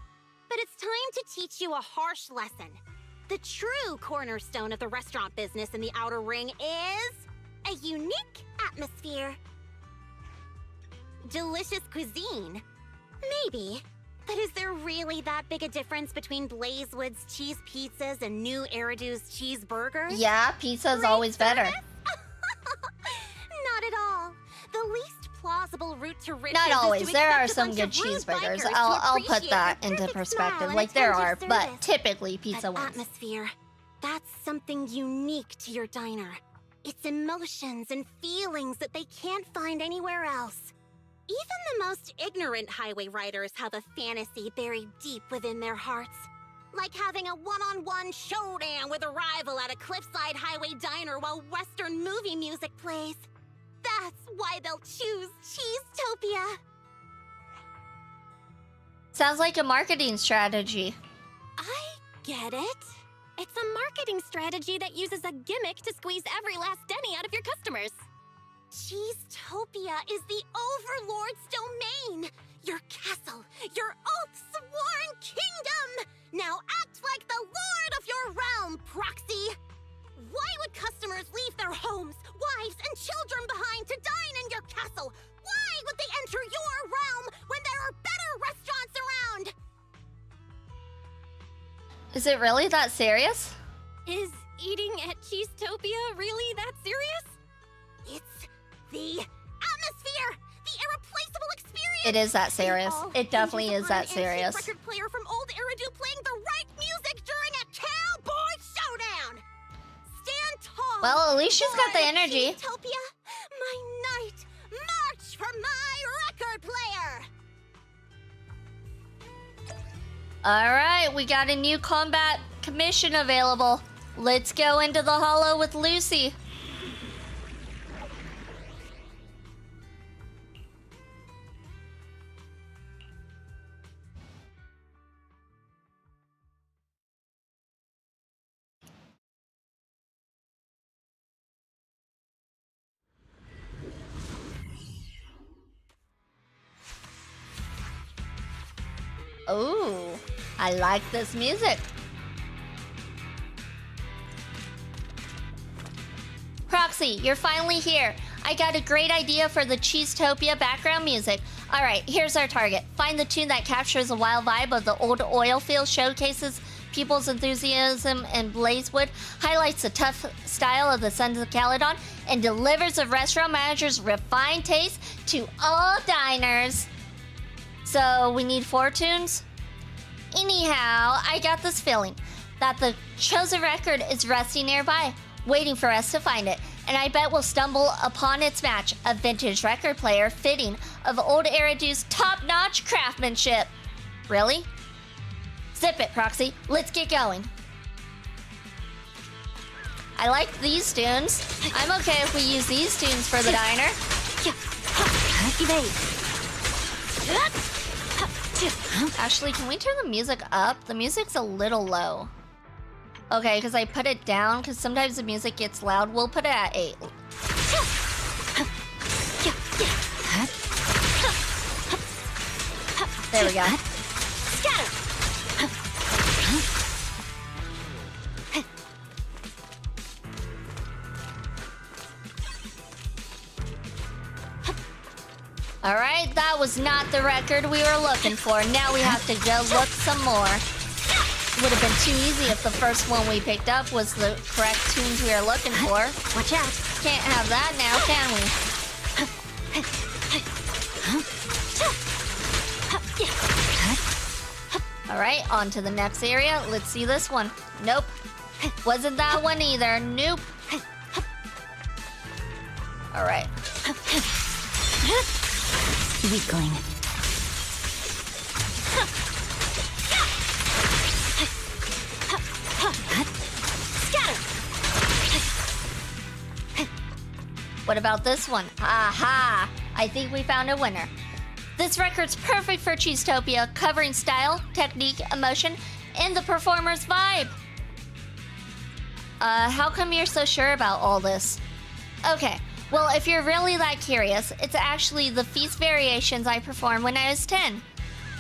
But it's time to teach you a harsh lesson. The true cornerstone of the restaurant business in the Outer Ring is... a unique atmosphere. Delicious cuisine? Maybe. But is there really that big a difference between Blazewood's cheese pizzas and New Eridu's cheeseburgers? Yeah, pizza's Great always better. service? Not at all. The least plausible route to riches Not is always. to There are accept a some bunch good of rude cheeseburgers. bikers to I'll put appreciate that your into perfect perspective. smile and Like, there are, attentive but service. typically pizza But wins. atmosphere, that's something unique to your diner. It's emotions and feelings that they can't find anywhere else. Even the most ignorant highway riders have a fantasy buried deep within their hearts. Like having a one-on-one showdown with a rival at a cliffside highway diner while Western movie music plays. That's why they'll choose Cheesetopia. Sounds like a marketing strategy. I get it. It's a marketing strategy that uses a gimmick to squeeze every last penny out of your customers. Cheesetopia is the Overlord's domain. Your castle, your oath-sworn kingdom. Now act like the lord of your realm, Proxy. Why would customers leave their homes, wives, and children behind to dine in your castle? Why would they enter your realm when there are better restaurants around? Is it really that serious? Is eating at Cheesetopia really that serious? It's the atmosphere! The irreplaceable experience! It is that serious. All It definitely hinges is upon that an antique serious. record player from old Eridu playing the right music during a cowboy showdown! Stand tall! Well, at least she's got the Lord of energy. Cheesetopia, my knight, march for my record player! Alright, we got a new combat commission available. Let's go into the hollow with Lucy. Ooh, I like this music. Proxy, you're finally here. I got a great idea for the Cheesetopia background music. All right, here's our target. Find the tune that captures the wild vibe of the old oil field, showcases people's enthusiasm and Blazewood, highlights the tough style of the Sons of Caledon, and delivers the restaurant manager's refined taste to all diners. So we need 4 tunes? Anyhow, I got this feeling that the chosen record is resting nearby, waiting for us to find it. And I bet we'll stumble upon its match, a vintage record player fitting of old Eridu's top-notch craftsmanship. Really? Zip it, Proxy. Let's get going. I like these tunes. I'm okay if we use these tunes for the diner. Actually, can we turn the music up? The music's a little low. Okay, because I put it down, because sometimes the music gets loud. We'll put it at 8. There we go. All right, that was not the record we were looking for. Now we have to go look some more. Would have been too easy if the first one we picked up was the correct tunes we were looking for. Watch out. Can't have that now, can we? All right, on to the next area. Let's see this one. Nope. Wasn't that one either. Nope. All right. Weakling. What about this one? Aha! I think we found a winner. This record's perfect for Cheesetopia, covering style, technique, emotion, and the performer's vibe. How come you're so sure about all this? Okay, well, if you're really that curious, it's actually the feast variations I performed when I was 10.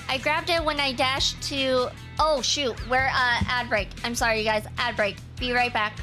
I grabbed it when I dashed to... Oh, shoot, we're, ad break. I'm sorry, you guys, ad break. Be right back.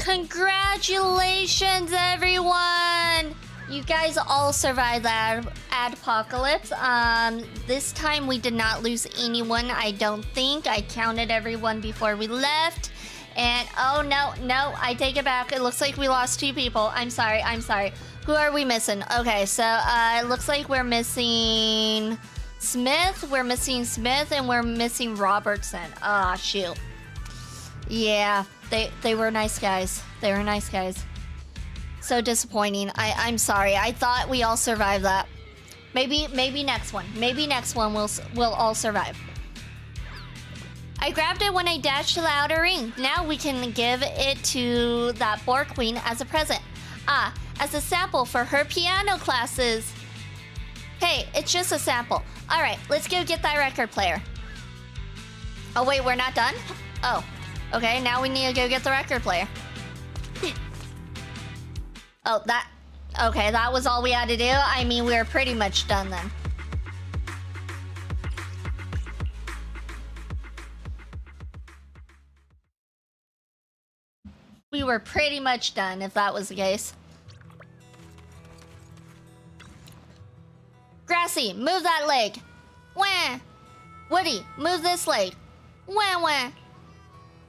Congratulations, everyone! You guys all survived that adpocalypse. This time we did not lose anyone, I don't think. I counted everyone before we left. And, oh, no, I take it back. It looks like we lost 2 people. I'm sorry. Who are we missing? Okay, so, it looks like we're missing Smith. We're missing Smith, and we're missing Robertson. Ah, shoot. Yeah, they were nice guys. They were nice guys. So disappointing. I'm sorry. I thought we all survived that. Maybe next one. Maybe next one we'll all survive. I grabbed it when I dashed to the outer ring. Now we can give it to that boar queen as a present. Ah, as a sample for her piano classes. Hey, it's just a sample. All right, let's go get that record player. Oh wait, we're not done? Oh, okay, now we need to go get the record player. Oh, okay, that was all we had to do? I mean, we were pretty much done then. We were pretty much done, if that was the case. Grassy, move that leg. Wah. Woody, move this leg. Wah wah.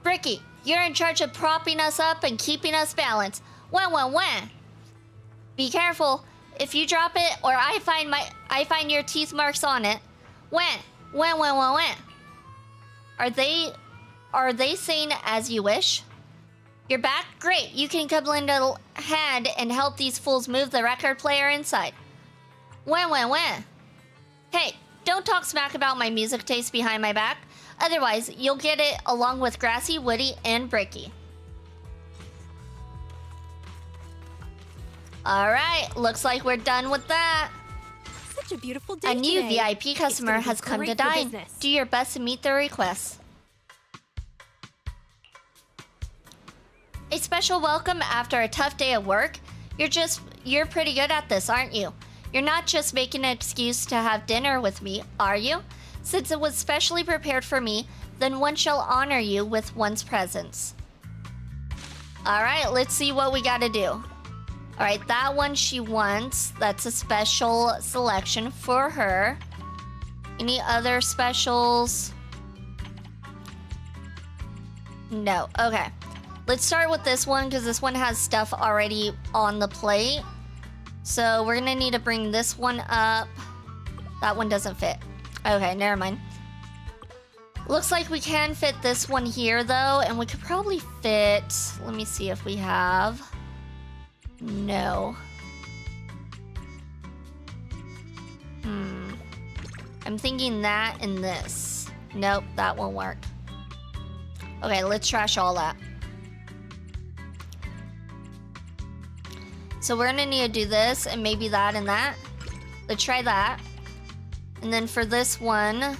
Bricky, you're in charge of propping us up and keeping us balanced. Wah wah wah. Be careful. If you drop it or I find your teeth marks on it. Wah wah wah wah wah. Are they saying as you wish? You're back? Great. You can come lend a hand and help these fools move the record player inside. Wah wah wah. Hey, don't talk smack about my music taste behind my back. Otherwise, you'll get it along with Grassy, Woody, and Bricky. Alright, looks like we're done with that. Such a beautiful day A new today. VIP customer has come to dine. Do your best to meet their requests. A special welcome after a tough day at work? You're pretty good at this, aren't you? You're not just making an excuse to have dinner with me, are you? Since it was specially prepared for me, then one shall honor you with one's presence. Alright, let's see what we gotta do. Alright, that one she wants. That's a special selection for her. Any other specials? No, okay. Let's start with this one because this one has stuff already on the plate. So we're gonna need to bring this one up. That one doesn't fit. Okay, never mind. Looks like we can fit this one here though, and we could probably fit... Let me see if we have... No. I'm thinking that and this. Nope, that won't work. Okay, let's trash all that. So we're gonna need to do this and maybe that and that. Let's try that. And then for this one,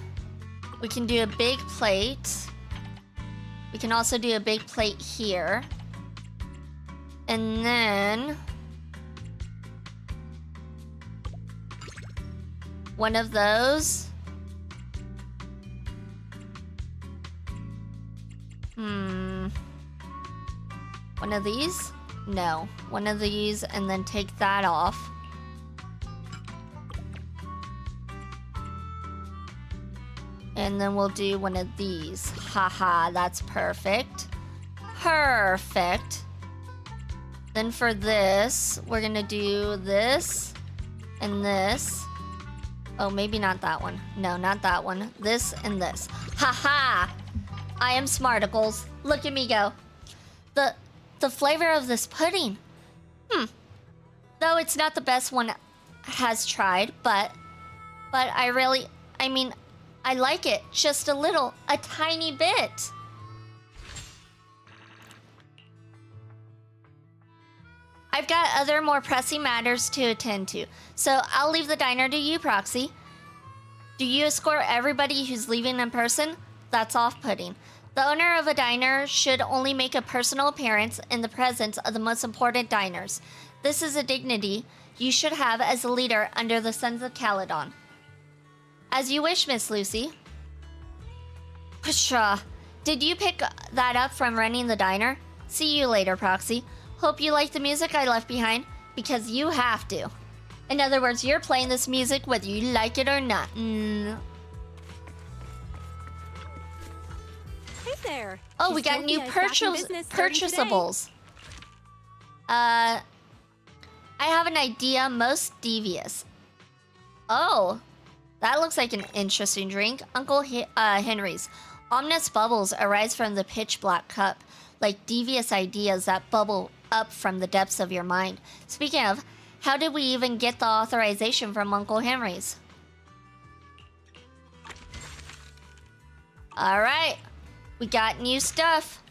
we can do a big plate. We can also do a big plate here. And then one of those. One of these? No. One of these and then take that off. And then we'll do one of these. Haha, that's perfect. Perfect. Then for this, we're gonna do this and this. Oh, maybe not that one. No, not that one. This and this. Haha! I am smarticles. Look at me go. The flavor of this pudding. Though it's not the best one has tried, but I like it just a little, a tiny bit. I've got other more pressing matters to attend to, so I'll leave the diner to you, Proxy. Do you escort everybody who's leaving in person? That's off-putting. The owner of a diner should only make a personal appearance in the presence of the most important diners. This is a dignity you should have as a leader under the Sons of Caledon. As you wish, Miss Lucy. Pshaw. Did you pick that up from running the diner? See you later, Proxy. Hope you like the music I left behind, because you have to. In other words, you're playing this music whether you like it or not. Hey there. Oh, we got new purchasables. I have an idea, most devious. Oh, that looks like an interesting drink. Uncle Henry's. Ominous bubbles arise from the pitch black cup, like devious ideas that bubble up from the depths of your mind. Speaking of, how did we even get the authorization from Uncle Henry's? Alright, we got new stuff.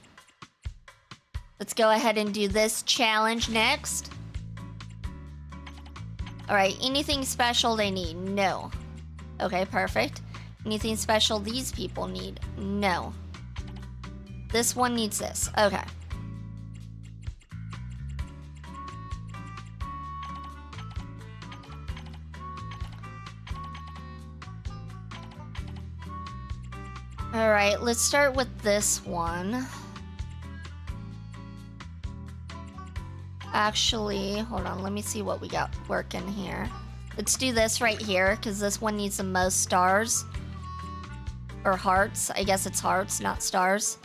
Let's go ahead and do this challenge next. Alright, anything special they need? No. Okay, perfect. Anything special these people need? No. This one needs this. Okay. Alright, let's start with this one. Actually, hold on, let me see what we got working here. Let's do this right here, because this one needs the most stars. Or hearts. I guess it's hearts, not stars.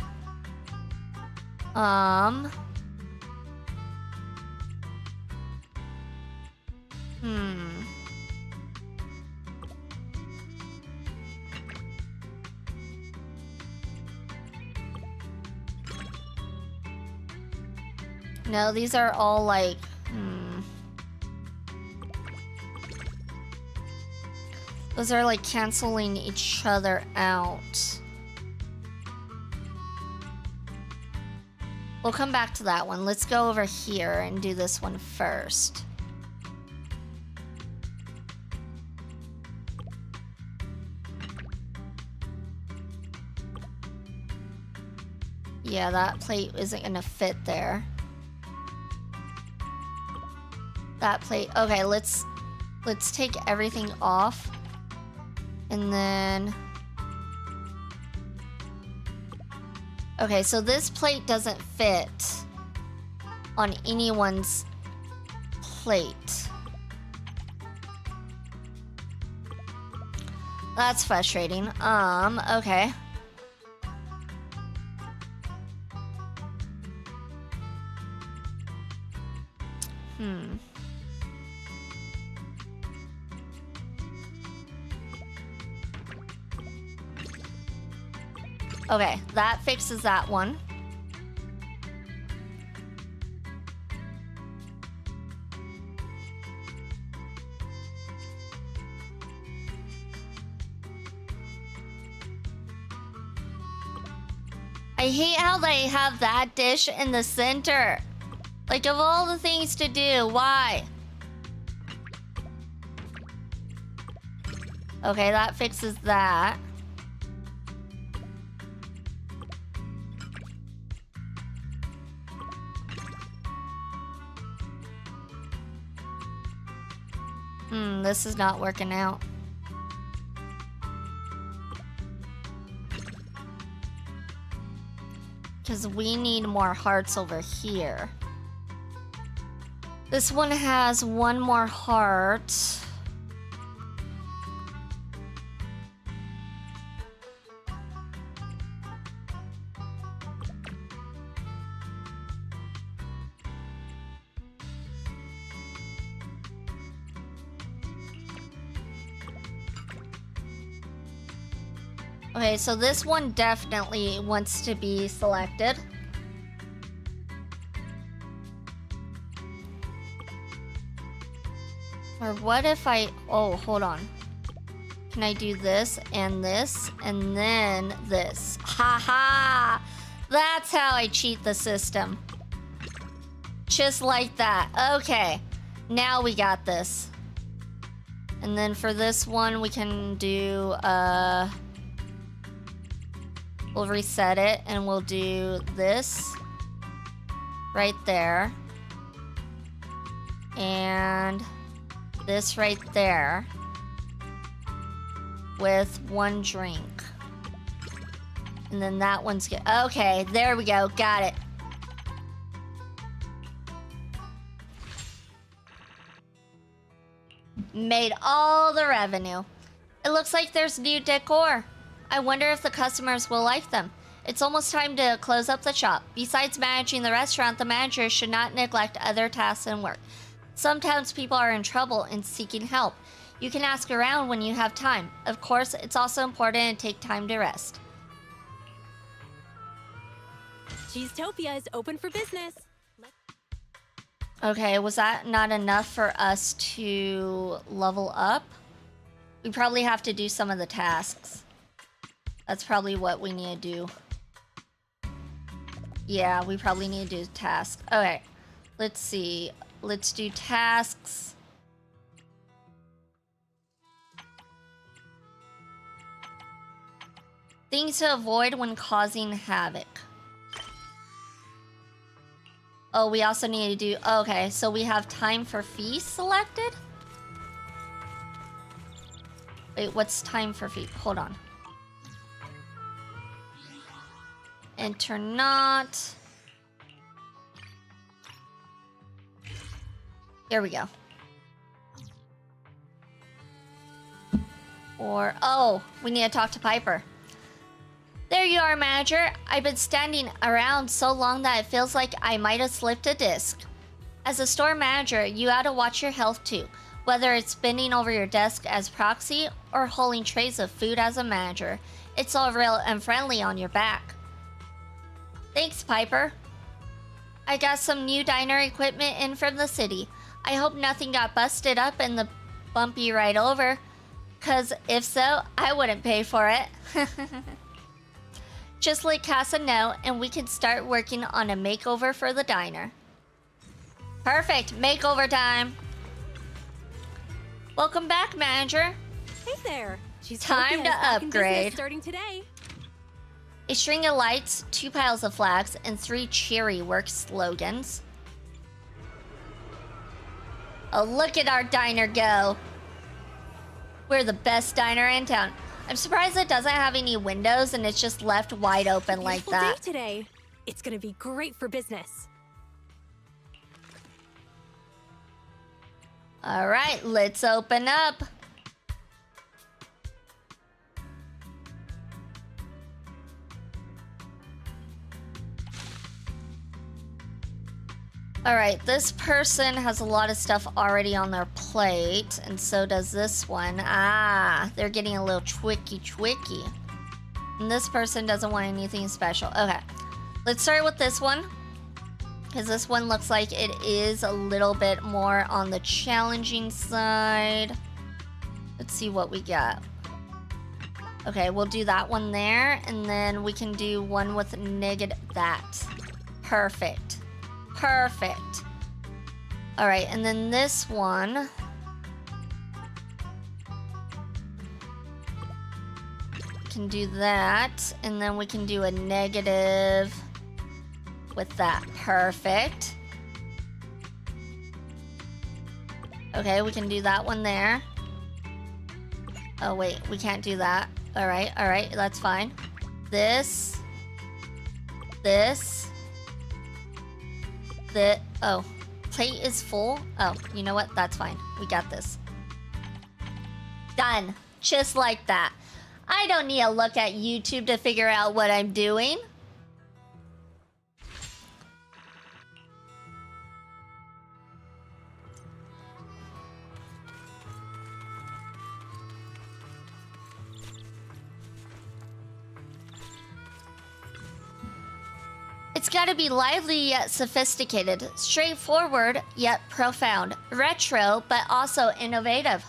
No, these are all like... Those are like canceling each other out. We'll come back to that one. Let's go over here and do this one first. Yeah, that plate isn't gonna fit there. That plate, okay, let's take everything off. And then... Okay, so this plate doesn't fit on anyone's plate. That's frustrating. Okay. Okay, that fixes that one. I hate how they have that dish in the center. Like, of all the things to do, why? Okay, that fixes that. This is not working out. Because we need more hearts over here. This one has one more heart. Okay, so this one definitely wants to be selected. Or what if I... Oh, hold on. Can I do this and then this? Ha-ha! That's how I cheat the system. Just like that. Okay. Now we got this. And then for this one, we can do... We'll reset it and we'll do this right there. And this right there with one drink. And then that one's good. Okay, there we go. Got it. Made all the revenue. It looks like there's new decor. I wonder if the customers will like them. It's almost time to close up the shop. Besides managing the restaurant, the manager should not neglect other tasks and work. Sometimes people are in trouble and seeking help. You can ask around when you have time. Of course, it's also important to take time to rest. Cheesetopia is open for business. Okay, was that not enough for us to level up? We probably have to do some of the tasks. That's probably what we need to do. Yeah, we probably need to do tasks. Okay, let's see. Let's do tasks. Things to avoid when causing havoc. Oh, we also need to do... Okay, so we have time for feast selected? Wait, what's time for feast? Hold on. Enter not. Here we go. Or... Oh, we need to talk to Piper. There you are, manager. I've been standing around so long that it feels like I might have slipped a disc. As a store manager, you ought to watch your health too, whether it's bending over your desk as proxy or holding trays of food as a manager. It's all real and friendly on your back. Thanks, Piper. I got some new diner equipment in from the city. I hope nothing got busted up in the bumpy ride over, 'cause if so, I wouldn't pay for it. Just let Casa know, and we can start working on a makeover for the diner. Perfect, makeover time. Welcome back, manager. Hey there. Time to upgrade. Starting today. A string of lights, 2 piles of flags, and 3 cheery work slogans. Oh, look at our diner go. We're the best diner in town. I'm surprised it doesn't have any windows and it's just left wide open like that. Day today. It's gonna be great for business. All right, let's open up. All right, this person has a lot of stuff already on their plate, and so does this one. Ah, they're getting a little twicky. And this person doesn't want anything special. Okay, let's start with this one, because this one looks like it is a little bit more on the challenging side. Let's see what we got. Okay, we'll do that one there, and then we can do one with negative that. Perfect. Perfect. All right, and then this one. Can do that, and then we can do a negative with that. Perfect. Okay, we can do that one there. Oh wait, we can't do that. All right, that's fine. This. Oh, plate is full. Oh, you know what? That's fine. We got this. Done. Just like that. I don't need to look at YouTube to figure out what I'm doing. It's gotta be lively yet sophisticated, straightforward yet profound, retro but also innovative.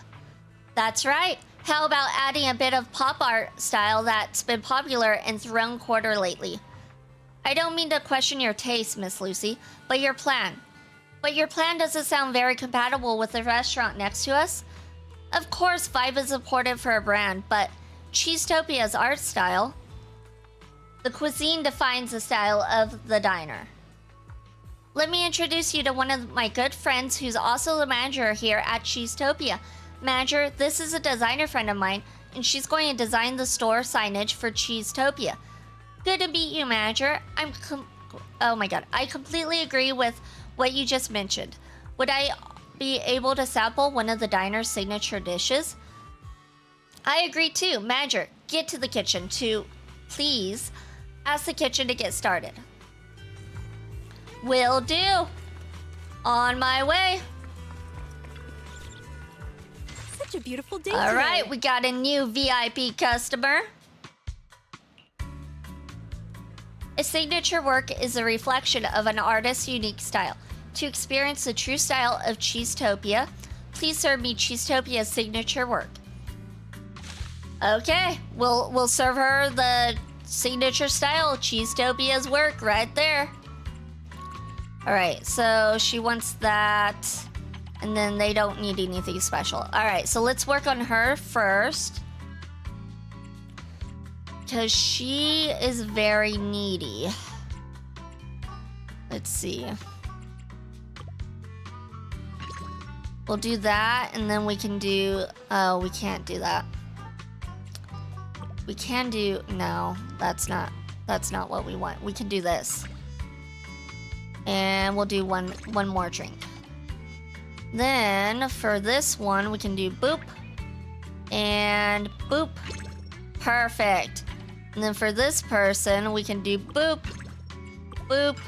That's right. How about adding a bit of pop art style that's been popular in Throne Quarter lately? I don't mean to question your taste, Miss Lucy, but your plan. But your plan doesn't sound very compatible with the restaurant next to us. Of course, vibe is important for a brand, but Cheesetopia's art style. The cuisine defines the style of the diner. Let me introduce you to one of my good friends who's also the manager here at Cheesetopia. Manager, this is a designer friend of mine, and she's going to design the store signage for Cheesetopia. Good to meet you, manager. Oh my god, I completely agree with what you just mentioned. What I be able to sample one of the diner's signature dishes? I agree too. Manager, get to the kitchen to, please, ask the kitchen to get started. Will do. On my way. Such a beautiful day All today. right, we got a new VIP customer. A signature work is a reflection of an artist's unique style. To experience the true style of Cheesetopia, please serve me Cheesetopia's signature work. Okay, we'll serve her the signature style Cheesetopia's work right there. All right, so she wants that, and then they don't need anything special. All right, so let's work on her first, because she is very needy. Let's see. We'll do that, and then we can do... Oh, we can't do that. We can do... No, that's not what we want. We can do this. And we'll do one more drink. Then, for this one, we can do boop. And boop. Perfect. And then for this person, we can do boop. Boop.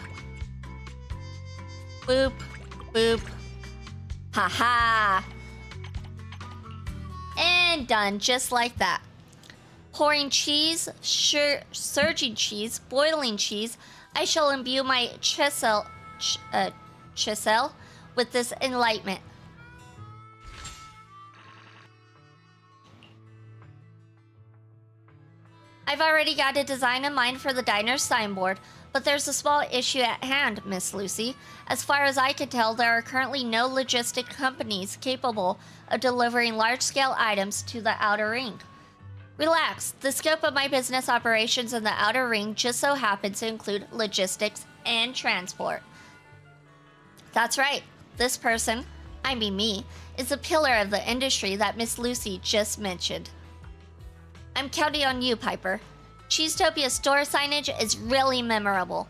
Boop. Boop. Haha. And done, just like that. Pouring cheese, surging cheese, boiling cheese. I shall imbue my chisel with this enlightenment. I've already got a design in mind for the diner's signboard, but there's a small issue at hand, Miss Lucy. As far as I can tell, there are currently no logistic companies capable of delivering large-scale items to the Outer Ring. Relax, the scope of my business operations in the Outer Ring just so happens to include logistics and transport. That's right, this person, I mean me, is a pillar of the industry that Miss Lucy just mentioned. I'm counting on you, Piper. Cheesetopia's store signage is really memorable.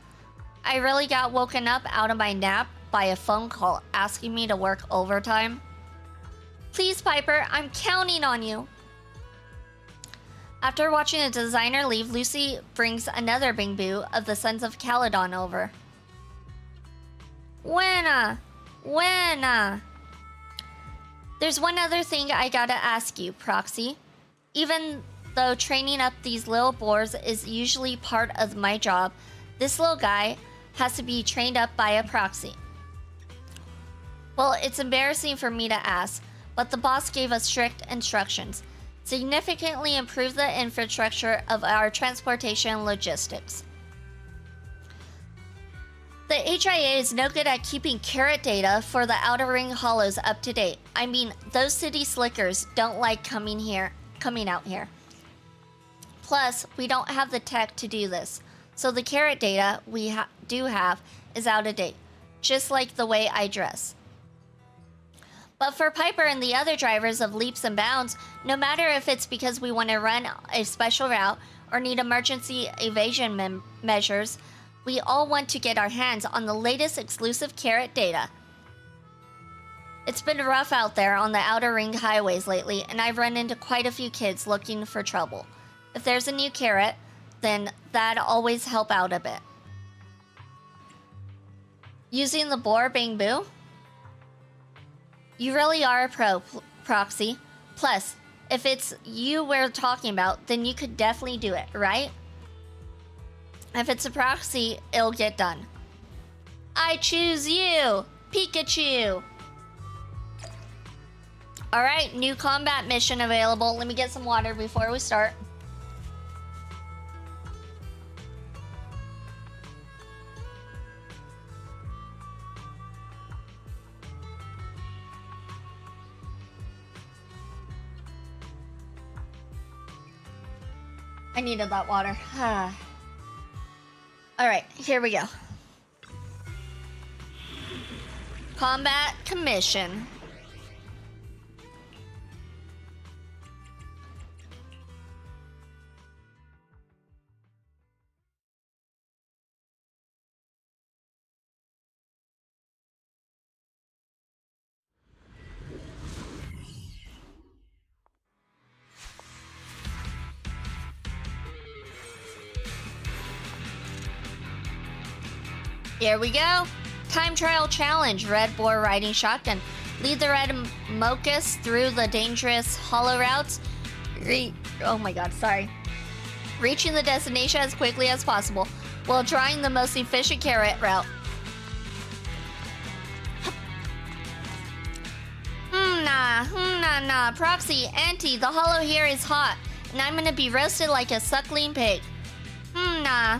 I really got woken up out of my nap by a phone call asking me to work overtime. Please, Piper, I'm counting on you. After watching the designer leave, Lucy brings another Bing Boo of the Sons of Caledon over. Buena! There's one other thing I gotta ask you, Proxy. Even though training up these little boars is usually part of my job, this little guy has to be trained up by a proxy. Well, it's embarrassing for me to ask, but the boss gave us strict instructions. Significantly improve the infrastructure of our transportation and logistics. The HIA is no good at keeping carrot data for the Outer Ring Hollows up to date. I mean, those city slickers don't like coming out here. Plus, we don't have the tech to do this, so the carrot data we do have is out of date, just like the way I dress. But for Piper and the other drivers of Leaps and Bounds, no matter if it's because we want to run a special route or need emergency evasion measures, we all want to get our hands on the latest exclusive carrot data. It's been rough out there on the Outer Ring highways lately, and I've run into quite a few kids looking for trouble. If there's a new carrot, then that'd always help out a bit. Using the boar Bing Boo? You really are a pro, Proxy. Plus, if it's you we're talking about, then you could definitely do it, right? If it's a proxy, it'll get done. I choose you, Pikachu! Alright, new combat mission available. Let me get some water before we start. I needed that water. Alright, here we go. Combat Commission. Here we go. Time trial challenge. Red boar riding shotgun. Lead the red Mocus through the dangerous hollow routes. Oh my god, sorry. Reaching the destination as quickly as possible while drawing the most efficient carrot route. Nah. Proxy, Auntie, the hollow here is hot, and I'm gonna be roasted like a suckling pig. Nah,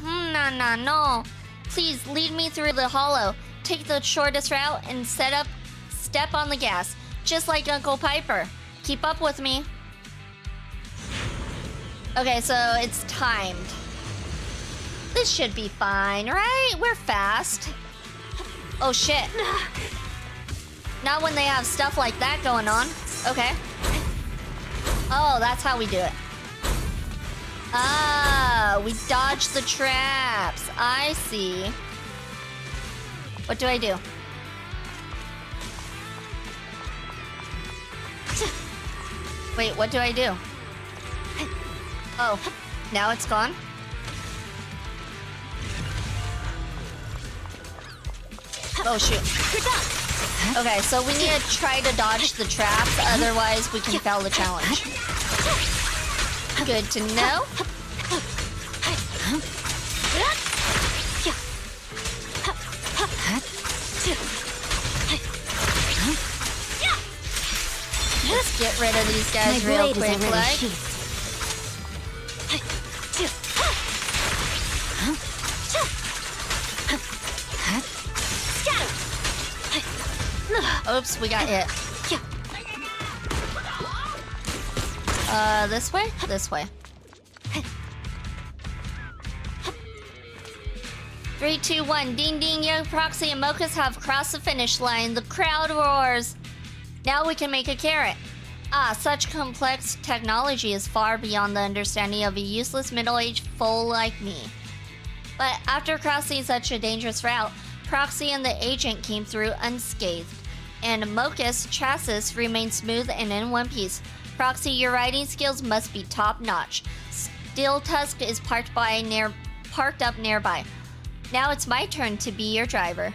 no. Please lead me through the hollow. Take the shortest route and step on the gas, just like Uncle Piper. Keep up with me. Okay, so it's timed. This should be fine, right? We're fast. Oh shit. Not when they have stuff like that going on. Okay. Oh, that's how we do it. Ah, we dodge the traps. I see. What do I do? Wait, what do I do? Oh, now it's gone? Oh, shoot. Okay, so we need to try to dodge the traps, otherwise we can fail the challenge. Good to know. Let's get rid of these guys real quick, like. Oops, we got hit. This way? This way. 3, 2, 1. Ding ding, young Proxy and Mocus have crossed the finish line. The crowd roars. Now we can make a carrot. Ah, such complex technology is far beyond the understanding of a useless middle-aged fool like me. But after crossing such a dangerous route, Proxy and the agent came through unscathed, and Mocus' chassis remained smooth and in one piece. Proxy, your riding skills must be top-notch. Steel Tusk is parked up nearby. Now it's my turn to be your driver.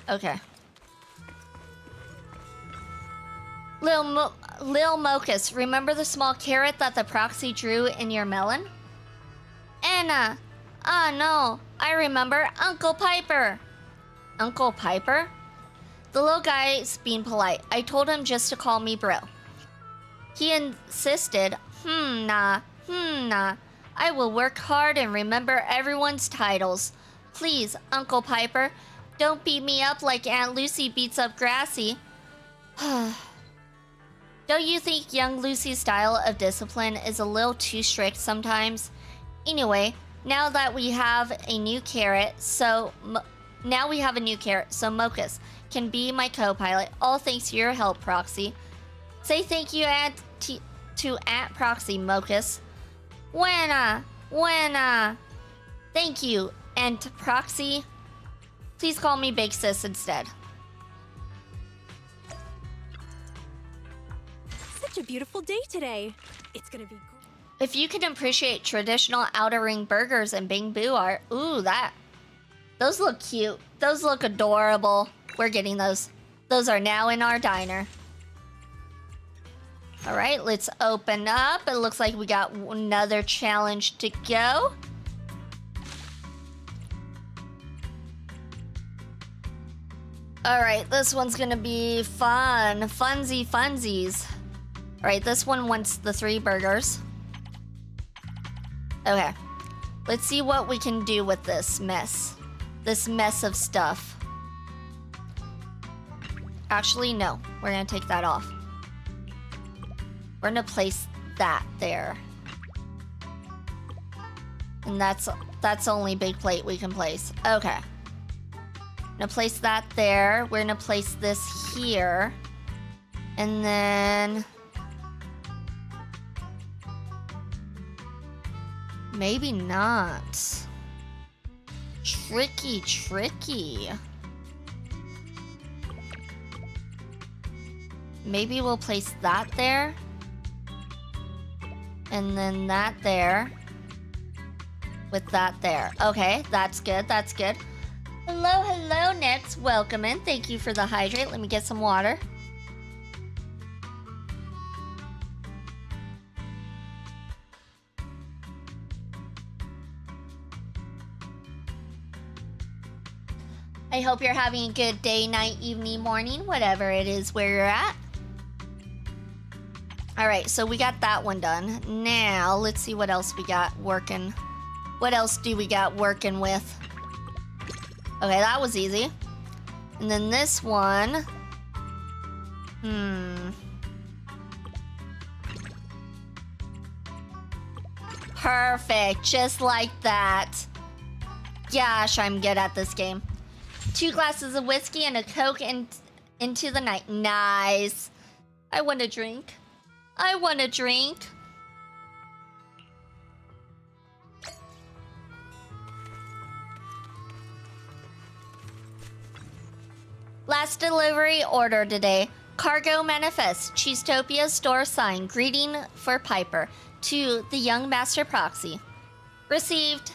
Okay. Lil Mocus, remember the small carrot that the Proxy drew in your melon? Anna! Ah, no. I remember Uncle Piper. Uncle Piper? The little guy's being polite. I told him just to call me bro. He insisted, nah. I will work hard and remember everyone's titles. Please, Uncle Piper, don't beat me up like Aunt Lucy beats up Grassy. Don't you think young Lucy's style of discipline is a little too strict sometimes? Anyway, now we have a new carrot, so Mocus can be my co-pilot. All thanks to your help, Proxy. Say thank you to Aunt Proxy, Mocus. Buena. Thank you, Aunt Proxy. Please call me Big Sis instead. Such a beautiful day today. It's gonna be great. If you can appreciate traditional outer ring burgers and Bing Boo art, ooh, those look cute. Those look adorable. We're getting those. Those are now in our diner. All right, let's open up. It looks like we got another challenge to go. All right, this one's gonna be fun. Funsies. All right, this one wants the 3 burgers. Okay, let's see what we can do with this mess. This mess of stuff. Actually, no, we're gonna take that off. We're gonna place that there. And that's the only big plate we can place. Okay. Gonna place that there. We're gonna place this here. And then maybe not. tricky, tricky. Maybe we'll place that there. And then that there. With that there. Okay, that's good, that's good. Hello, hello, Nix. Welcome in. Thank you for the hydrate. Let me get some water. I hope you're having a good day, night, evening, morning, whatever it is where you're at. All right, so we got that one done. Now, let's see what else we got working. What else do we got working with? Okay, that was easy. And then this one. Perfect, just like that. Gosh, I'm good at this game. 2 glasses of whiskey and a Coke into the night. Nice. I want a drink. I want a drink. Last delivery order today. Cargo manifest. Cheesetopia store sign. Greeting for Piper. To the young master proxy. Received.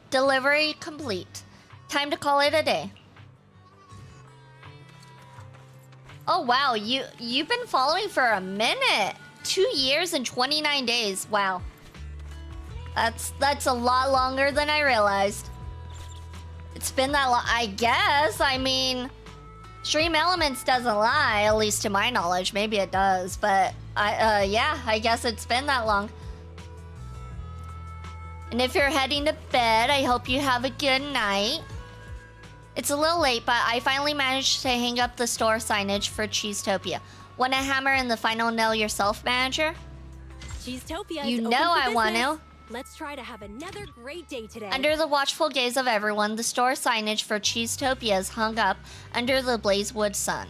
Delivery complete. Time to call it a day. Oh wow, you've been following for a minute. 2 years and 29 days. Wow. That's a lot longer than I realized. It's been that long, I guess. I mean, Stream Elements doesn't lie, at least to my knowledge. Maybe it does, but yeah, I guess it's been that long. And if you're heading to bed, I hope you have a good night. It's a little late, but I finally managed to hang up the store signage for Cheesetopia. Want to hammer in the final nail yourself, manager? Cheesetopia You is know open for I want business. to. Let's try to have another great day today. Under the watchful gaze of everyone, the store signage for Cheesetopia is hung up under the blazewood sun.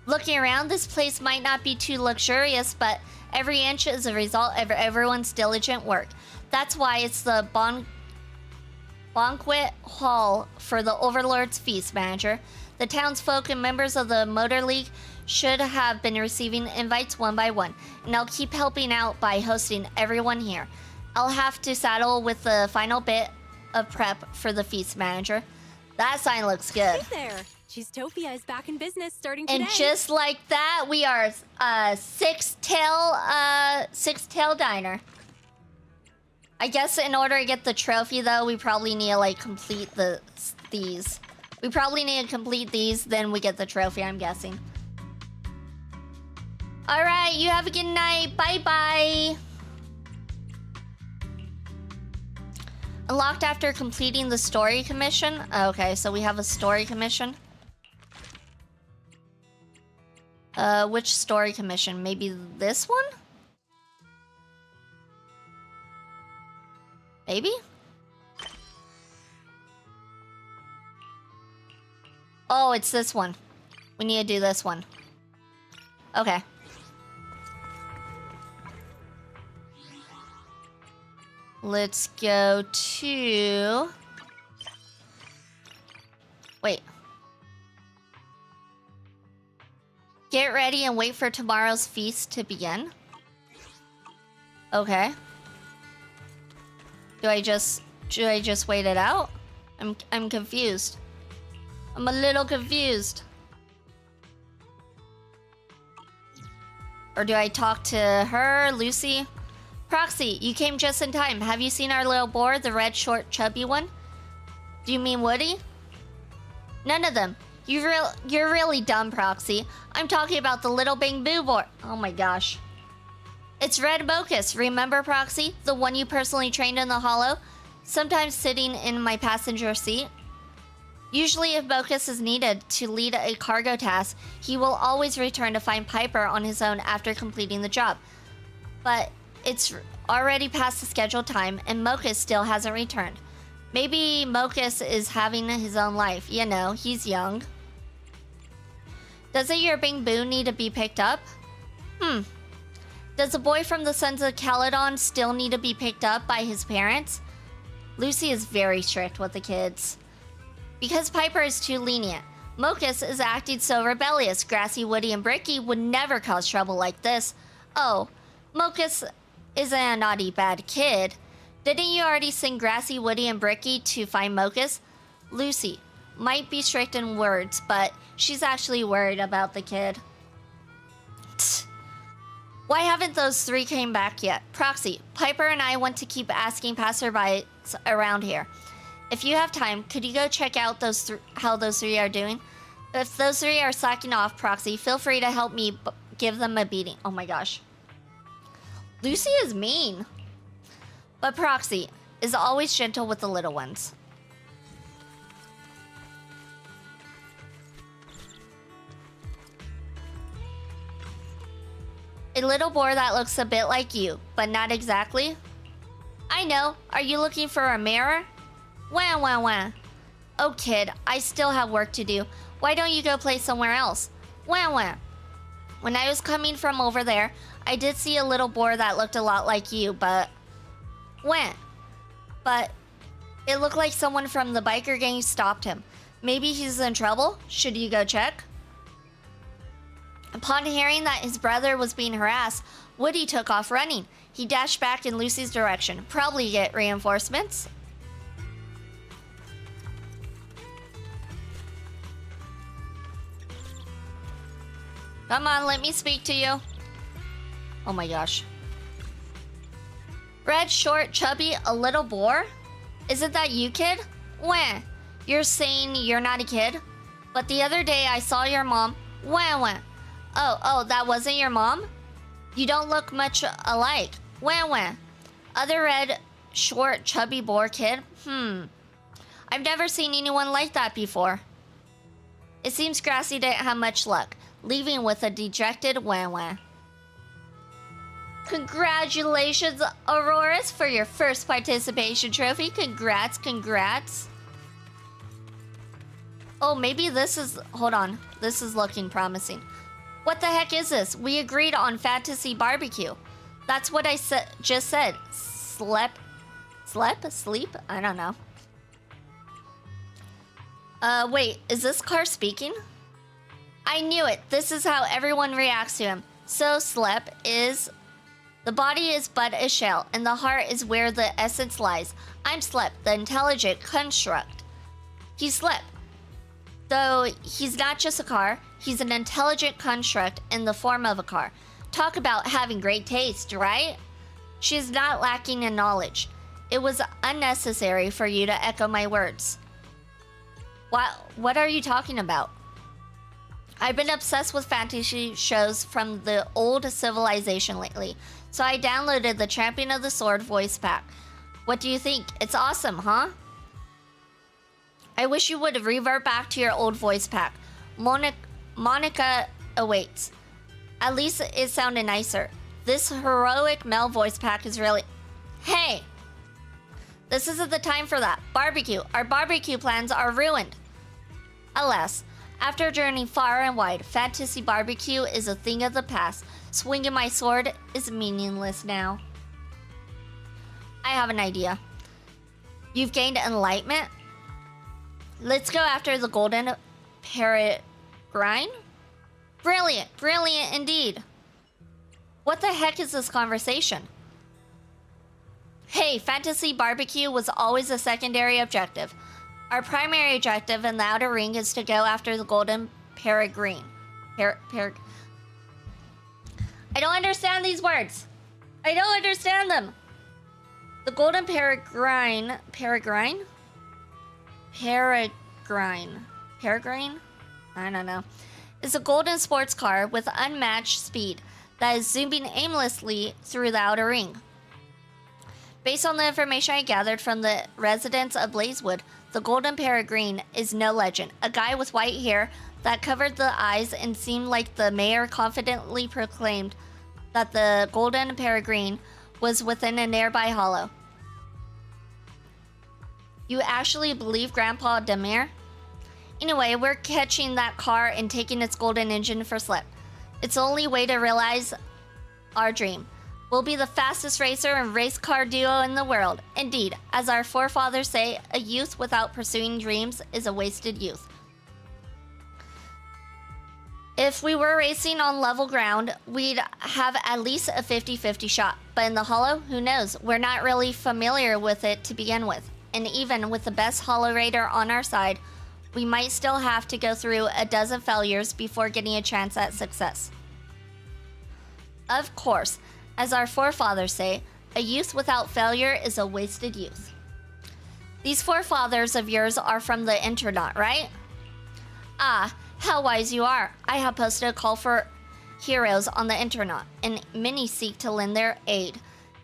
Looking around, this place might not be too luxurious, but every inch is a result of everyone's diligent work. That's why it's the banquet hall for the Overlord's Feast, manager. The townsfolk and members of the Motor League should have been receiving invites one by one, and I'll keep helping out by hosting everyone here. I'll have to saddle with the final bit of prep for the feast, manager. That sign looks good. Hey there. Cheesetopia is back in business starting today. And just like that, we are six-tail diner. I guess in order to get the trophy, though, we probably need to, like, complete these. We probably need to complete these, then we get the trophy, I'm guessing. Alright, you have a good night. Bye-bye. Unlocked after completing the story commission. Okay, so we have a story commission. Which story commission? Maybe this one? Maybe? Oh, it's this one. We need to do this one. Okay. Let's go to... Wait. Get ready and wait for tomorrow's feast to begin. Okay. Should I just wait it out? I'm confused. I'm a little confused. Or do I talk to her, Lucy? Proxy, you came just in time. Have you seen our little boar, the red, short, chubby one? Do you mean Woody? None of them. You're really dumb, Proxy. I'm talking about the little Bing Boo boar. Oh my gosh. It's Red Mocus, remember, Proxy? The one you personally trained in the hollow? Sometimes sitting in my passenger seat. Usually if Mocus is needed to lead a cargo task, he will always return to find Piper on his own after completing the job. But it's already past the scheduled time, and Mocus still hasn't returned. Maybe Mocus is having his own life. You know, he's young. Doesn't your Bing Boo need to be picked up? Does the boy from the Sons of Caledon still need to be picked up by his parents? Lucy is very strict with the kids. Because Piper is too lenient, Mocus is acting so rebellious. Grassy, Woody, and Bricky would never cause trouble like this. Oh, Mocus isn't a naughty bad kid. Didn't you already send Grassy, Woody, and Bricky to find Mocus? Lucy might be strict in words, but she's actually worried about the kid. Tch. Why haven't those three came back yet? Proxy, Piper and I want to keep asking passerbys around here. If you have time, could you go check out how those three are doing? If those three are slacking off, Proxy, feel free to help me give them a beating. Oh my gosh. Lucy is mean. But Proxy is always gentle with the little ones. A little boar that looks a bit like you, but not exactly. I know. Are you looking for a mirror? Wah, wah, wah. Oh, kid, I still have work to do. Why don't you go play somewhere else? Wah, wah. When I was coming from over there, I did see a little boar that looked a lot like you, but... Wah. But it looked like someone from the biker gang stopped him. Maybe he's in trouble? Should you go check? Upon hearing that his brother was being harassed, Woody took off running. He dashed back in Lucy's direction. Probably get reinforcements. Come on, let me speak to you. Oh my gosh. Red, short, chubby, a little boar? Isn't that you, kid? Wah. You're saying you're not a kid? But the other day I saw your mom. Wah, wah. Oh, that wasn't your mom? You don't look much alike. Wah, wah. Other red, short, chubby boar kid? I've never seen anyone like that before. It seems Grassy didn't have much luck, leaving with a dejected wah wah. Congratulations, Auroras, for your first participation trophy. Congrats. Oh, maybe this is... Hold on. This is looking promising. What the heck is this? We agreed on fantasy barbecue. That's what I just said. Sleep? I don't know. Wait, is this car speaking? I knew it. This is how everyone reacts to him. So Slep is... The body is but a shell, and the heart is where the essence lies. I'm Slep, the intelligent construct. He's Slep. Though he's not just a car, he's an intelligent construct in the form of a car. Talk about having great taste, right? She is not lacking in knowledge. It was unnecessary for you to echo my words. What are you talking about? I've been obsessed with fantasy shows from the old civilization lately, so I downloaded the Champion of the Sword voice pack. What do you think? It's awesome, huh? I wish you would revert back to your old voice pack. Monica awaits. At least it sounded nicer. This heroic male voice pack is really... Hey! This isn't the time for that. Barbecue. Our barbecue plans are ruined. Alas, after journeying far and wide, fantasy barbecue is a thing of the past. Swinging my sword is meaningless now. I have an idea. You've gained enlightenment? Let's go after the golden peregrine? Brilliant indeed. What the heck is this conversation? Hey, fantasy barbecue was always a secondary objective. Our primary objective in the outer ring is to go after the golden peregrine. I don't understand these words. I don't understand them. The golden peregrine? I don't know. It's a golden sports car with unmatched speed that is zooming aimlessly through the outer ring. Based on the information I gathered from the residents of Blazewood, the golden peregrine is no legend. A guy with white hair that covered the eyes and seemed like the mayor confidently proclaimed that the golden peregrine was within a nearby hollow. You actually believe Grandpa Demir? Anyway, we're catching that car and taking its golden engine for slip. It's the only way to realize our dream. We'll be the fastest racer and race car duo in the world. Indeed, as our forefathers say, a youth without pursuing dreams is a wasted youth. If we were racing on level ground, we'd have at least a 50-50 shot. But in the Hollow, who knows? We're not really familiar with it to begin with. And even with the best Hollow Raider on our side, we might still have to go through a dozen failures before getting a chance at success. Of course, as our forefathers say, a youth without failure is a wasted youth. These forefathers of yours are from the Internaut, right? Ah, how wise you are. I have posted a call for heroes on the Internaut, and many seek to lend their aid.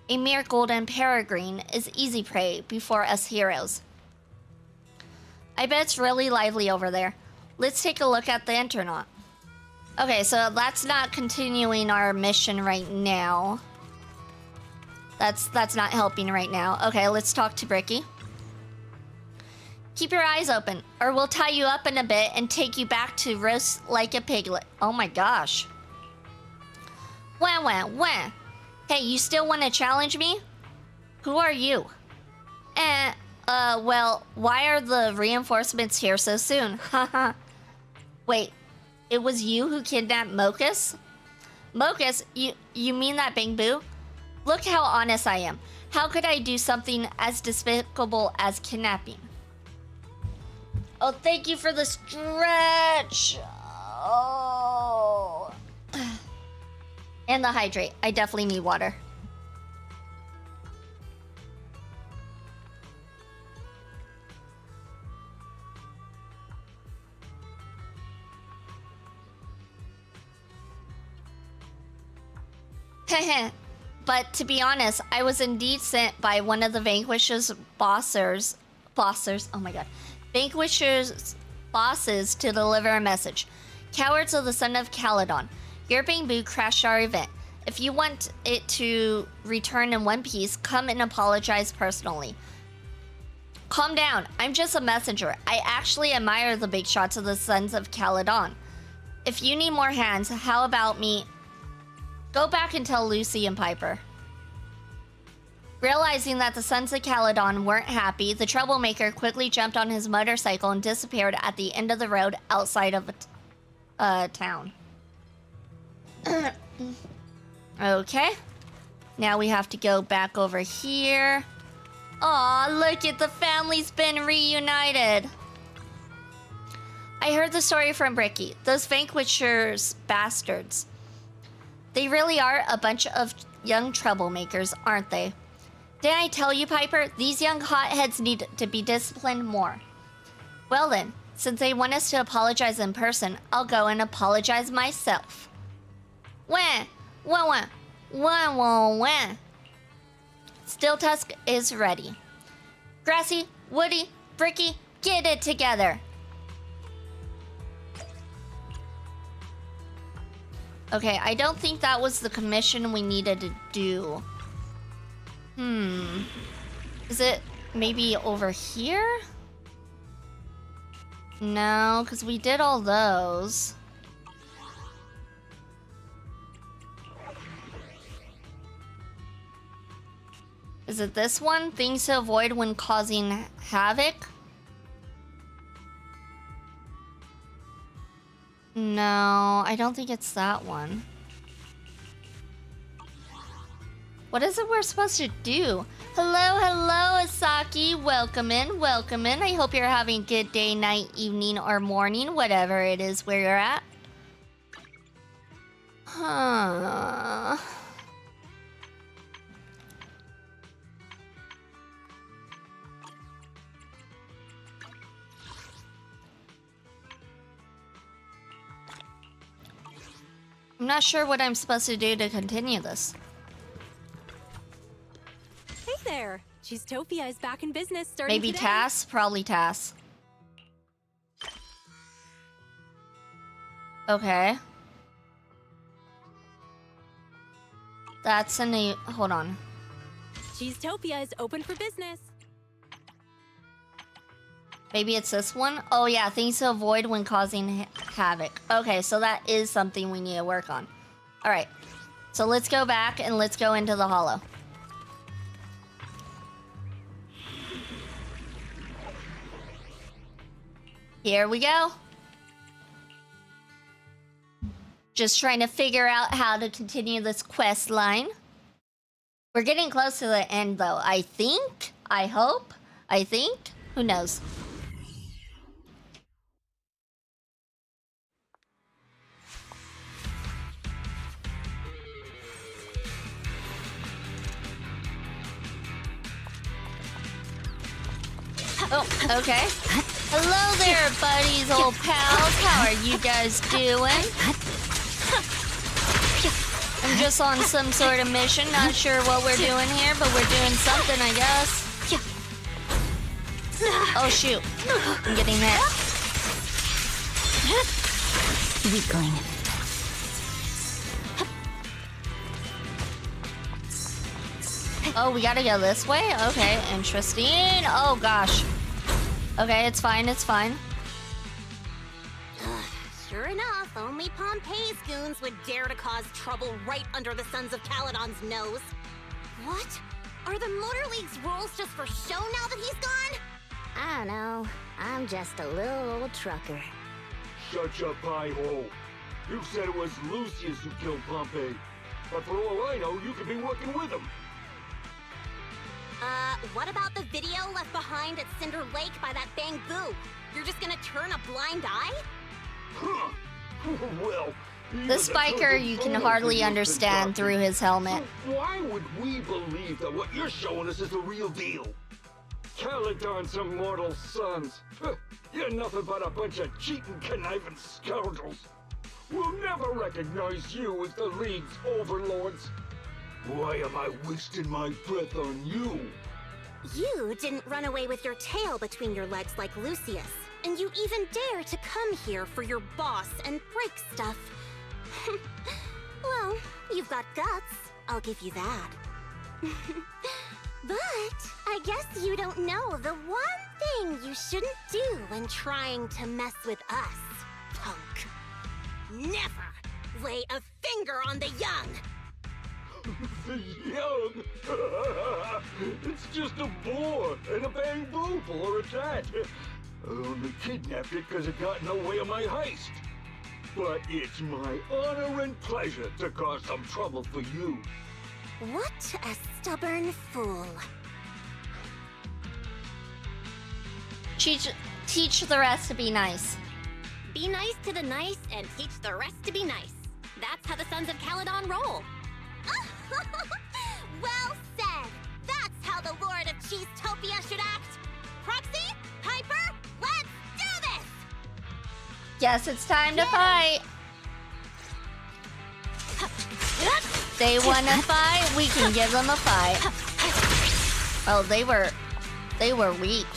A mere golden peregrine is easy prey before us heroes. I bet it's really lively over there. Let's take a look at the Internaut. Okay, so that's not continuing our mission right now. That's not helping right now. Okay, let's talk to Bricky. Keep your eyes open, or we'll tie you up in a bit and take you back to roast like a piglet. Oh my gosh. Wah, wah, wah. Hey, you still want to challenge me? Who are you? Well, why are the reinforcements here so soon? Haha. Wait, it was you who kidnapped Mokus? Mokus? You mean that Bing Boo? Look how honest I am. How could I do something as despicable as kidnapping? Oh, thank you for the stretch. Oh. And the hydrate. I definitely need water. But to be honest, I was indeed sent by one of the Vanquisher's bossers, oh my god, Vanquisher's bosses to deliver a message. Cowards of the Son of Caledon, your Bing Boo crashed our event. If you want it to return in one piece, come and apologize personally. Calm down, I'm just a messenger. I actually admire the big shots of the Sons of Caledon. If you need more hands, how about me? Go back and tell Lucy and Piper. Realizing that the Sons of Caledon weren't happy, the troublemaker quickly jumped on his motorcycle and disappeared at the end of the road outside of town. Okay. Now we have to go back over here. Aw, look at the family's been reunited. I heard the story from Bricky. Those Vanquishers bastards. They really are a bunch of young troublemakers, aren't they? Didn't I tell you, Piper? These young hotheads need to be disciplined more. Well then, since they want us to apologize in person, I'll go and apologize myself. Wah! Wah wah! Wah wah wah! Steel Tusk is ready. Grassy, Woody, Bricky, get it together! Okay, I don't think that was the commission we needed to do. Is it maybe over here? No, because we did all those. Is it this one? Things to avoid when causing havoc? No, I don't think it's that one. What is it we're supposed to do? Hello, hello, Asaki. Welcome in, welcome in. I hope you're having a good day, night, evening, or morning, whatever it is where you're at. Huh. I'm not sure what I'm supposed to do to continue this. Hey there! Cheesetopia is back in business starting Maybe today. Tass? Probably Tass. Okay. That's a new... Hold on. Cheesetopia is open for business. Maybe it's this one? Oh yeah, things to avoid when causing havoc. Okay, so that is something we need to work on. Alright. So let's go back and let's go into the hollow. Here we go. Just trying to figure out how to continue this quest line. We're getting close to the end though. I think. I hope. I think. Who knows? Oh, okay. Hello there, buddies, old pals. How are you guys doing? I'm just on some sort of mission. Not sure what we're doing here, but we're doing something, I guess. Oh, shoot. I'm getting that. Weakling. Oh, we gotta go this way? Okay, interesting. Oh, gosh. Okay, it's fine, it's fine. Sure enough, only Pompeii's goons would dare to cause trouble right under the Sons of Caledon's nose. What? Are the Motor League's rules just for show now that he's gone? I don't know. I'm just a little old trucker. Shut your pie hole. You said it was Lucius who killed Pompey. But for all I know, you could be working with him. What about the video left behind at Cinder Lake by that Bangbu? You're just gonna turn a blind eye? Huh. Well, This biker you can hardly understand through his helmet. So why would we believe that what you're showing us is the real deal? Caledon's immortal sons. You're nothing but a bunch of cheating, conniving scoundrels. We'll never recognize you as the League's overlords. Why am I wasting my breath on you? You didn't run away with your tail between your legs like Lucius. And you even dare to come here for your boss and break stuff. Well, you've got guts. I'll give you that. But I guess you don't know the one thing you shouldn't do when trying to mess with us, punk. Never lay a finger on the young. The young? It's just a boar and a bamboo for a cat. I only kidnapped it because it got in the way of my heist. But it's my honor and pleasure to cause some trouble for you. What a stubborn fool. Teach the rest to be nice. Be nice to the nice and teach the rest to be nice. That's how the Sons of Caledon roll. Well said. That's how the Lord of Cheesetopia should act. Proxy, Piper, let's do this! Guess it's time to fight. They wanna fight, we can give them a fight. Oh, they were weak.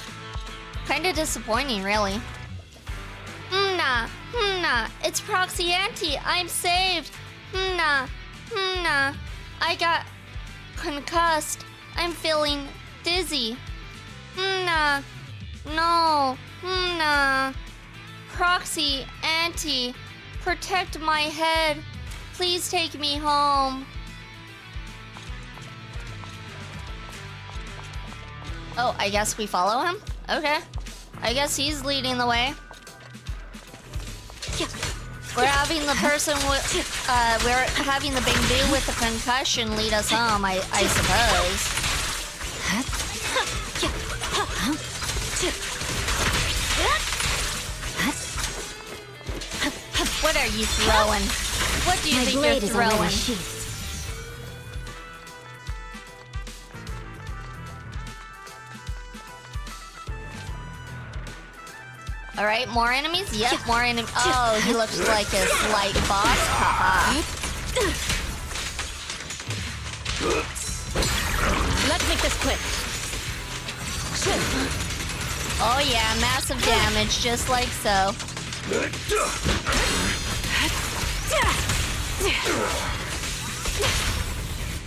Kinda disappointing, really. Nah, it's Proxy Auntie, I'm saved. Nah, I got concussed. I'm feeling dizzy. Nah, no, nah. Proxy Auntie, protect my head. Please take me home. Oh, I guess we follow him? Okay. I guess he's leading the way. We're having the person with, we're having the bamboo with the concussion lead us home, I suppose. What are you throwing? What do you think you're throwing? All right, more enemies? Yep, more enemies. Oh, he looks like a slight boss. Haha. Let's make this quick. Oh yeah, massive damage, just like so.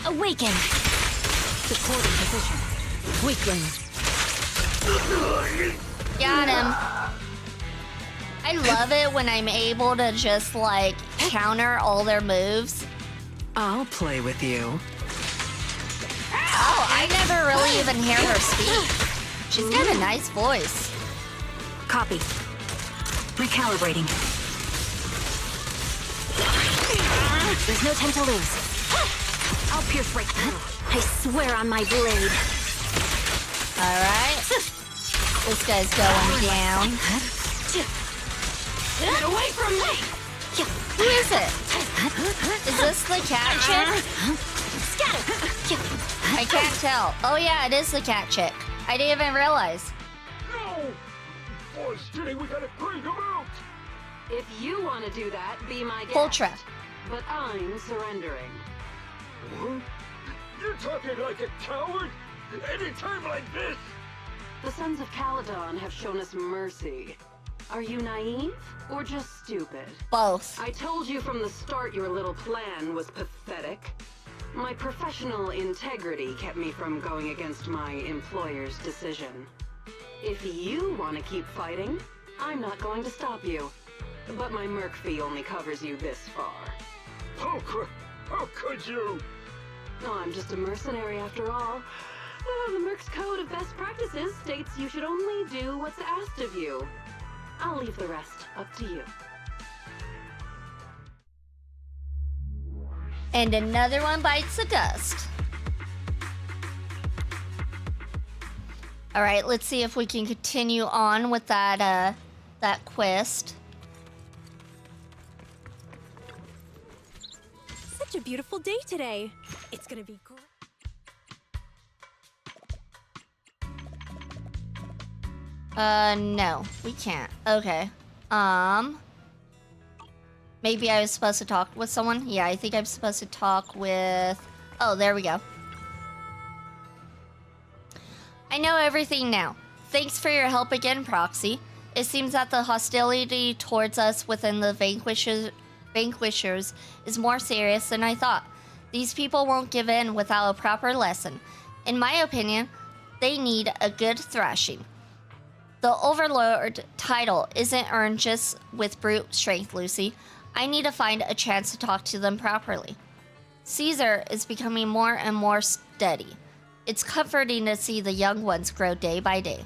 Awaken. Supporting position. Weakling. Got him. I love it when I'm able to just like counter all their moves. I'll play with you. Oh, I never really even hear her speak. She's got a nice voice. Copy. Recalibrating. There's no time to lose. I'll pierce right through. I swear on my blade. All right. This guy's going down. Get away from me! Who is it? Is this the cat chick? I can't tell. Oh yeah, it is the cat chick. I didn't even realize. No! Boys, Jenny, we gotta bring him out! If you want to do that, be my guest. Ultra. But I'm surrendering. What? You're talking like a coward? Any time like this? The Sons of Caledon have shown us mercy. Are you naive or just stupid? Both. I told you from the start your little plan was pathetic. My professional integrity kept me from going against my employer's decision. If you want to keep fighting, I'm not going to stop you. But my merc fee only covers you this far. How could you? Oh, I'm just a mercenary after all. Oh, the Merc's Code of Best Practices states you should only do what's asked of you. I'll leave the rest up to you. And another one bites the dust. All right, let's see if we can continue on with that quest. Such a beautiful day today. It's gonna be great. No, we can't. Okay. Maybe I was supposed to talk with someone? Yeah, I think I'm supposed to talk with... Oh, there we go. I know everything now. Thanks for your help again, Proxy. It seems that the hostility towards us within the Vanquishers is more serious than I thought. These people won't give in without a proper lesson. In my opinion, they need a good thrashing. The Overlord title isn't earned just with brute strength, Lucy. I need to find a chance to talk to them properly. Caesar is becoming more and more steady. It's comforting to see the young ones grow day by day.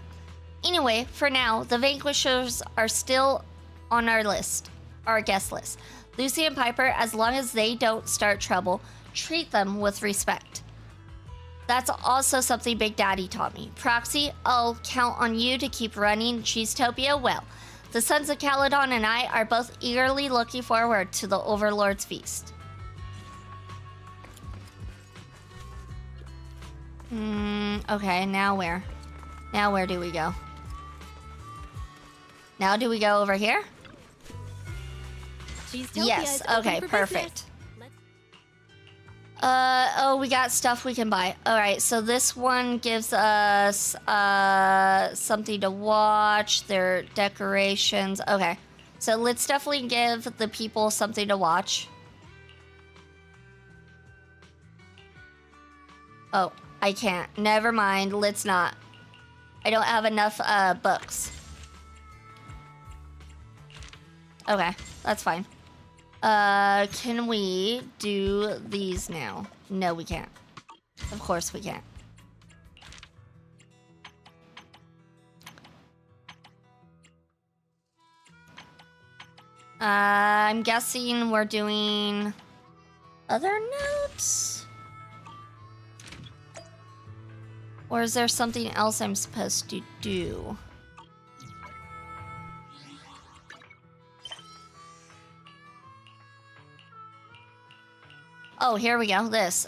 Anyway, for now, the Vanquishers are still on our guest list. Lucy and Piper, as long as they don't start trouble, treat them with respect. That's also something Big Daddy taught me. Proxy, I'll count on you to keep running Cheesetopia well. The Sons of Caledon and I are both eagerly looking forward to the Overlord's feast. Okay, now where? Now where do we go? Now do we go over here? Cheesetopia Yes, is open okay, for perfect. business. Oh, we got stuff we can buy. All right, so this one gives us something to watch, their decorations. Okay, so let's definitely give the people something to watch. Oh, I can't. Never mind, let's not. I don't have enough books. Okay, that's fine. Can we do these now? No, we can't. Of course we can't. I'm guessing we're doing other notes? Or is there something else I'm supposed to do? Oh, here we go. This.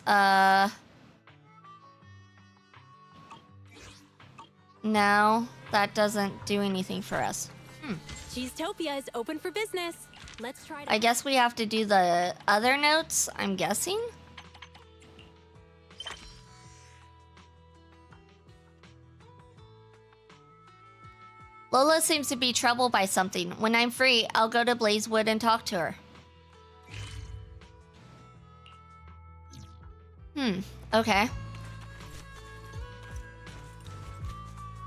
No, that doesn't do anything for us. Cheesetopia is open for business. Let's try to... I guess we have to do the other notes, I'm guessing? Lola seems to be troubled by something. When I'm free, I'll go to Blazewood and talk to her. Okay.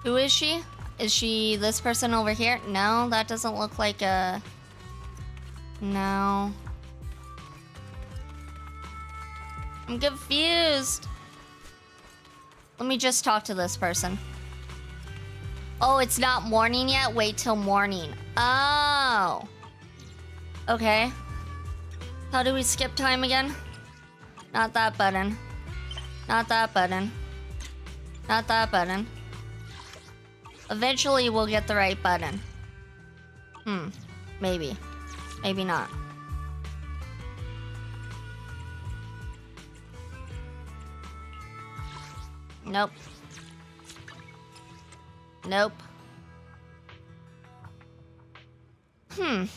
Who is she? Is she this person over here? No, that doesn't look like a... No. I'm confused. Let me just talk to this person. Oh, it's not morning yet? Wait till morning. Oh. Okay. How do we skip time again? Not that button. Not that button. Not that button. Eventually we'll get the right button. Maybe. Maybe not. Nope. Nope. I'm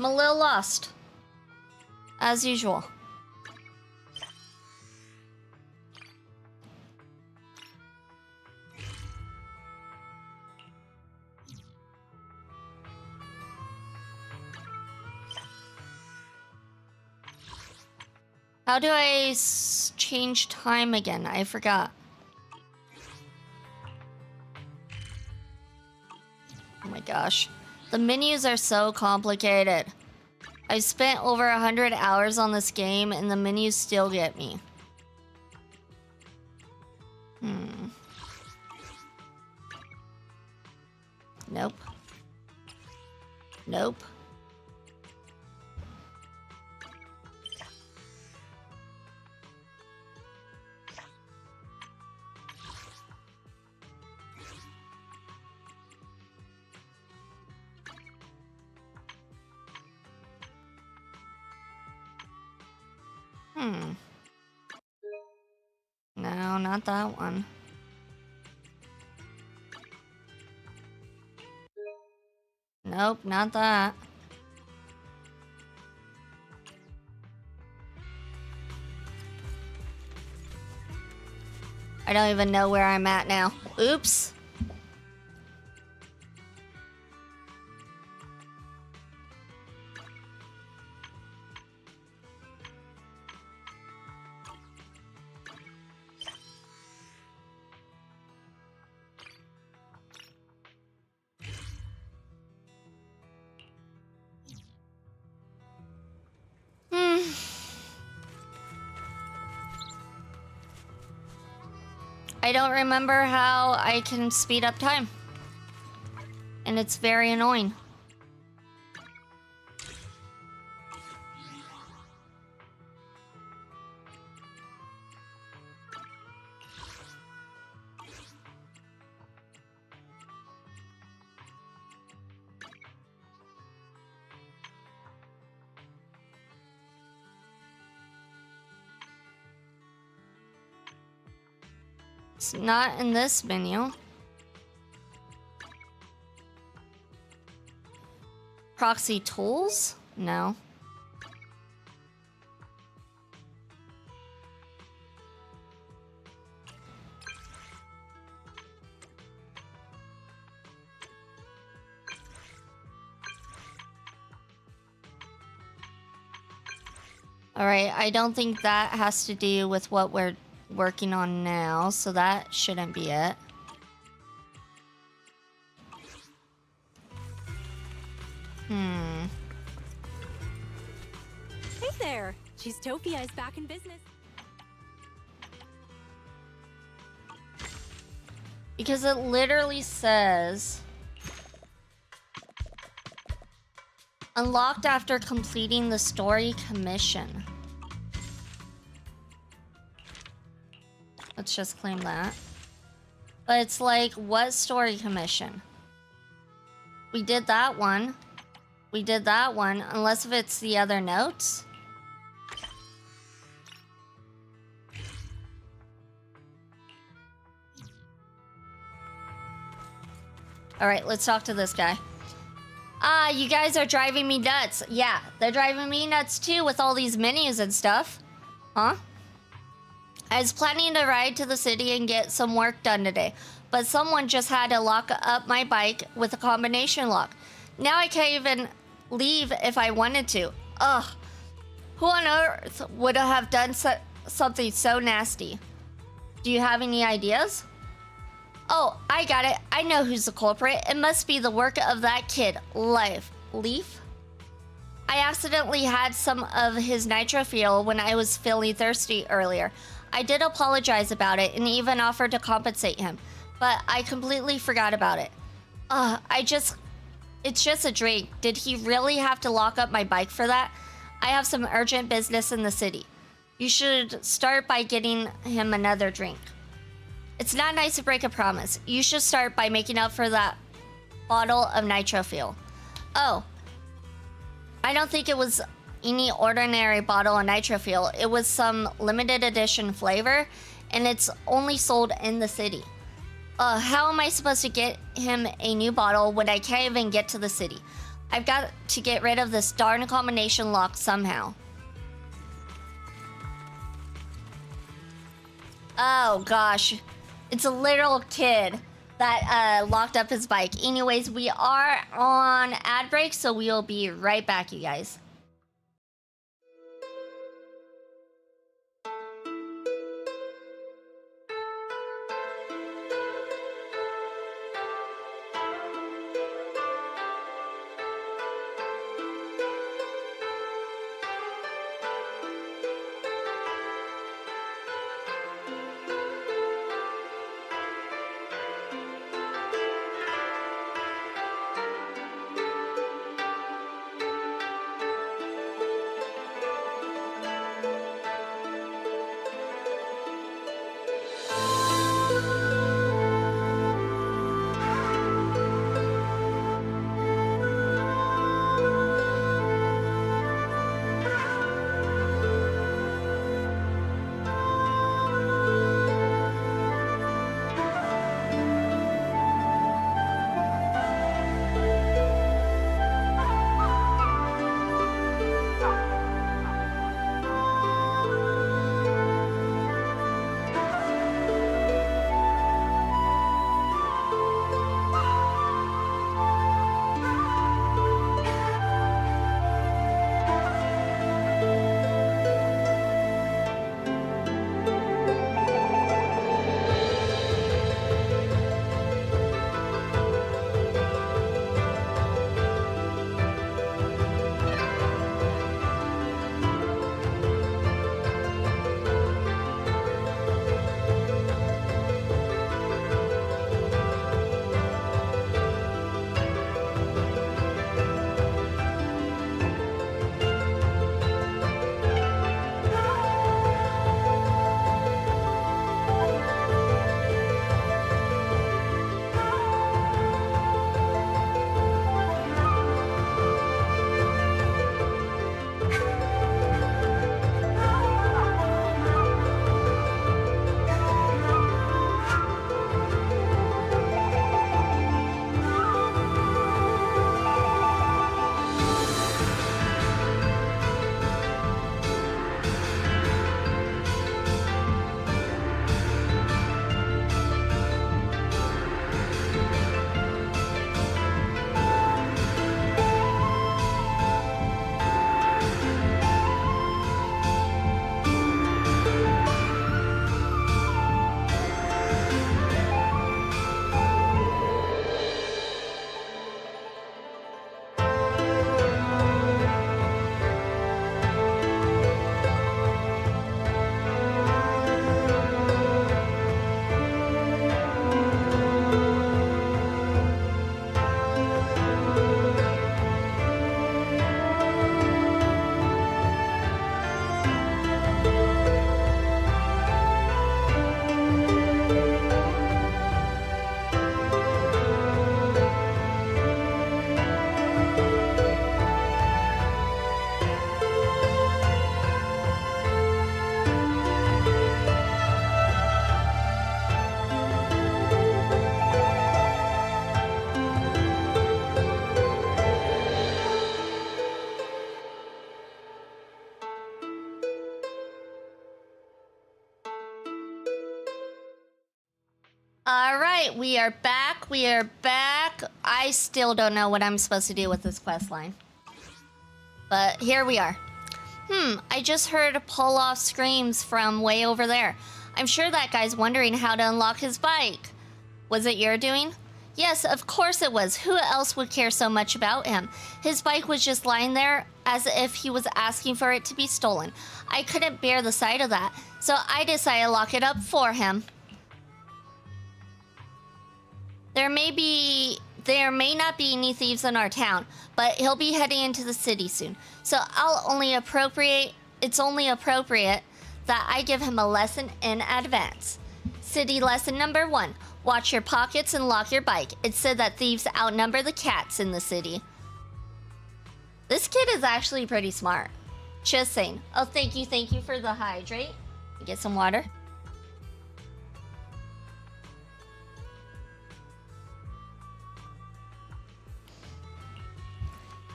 a little lost. As usual. How do I change time again? I forgot. Oh my gosh. The menus are so complicated. I spent over 100 hours on this game and the menus still get me. Nope. Nope. No, not that one. Nope, not that. I don't even know where I'm at now. Oops. I don't remember how I can speed up time. And it's very annoying. It's not in this menu. Proxy tools? No. All right, I don't think that has to do with what we're working on now, so that shouldn't be it. Hey there! Cheesetopia is back in business. Because it literally says unlocked after completing the story commission. Let's just claim that. But it's like, what story commission? We did that one. We did that one, unless if it's the other notes. All right, let's talk to this guy. Ah, you guys are driving me nuts. Yeah, they're driving me nuts too with all these menus and stuff. Huh? I was planning to ride to the city and get some work done today, but someone just had to lock up my bike with a combination lock. Now I can't even leave if I wanted to. Ugh. Who on earth would have done something so nasty? Do you have any ideas? Oh, I got it. I know who's the culprit. It must be the work of that kid, Leaf. I accidentally had some of his nitro fuel when I was feeling thirsty earlier. I did apologize about it and even offered to compensate him, but I completely forgot about it. It's just a drink. Did he really have to lock up my bike for that? I have some urgent business in the city. You should start by getting him another drink. It's not nice to break a promise. You should start by making up for that bottle of nitro fuel. Oh, I don't think it was any ordinary bottle of nitro fuel. It was some limited edition flavor, and it's only sold in the city. How am I supposed to get him a new bottle when I can't even get to the city? I've got to get rid of this darn combination lock somehow. Oh gosh, it's a little kid that locked up his bike. Anyways, we are on ad break, so we'll be right back, you guys. All right, we are back. We are back. I still don't know what I'm supposed to do with this quest line. But here we are. I just heard pull off screams from way over there. I'm sure that guy's wondering how to unlock his bike. Was it your doing? Yes, of course it was. Who else would care so much about him? His bike was just lying there as if he was asking for it to be stolen. I couldn't bear the sight of that, so I decided to lock it up for him. There may not be any thieves in our town, but he'll be heading into the city soon. So it's only appropriate that I give him a lesson in advance. City lesson number 1. Watch your pockets and lock your bike. It's said that thieves outnumber the cats in the city. This kid is actually pretty smart. Just saying. Oh, thank you for the hydrate. Get some water.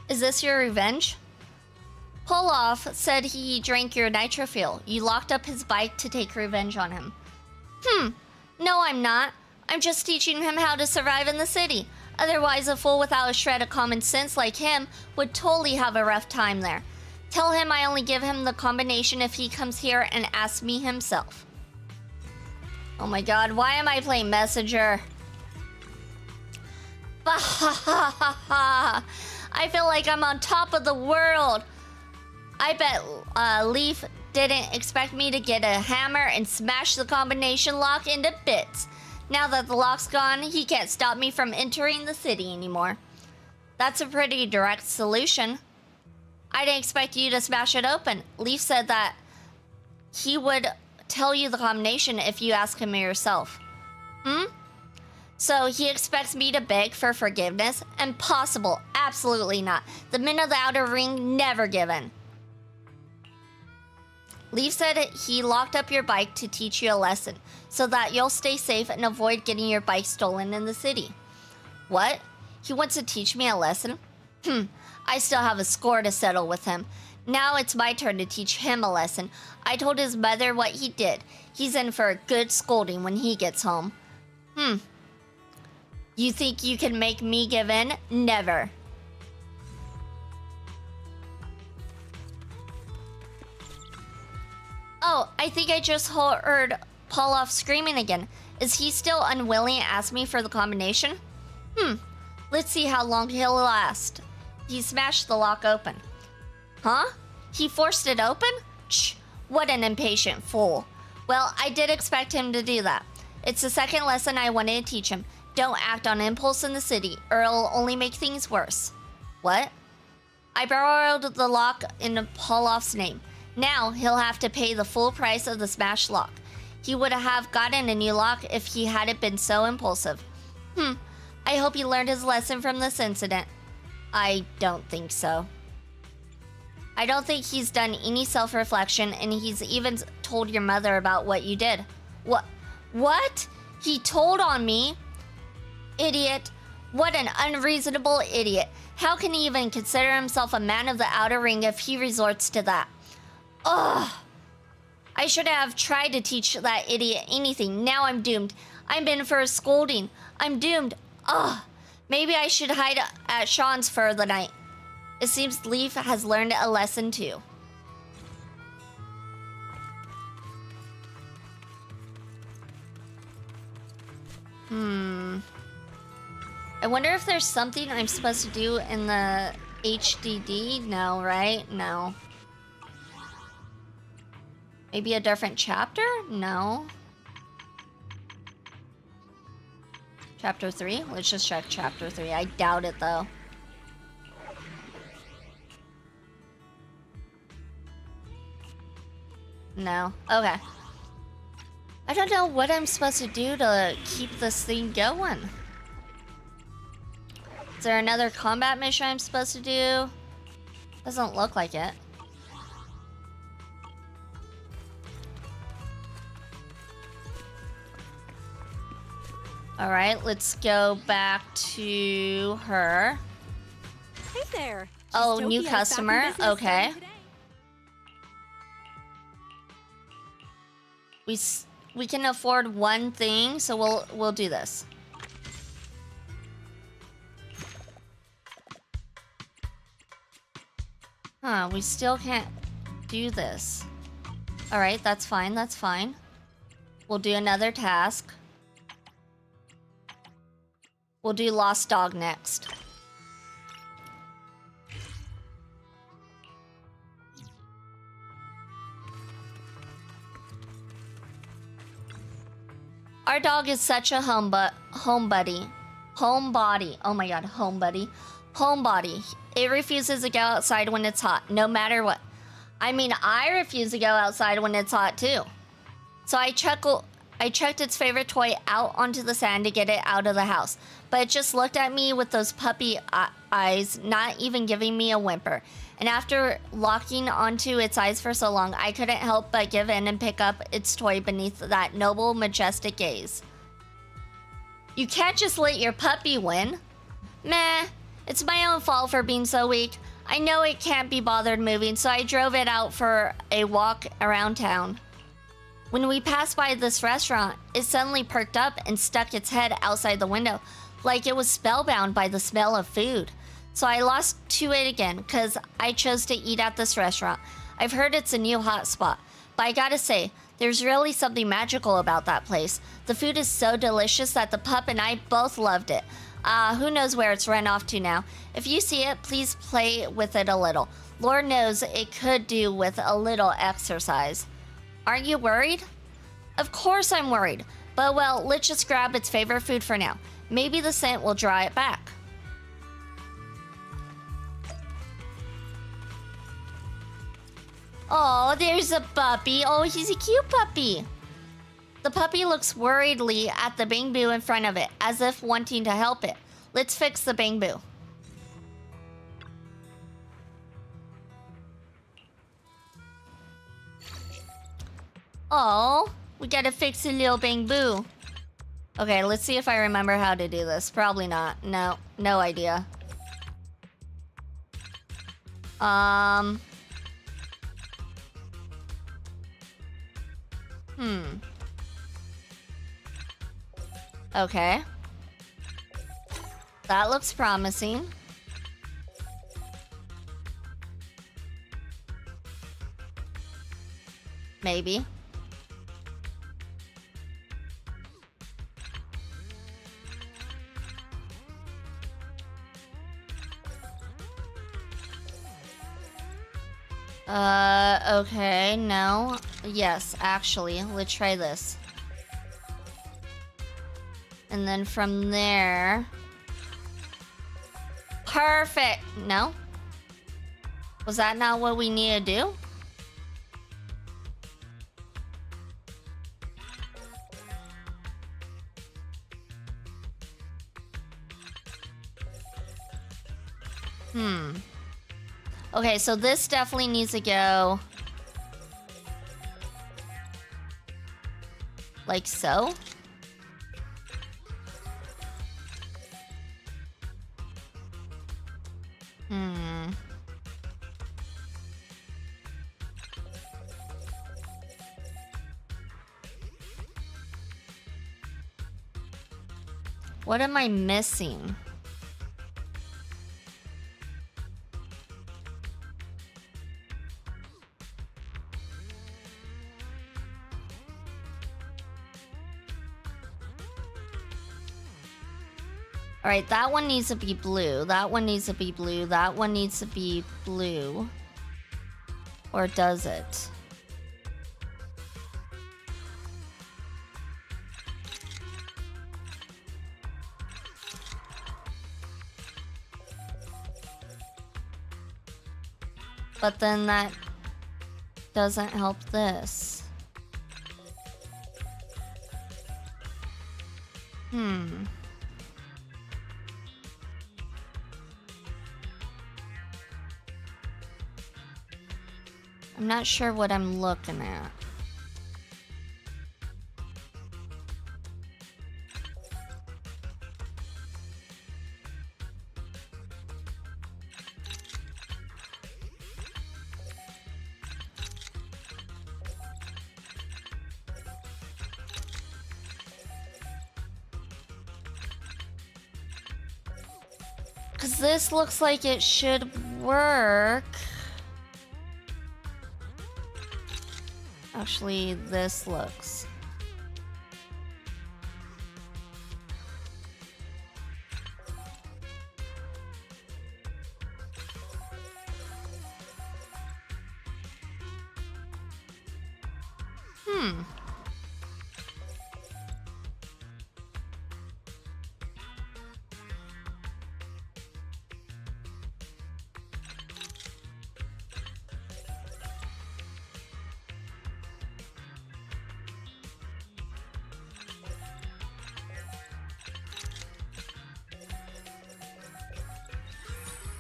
Is this your revenge? Poloff said he drank your nitro fuel. You locked up his bike to take revenge on him. No, I'm not. I'm just teaching him how to survive in the city. Otherwise, a fool without a shred of common sense like him would totally have a rough time there. Tell him I only give him the combination if he comes here and asks me himself. Oh my god, why am I playing Messenger? I feel like I'm on top of the world. I bet Leaf didn't expect me to get a hammer and smash the combination lock into bits. Now that the lock's gone, he can't stop me from entering the city anymore. That's a pretty direct solution. I didn't expect you to smash it open. Leaf said that he would tell you the combination if you ask him yourself. So he expects me to beg for forgiveness? Impossible. Absolutely not. The men of the outer ring never given. Leaf said he locked up your bike to teach you a lesson, so that you'll stay safe and avoid getting your bike stolen in the city. What? He wants to teach me a lesson? I still have a score to settle with him. Now it's my turn to teach him a lesson. I told his mother what he did. He's in for a good scolding when he gets home. You think you can make me give in? Never. Oh, I think I just heard Poloff screaming again. Is he still unwilling to ask me for the combination? Let's see how long he'll last. He smashed the lock open. Huh? He forced it open? Shh, what an impatient fool. Well, I did expect him to do that. It's the second lesson I wanted to teach him. Don't act on impulse in the city, or it'll only make things worse. What? I borrowed the lock in Poloff's name. Now he'll have to pay the full price of the smashed lock. He would have gotten a new lock if he hadn't been so impulsive. I hope he learned his lesson from this incident. I don't think so. I don't think he's done any self-reflection, and he's even told your mother about what you did. What? He told on me? Idiot. What an unreasonable idiot. How can he even consider himself a man of the outer ring if he resorts to that? Ugh. I should have tried to teach that idiot anything. Now I'm doomed. I'm in for a scolding. I'm doomed. Ugh. Maybe I should hide at Sean's for the night. It seems Leaf has learned a lesson too. I wonder if there's something I'm supposed to do in the HDD? No, right? No. Maybe a different chapter? No. Chapter 3? Let's just check chapter 3. I doubt it though. No. Okay. I don't know what I'm supposed to do to keep this thing going. Is there another combat mission I'm supposed to do? Doesn't look like it. Alright, let's go back to her. Hey there. Oh, new Cheesetopia is back in customer. business Okay. starting today. We can afford one thing, so we'll do this. Huh, we still can't do this. Alright, that's fine, that's fine. We'll do another task. We'll do Lost Dog next. Our dog is such a homebody. Oh my god, homebody. It refuses to go outside when it's hot, no matter what. I mean, I refuse to go outside when it's hot too. So I chucked its favorite toy out onto the sand to get it out of the house. But it just looked at me with those puppy eyes, not even giving me a whimper. And after locking onto its eyes for so long, I couldn't help but give in and pick up its toy beneath that noble, majestic gaze. You can't just let your puppy win. Meh, it's my own fault for being so weak. I know it can't be bothered moving, so I drove it out for a walk around town. When we passed by this restaurant, it suddenly perked up and stuck its head outside the window, like it was spellbound by the smell of food. So I lost to it again, because I chose to eat at this restaurant. I've heard it's a new hot spot, but I gotta say, there's really something magical about that place. The food is so delicious that the pup and I both loved it. Who knows where it's run off to now. If you see it, please play with it a little. Lord knows it could do with a little exercise. Aren't you worried? Of course I'm worried. But well, let's just grab its favorite food for now. Maybe the scent will draw it back. Oh, there's a puppy. Oh, he's a cute puppy. The puppy looks worriedly at the bamboo in front of it, as if wanting to help it. Let's fix the bamboo. Oh, we gotta fix a little bamboo. Okay, let's see if I remember how to do this. Probably not. No idea. Okay. That looks promising. Maybe. Okay, no. Yes, actually, let's try this. And then from there... Perfect! No? Was that not what we need to do? Okay, so this definitely needs to go... like so. What am I missing? Alright, that one needs to be blue. That one needs to be blue. That one needs to be blue. Or does it? But then that doesn't help this. I'm not sure what I'm looking at. Because this looks like it should work. Actually, this looks...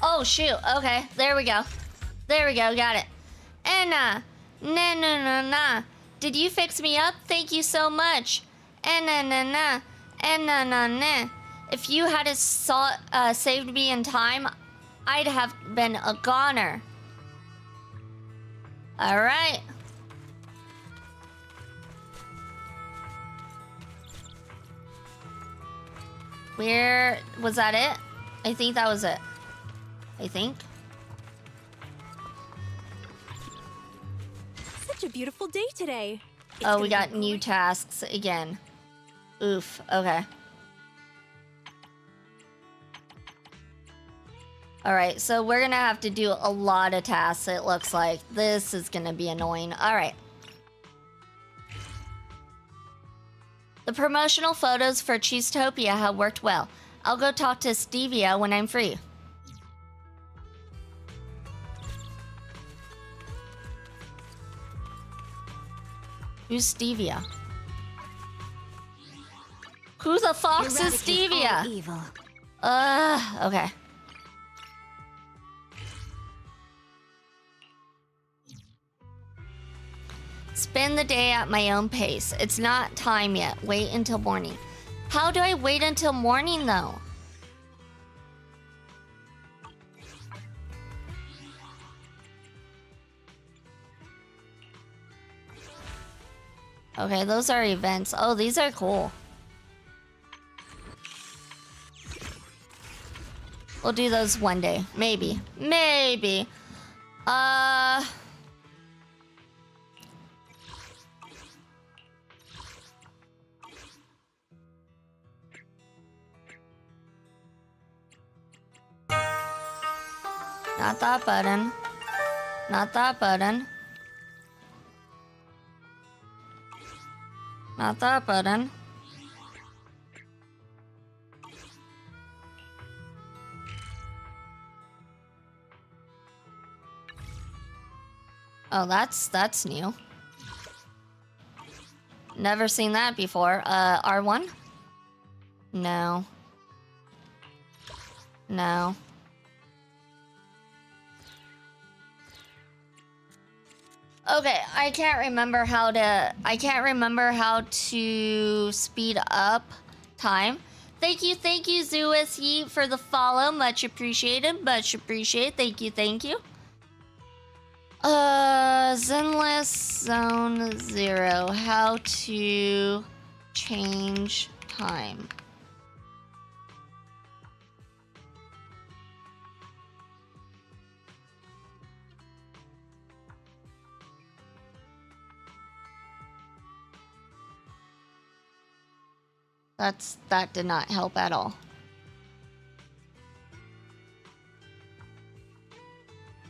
Oh, shoot. Okay, there we go. There we go, got it. Anna, nah. Did you fix me up? Thank you so much. Anna, nah. If you had saved me in time, I'd have been a goner. All right. Where was that it? I think that was it. I think. Such a beautiful day today. Oh, we got new tasks again. Oof, okay. Alright, so we're gonna have to do a lot of tasks, it looks like. This is gonna be annoying. Alright. The promotional photos for Cheesetopia have worked well. I'll go talk to Stevia when I'm free. Who's Stevia? Who the fox is Stevia? Evil. Okay. Spend the day at my own pace. It's not time yet. Wait until morning. How do I wait until morning, though? Okay, those are events. Oh, these are cool. We'll do those one day. Maybe. Maybe. Not that button. Not that button. Not that button. Oh, that's new. Never seen that before. R1? No. No. Okay, I can't remember how to speed up time. Thank you, Zeus Yeet, for the follow. Much appreciated, much appreciated. Thank you. Zenless Zone 0. How to change time. That did not help at all.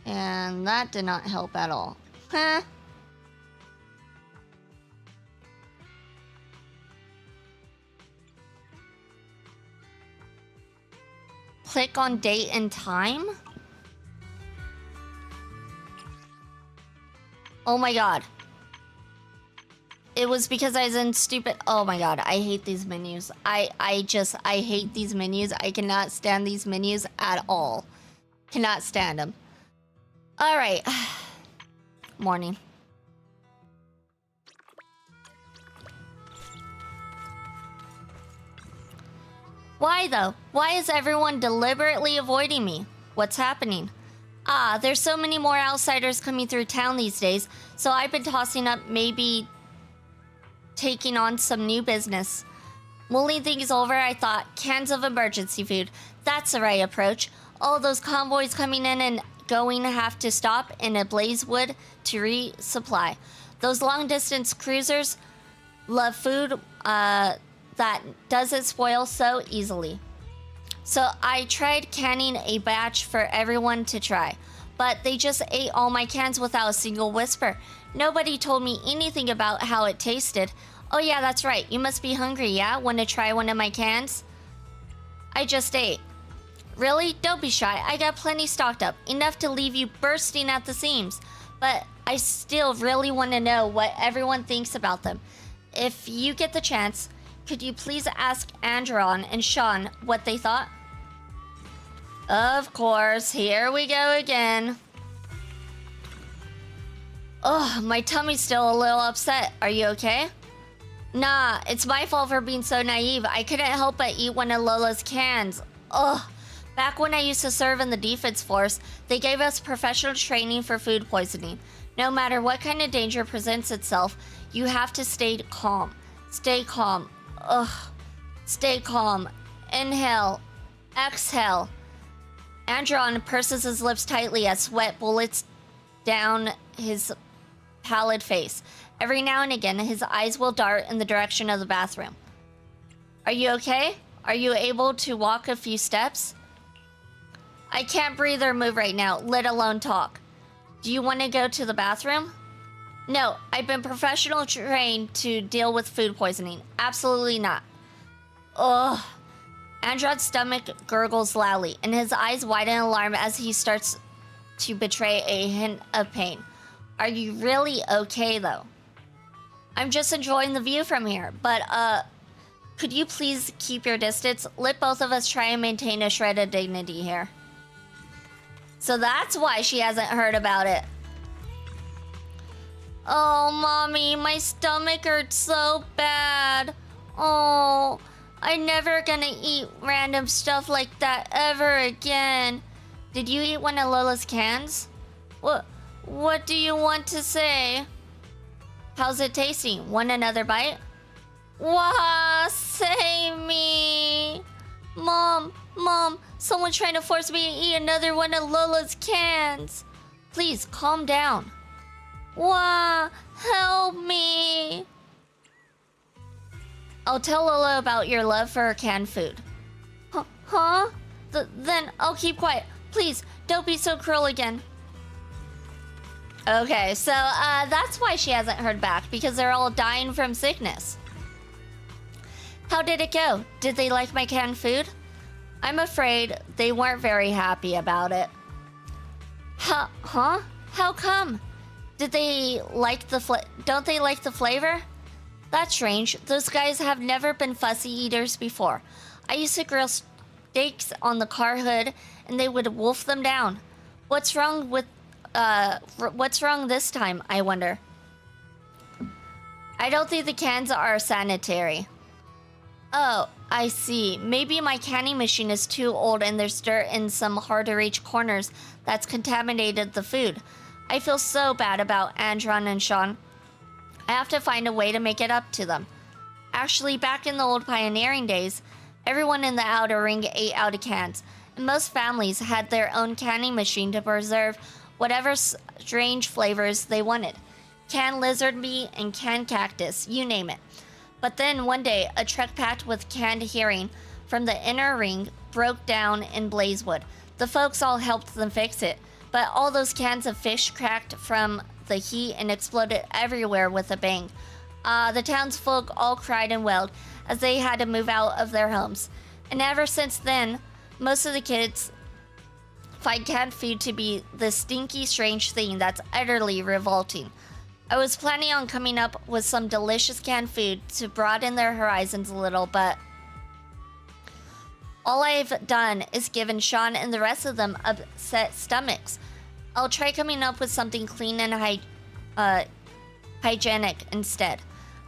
And that did not help at all. Huh? Click on date and time? Oh my god. It was because I was in stupid... Oh my god, I hate these menus. I hate these menus. I cannot stand these menus at all. Cannot stand them. Alright. Morning. Why though? Why is everyone deliberately avoiding me? What's happening? Ah, there's so many more outsiders coming through town these days, so I've been tossing up maybe taking on some new business. Mulling things over, I thought, cans of emergency food. That's the right approach. All those convoys coming in and going have to stop in a Blazewood to resupply. Those long-distance cruisers love food that doesn't spoil so easily. So I tried canning a batch for everyone to try, but they just ate all my cans without a single whisper. Nobody told me anything about how it tasted. Oh yeah, that's right. You must be hungry, yeah? Want to try one of my cans? I just ate. Really? Don't be shy. I got plenty stocked up. Enough to leave you bursting at the seams. But I still really want to know what everyone thinks about them. If you get the chance, could you please ask Andron and Sean what they thought? Of course. Here we go again. Ugh, my tummy's still a little upset. Are you okay? Nah, it's my fault for being so naive. I couldn't help but eat one of Lola's cans. Ugh. Back when I used to serve in the defense force, they gave us professional training for food poisoning. No matter what kind of danger presents itself, you have to stay calm. Stay calm. Ugh. Stay calm. Inhale. Exhale. Andron purses his lips tightly as sweat bullets down his pallid face. Every now and again, his eyes will dart in the direction of the bathroom. Are you okay? Are you able to walk a few steps? I can't breathe or move right now, let alone talk. Do you want to go to the bathroom? No, I've been professionally trained to deal with food poisoning. Absolutely not. Ugh. Andron's stomach gurgles loudly, and his eyes widen in alarm as he starts to betray a hint of pain. Are you really okay, though? I'm just enjoying the view from here, but, could you please keep your distance? Let both of us try and maintain a shred of dignity here. So that's why she hasn't heard about it. Oh, Mommy, my stomach hurts so bad. Oh, I'm never gonna eat random stuff like that ever again. Did you eat one of Lola's cans? What do you want to say? How's it tasting? Want another bite? Wah, save me. Mom, someone's trying to force me to eat another one of Lola's cans. Please, calm down. Wah, help me. I'll tell Lola about your love for her canned food. Huh? Then I'll keep quiet. Please, don't be so cruel again. Okay, so that's why she hasn't heard back, because they're all dying from sickness. How did it go? Did they like my canned food? I'm afraid they weren't very happy about it. Huh? How come? Did they like don't they like the flavor? That's strange. Those guys have never been fussy eaters before. I used to grill steaks on the car hood, and they would wolf them down. What's wrong this time, I wonder? I don't think the cans are sanitary. Oh, I see. Maybe my canning machine is too old and there's dirt in some hard-to-reach corners that's contaminated the food. I feel so bad about Andron and Sean. I have to find a way to make it up to them. Actually, back in the old pioneering days, everyone in the outer ring ate out of cans, and most families had their own canning machine to preserve whatever strange flavors they wanted. Canned lizard meat and canned cactus, you name it. But then one day, a truck packed with canned herring from the inner ring broke down in Blazewood. The folks all helped them fix it, but all those cans of fish cracked from the heat and exploded everywhere with a bang. The townsfolk all cried and wailed as they had to move out of their homes. And ever since then, most of the kids find canned food to be the stinky, strange thing that's utterly revolting. I was planning on coming up with some delicious canned food to broaden their horizons a little, but all I've done is given Sean and the rest of them upset stomachs. I'll try coming up with something clean and hygienic instead.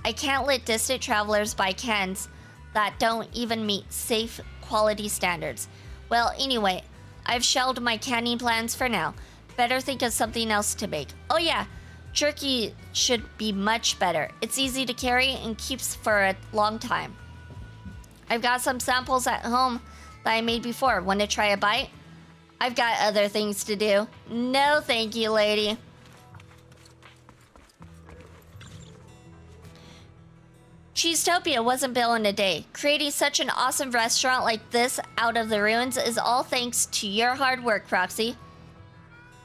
I can't let distant travelers buy cans that don't even meet safe quality standards. Well, anyway, I've shelved my canning plans for now. Better think of something else to make. Oh yeah, jerky should be much better. It's easy to carry and keeps for a long time. I've got some samples at home that I made before. Want to try a bite? I've got other things to do. No thank you, lady. Cheesetopia wasn't built in a day. Creating such an awesome restaurant like this out of the ruins is all thanks to your hard work, Proxy.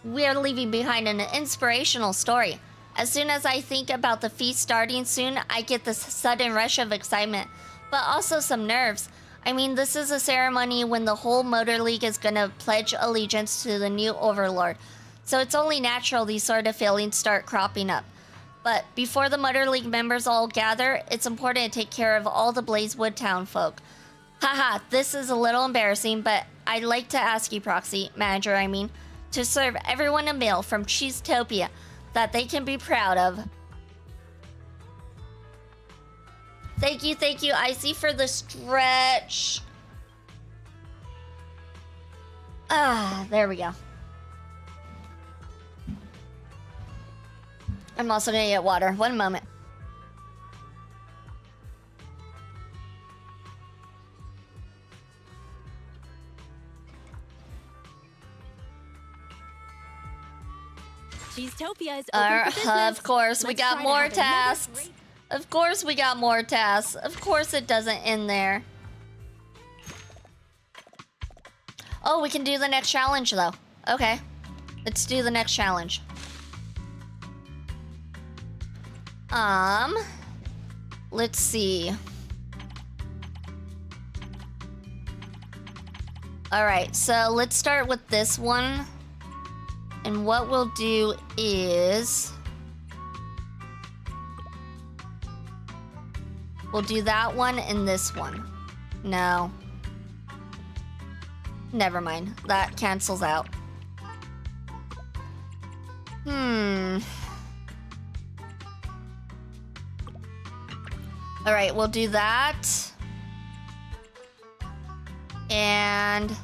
We are leaving behind an inspirational story. As soon as I think about the feast starting soon, I get this sudden rush of excitement, but also some nerves. I mean, this is a ceremony when the whole Motor League is gonna pledge allegiance to the new overlord. So it's only natural these sort of feelings start cropping up. But before the Motor League members all gather, it's important to take care of all the Blazewood town folk. Haha, this is a little embarrassing, but I'd like to ask you, Proxy, Manager I mean, to serve everyone a meal from Cheesetopia that they can be proud of. Thank you, Icy, for the stretch. Ah, there we go. I'm also gonna get water. One moment. Cheesetopia is open for business. Of course, we Let's got try to more have another tasks. great- Of course we got more tasks. Of course it doesn't end there. Oh, we can do the next challenge though. Okay. Let's do the next challenge. Let's see. Alright, so let's start with this one. And what we'll do is... we'll do that one and this one. No. Never mind. That cancels out. Alright, we'll do that. And...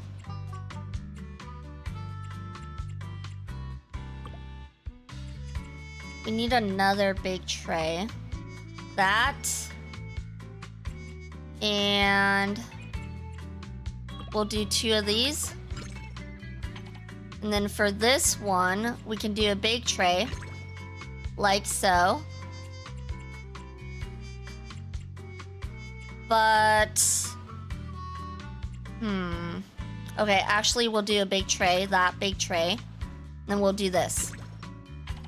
we need another big tray. That. And... we'll do 2 of these. And then for this one, we can do a big tray. Like so. But... okay, actually we'll do a big tray, that big tray. Then we'll do this.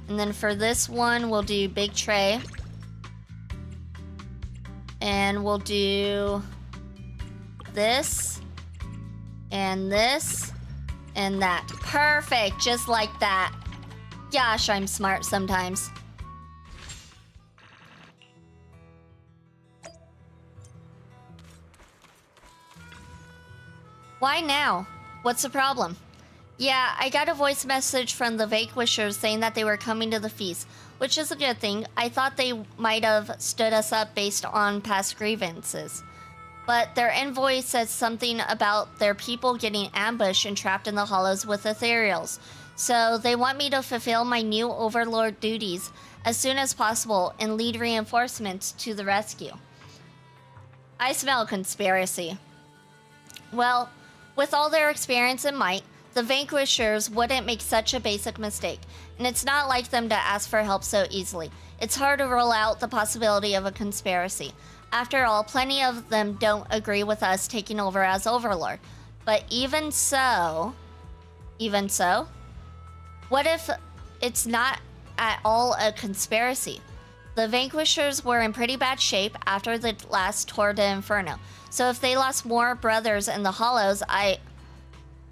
And then for this one, we'll do big tray. And we'll do this. And this. And that. Perfect, just like that. Gosh, I'm smart sometimes. Why now? What's the problem? Yeah, I got a voice message from the Vanquishers saying that they were coming to the feast, which is a good thing. I thought they might have stood us up based on past grievances. But their envoy says something about their people getting ambushed and trapped in the hollows with ethereals. So they want me to fulfill my new overlord duties as soon as possible and lead reinforcements to the rescue. I smell conspiracy. Well, with all their experience and might, the Vanquishers wouldn't make such a basic mistake, and it's not like them to ask for help so easily. It's hard to rule out the possibility of a conspiracy. After all, plenty of them don't agree with us taking over as Overlord. But even so... what if it's not at all a conspiracy? The Vanquishers were in pretty bad shape after the last Tour de Inferno. So if they lost more brothers in the Hollows, I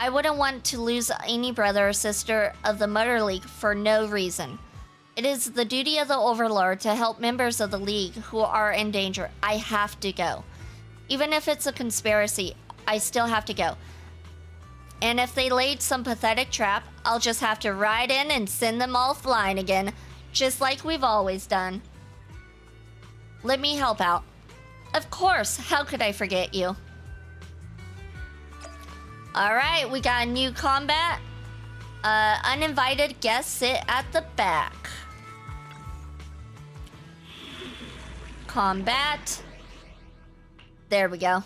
wouldn't want to lose any brother or sister of the Motor League for no reason. It is the duty of the Overlord to help members of the League who are in danger. I have to go. Even if it's a conspiracy, I still have to go. And if they laid some pathetic trap, I'll just have to ride in and send them all flying again, just like we've always done. Let me help out. Of course, how could I forget you? Alright, we got a new combat. Uninvited guests sit at the back. Combat. There we go.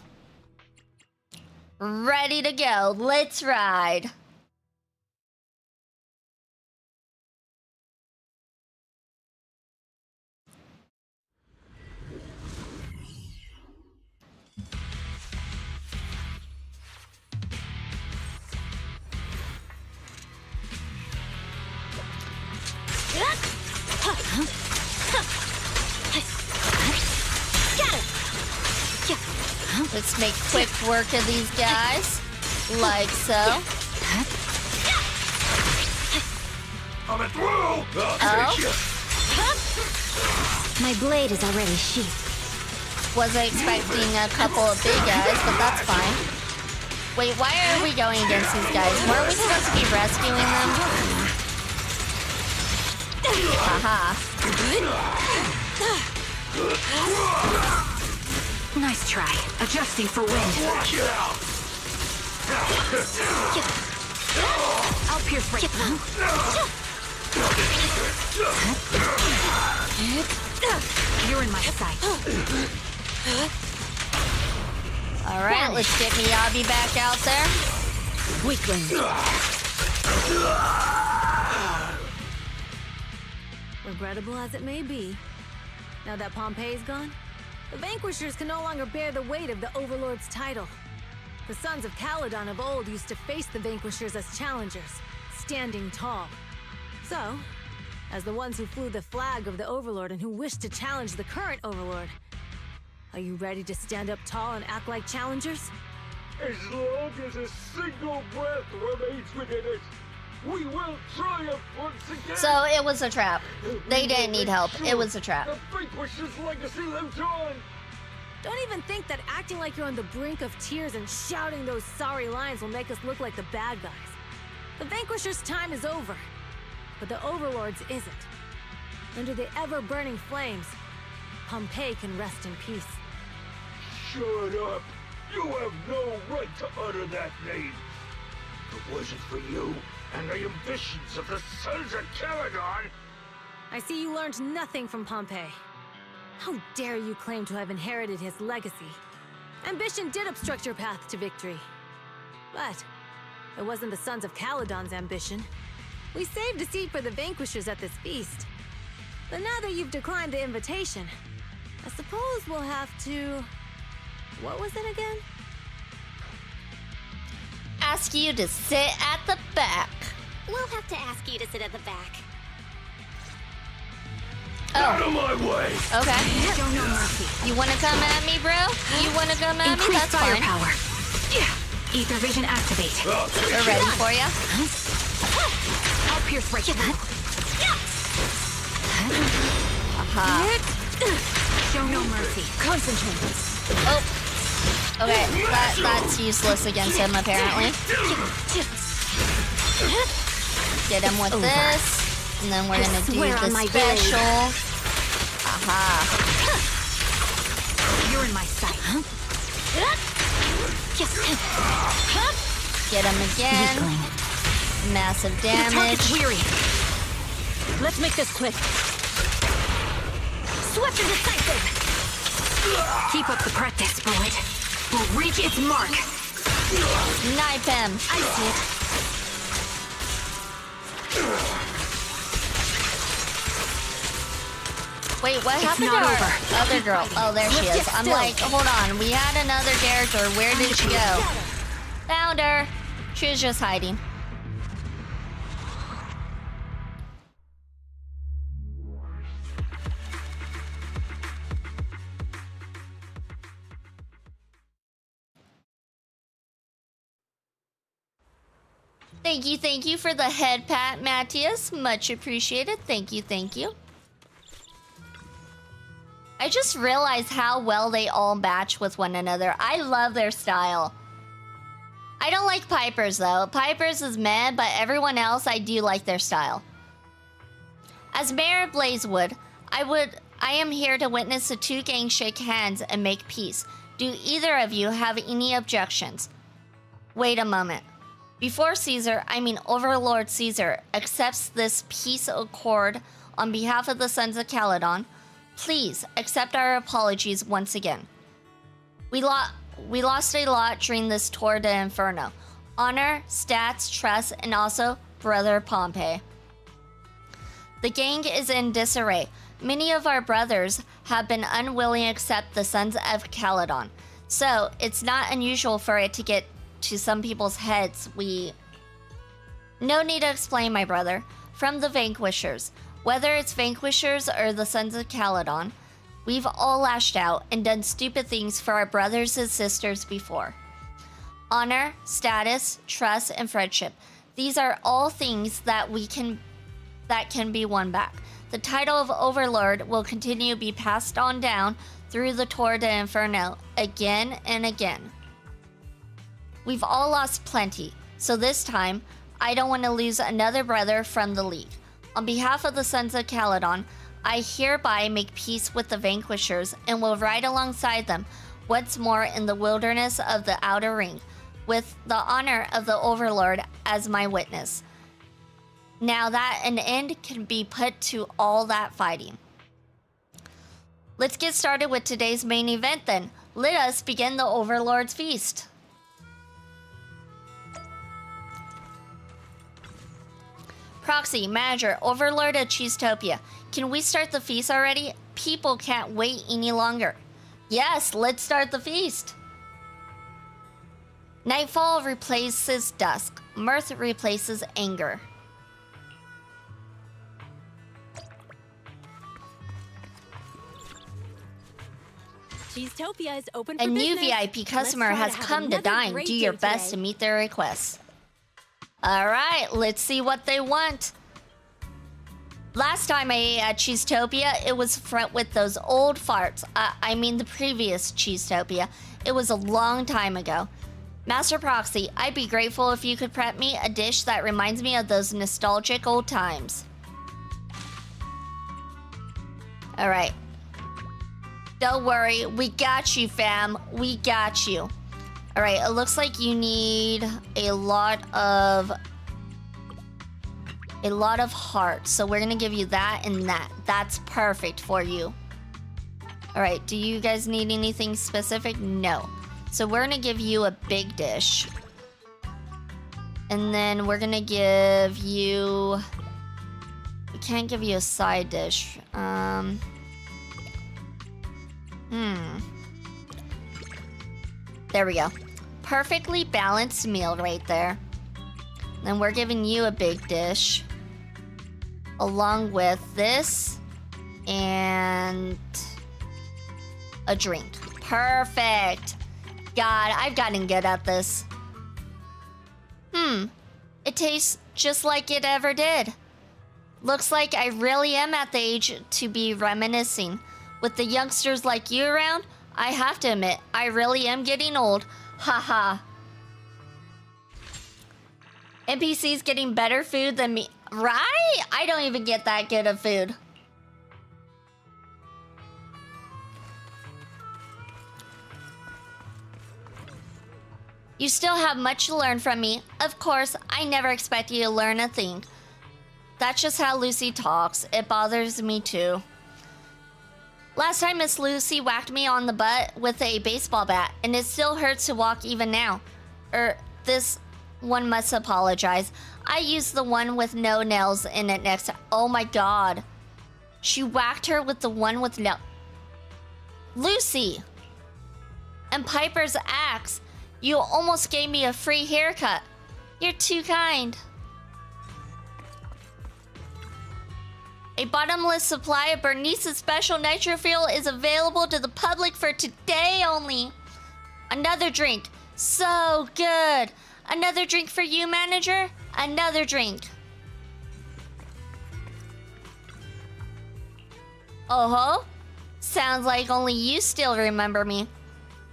Ready to go. Let's ride. Let's make quick work of these guys. Like so. I'm through! My blade is already sheathed. Wasn't expecting a couple of big guys, but that's fine. Wait, why are we going against these guys? Weren't we supposed to be rescuing them? Haha. Nice try. Adjusting for wind. I'll pierce right through. You're in my sight. Alright, let's get Miyabi back out there. Weakling. Regrettable as it may be, now that Pompey's gone, the Vanquishers can no longer bear the weight of the Overlord's title. The sons of Caledon of old used to face the Vanquishers as challengers, standing tall. So, as the ones who flew the flag of the Overlord and who wished to challenge the current Overlord, are you ready to stand up tall and act like challengers? As long as a single breath remains within it, we will triumph once again! So it was a trap. They didn't need help. It was a trap. The Vanquisher's legacy lives on! Don't even think that acting like you're on the brink of tears and shouting those sorry lines will make us look like the bad guys. The Vanquisher's time is over, but the Overlord's isn't. Under the ever-burning flames, Pompey can rest in peace. Shut up! You have no right to utter that name! If it wasn't for you and the ambitions of the Sons of Caledon, I see you learned nothing from Pompey. How dare you claim to have inherited his legacy? Ambition did obstruct your path to victory. But it wasn't the Sons of Caledon's ambition. We saved a seat for the Vanquishers at this feast. But now that you've declined the invitation, I suppose we'll have to... What was it again? Ask you to sit at the back. We'll have to ask you to sit at the back. out of my way! Okay. Show no mercy. You wanna come at me, bro? You wanna come at me? Increase That's fine. firepower. Ether vision activate. We're ready for you. I'll pierce right through. Aha. Show no mercy. Concentrate. Oh. Okay, that's useless against him, apparently. Get him with this. And then we're gonna do the special. Aha. You're in my sight. Get him again. Weakling. Massive The target's damage. weary. Let's make this quick. Swift and decisive. Keep up the practice, bullet. We'll reach its mark. Knife him. I see it. Wait, what happened to not our over. other girl? Oh, there she is. I'm Still. like, hold on. We had another character. Where did she go? Found her. She was just hiding. Thank you for the head pat, Matthias. Much appreciated. Thank you. I just realized how well they all match with one another. I love their style. I don't like Piper's though. Piper's is meh, but everyone else, I do like their style. As Mayor of Blazewood, I am here to witness the two gangs shake hands and make peace. Do either of you have any objections? Wait a moment. Before Caesar, I mean Overlord Caesar, accepts this peace accord on behalf of the Sons of Caledon, please accept our apologies once again. We lost a lot during this tour de Inferno. Honor, stats, trust, and also Brother Pompey. The gang is in disarray. Many of our brothers have been unwilling to accept the Sons of Caledon. So, it's not unusual for it to get to some people's heads. No need to explain, my brother. From the Vanquishers. Whether it's Vanquishers or the Sons of Caledon, We've all lashed out and done stupid things for our brothers and sisters before. Honor, status, trust, and friendship. These are all things that can be won back. The title of Overlord will continue to be passed on down through the Tour de Inferno again and again. We've all lost plenty, so this time, I don't want to lose another brother from the League. On behalf of the Sons of Caledon, I hereby make peace with the Vanquishers and will ride alongside them once more in the wilderness of the Outer Ring, with the honor of the Overlord as my witness. Now that an end can be put to all that fighting. Let's get started with today's main event then. Let us begin the Overlord's Feast. Proxy, Manager, Overlord of Cheesetopia. Can we start the feast already? People can't wait any longer. Yes, let's start the feast. Nightfall replaces dusk. Mirth replaces anger. Cheesetopia is open for A new business. VIP customer Let's try has to have come to another dine. great Do your day best today. to meet their requests. Alright, let's see what they want. Last time I ate at Cheesetopia, it was front with those old farts. I mean the previous Cheesetopia. It was a long time ago. Master Proxy, I'd be grateful if you could prep me a dish that reminds me of those nostalgic old times. Alright. Don't worry, we got you, fam. We got you. Alright, it looks like you need a lot of heart. So we're gonna give you that and that. That's perfect for you. Alright, do you guys need anything specific? No. So we're gonna give you a big dish. And then we're gonna give you... We can't give you a side dish. There we go. Perfectly balanced meal right there. Then we're giving you a big dish. Along with this. And... a drink. Perfect. God, I've gotten good at this. It tastes just like it ever did. Looks like I really am at the age to be reminiscing. With the youngsters like you around, I have to admit, I really am getting old. Haha. NPCs getting better food than me. Right? I don't even get that good of food. You still have much to learn from me. Of course, I never expect you to learn a thing. That's just how Lucy talks. It bothers me too. Last time Miss Lucy whacked me on the butt with a baseball bat, and it still hurts to walk even now. This one must apologize. I used the one with no nails in it next time. Oh my god. She whacked her with the one with no... Lucy! And Piper's axe. You almost gave me a free haircut. You're too kind. A bottomless supply of Bernice's special nitro fuel is available to the public for today only. Another drink. So good. Another drink for you, manager? Another drink. Oh-ho? Sounds like only you still remember me.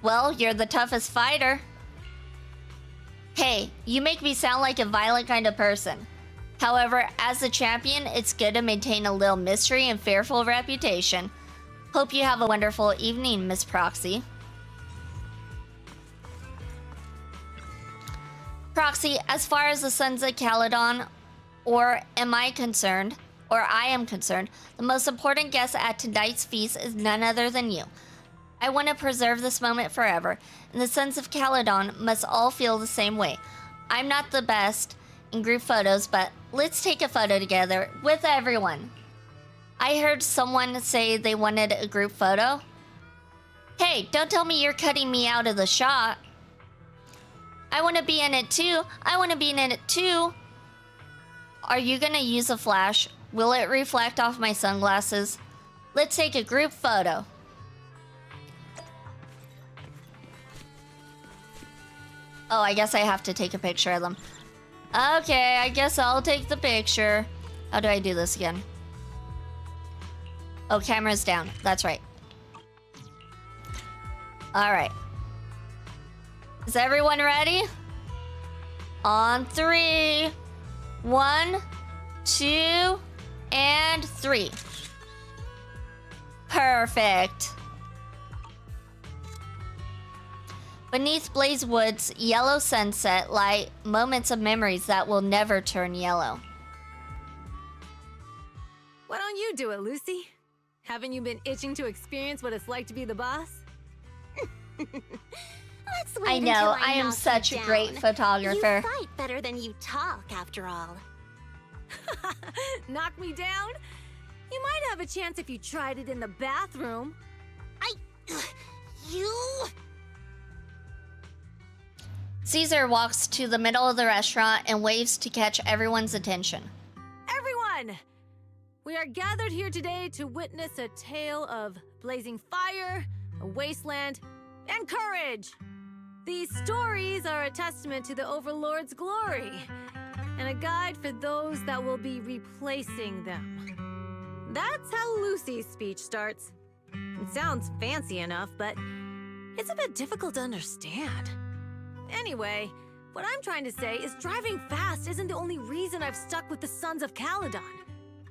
Well, you're the toughest fighter. Hey, you make me sound like a violent kind of person. However, as the champion, it's good to maintain a little mystery and fearful reputation. Hope you have a wonderful evening, Miss Proxy. Proxy, as far as the Sons of Caledon, I am concerned, the most important guest at tonight's feast is none other than you. I want to preserve this moment forever, and the Sons of Caledon must all feel the same way. I'm not the best in group photos, but let's take a photo together with everyone. I heard someone say they wanted a group photo. Hey, don't tell me you're cutting me out of the shot. I want to be in it too. I want to be in it too. Are you gonna use a flash? Will it reflect off my sunglasses? Let's take a group photo. Oh, I guess I have to take a picture of them. Okay, I guess I'll take the picture. How do I do this again? Oh, camera's down. That's right. All right. Is everyone ready? On 3. 1, 2, and 3. Perfect. Beneath Blaze Wood's yellow sunset lie moments of memories that will never turn yellow. Why don't you do it, Lucy? Haven't you been itching to experience what it's like to be the boss? Let's wait I know, until I am knock such you a great down. photographer. You fight better than you talk, after all. Knock me down? You might have a chance if you tried it in the bathroom. You... Caesar walks to the middle of the restaurant and waves to catch everyone's attention. Everyone! We are gathered here today to witness a tale of blazing fire, a wasteland, and courage. These stories are a testament to the Overlord's glory, and a guide for those that will be replacing them. That's how Lucy's speech starts. It sounds fancy enough, but it's a bit difficult to understand. Anyway, what I'm trying to say is driving fast isn't the only reason I've stuck with the Sons of Caledon.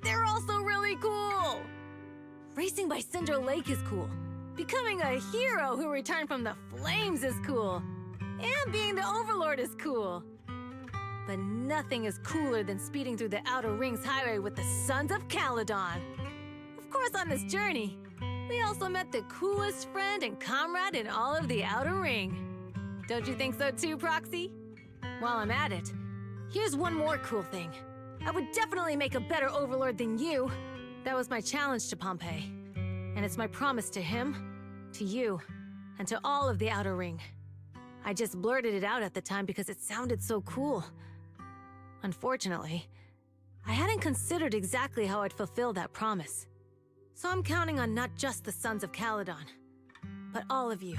They're also really cool! Racing by Cinder Lake is cool. Becoming a hero who returned from the flames is cool. And being the Overlord is cool. But nothing is cooler than speeding through the Outer Rings highway with the Sons of Caledon. Of course, on this journey, we also met the coolest friend and comrade in all of the Outer Ring. Don't you think so too, Proxy? While I'm at it, here's one more cool thing. I would definitely make a better Overlord than you. That was my challenge to Pompeii. And it's my promise to him, to you, and to all of the Outer Ring. I just blurted it out at the time because it sounded so cool. Unfortunately, I hadn't considered exactly how I'd fulfill that promise. So I'm counting on not just the Sons of Caledon, but all of you.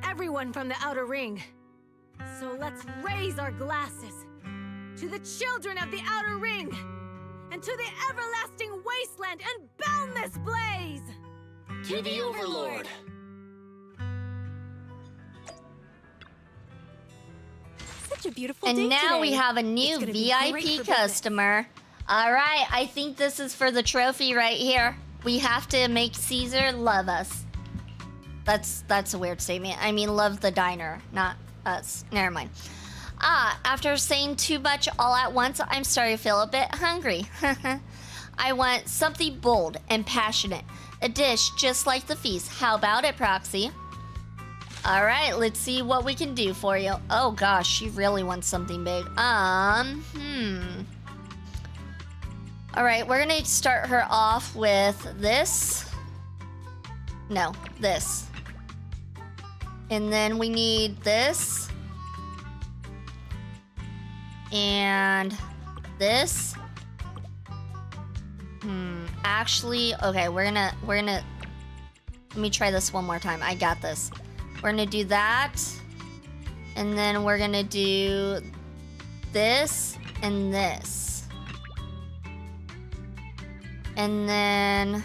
Everyone from the Outer Ring. So let's raise our glasses to the children of the Outer Ring and to the everlasting wasteland and boundless blaze! To the Overlord! Such a beautiful And day now today. we have a new It's gonna be great VIP for business. customer. All right, I think this is for the trophy right here. We have to make Caesar love us. That's a weird statement. I mean, love the diner, not us. Never mind. After saying too much all at once, I'm starting to feel a bit hungry. I want something bold and passionate. A dish just like the feast. How about it, Proxy? All right, let's see what we can do for you. Oh gosh, she really wants something big. All right, we're gonna start her off with this. No, this. And then we need this. And this. Actually, okay, we're gonna let me try this one more time. I got this. We're gonna do that. And then we're gonna do this and this. And then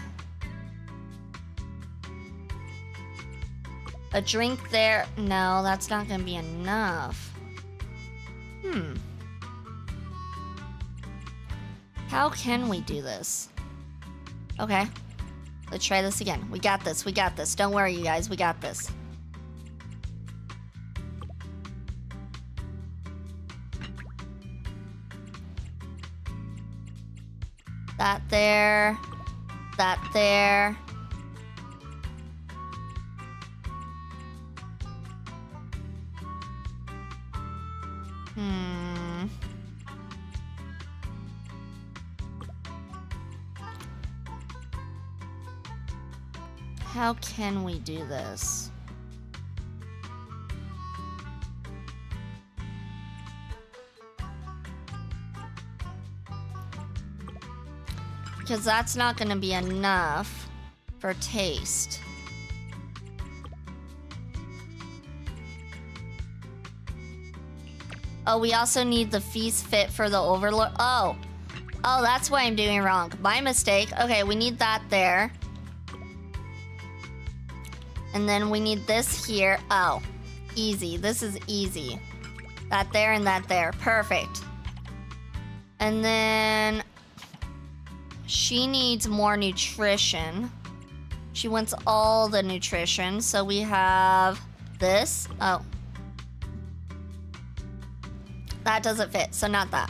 a drink there. No, that's not gonna be enough. How can we do this? Okay. Let's try this again. We got this. We got this. Don't worry, you guys. We got this. That there. That there. How can we do this? Because that's not going to be enough for taste. Oh, we also need the feast fit for the overlord. Oh, that's what I'm doing wrong. My mistake. Okay, we need that there. And then we need this here. Oh, easy. This is easy. That there and that there. Perfect. And then she needs more nutrition. She wants all the nutrition. So we have this. Oh. That doesn't fit, so not that.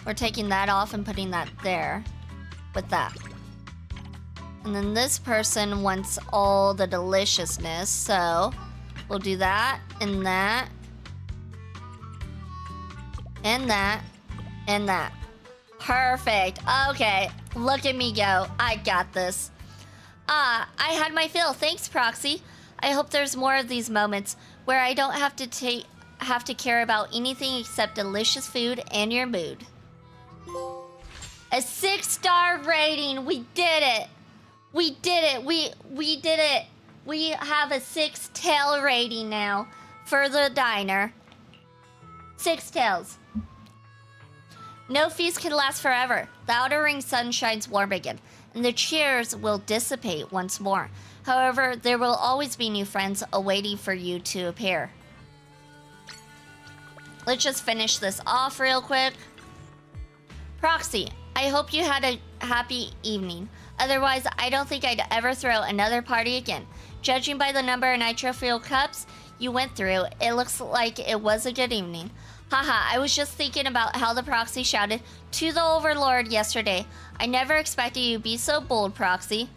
We're taking that off and putting that there with that. And then this person wants all the deliciousness, so we'll do that and that and that and that. Perfect. Okay, look at me go. I got this. I had my fill. Thanks, Proxy. I hope there's more of these moments where I don't have to care about anything except delicious food and your mood. A 6-star rating. We did it. We did it. We did it. We have a 6-tail rating now for the diner. 6 tails. No feast can last forever. The outer ring sun shines warm again, and the cheers will dissipate once more. However, there will always be new friends awaiting for you to appear. Let's just finish this off real quick. Proxy, I hope you had a happy evening. Otherwise, I don't think I'd ever throw another party again. Judging by the number of nitro fuel cups you went through, it looks like it was a good evening. Haha, I was just thinking about how the Proxy shouted to the Overlord yesterday. I never expected you to be so bold, Proxy.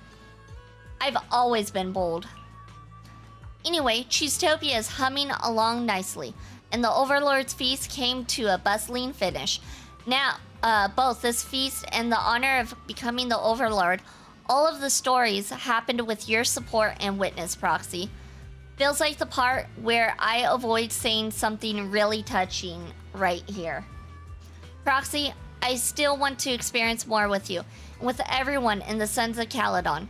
I've always been bold. Anyway, Cheesetopia is humming along nicely, and the Overlord's feast came to a bustling finish. Now, both this feast and the honor of becoming the Overlord, all of the stories happened with your support and witness, Proxy. Feels like the part where I avoid saying something really touching right here. Proxy, I still want to experience more with you, and with everyone in the Sons of Caledon.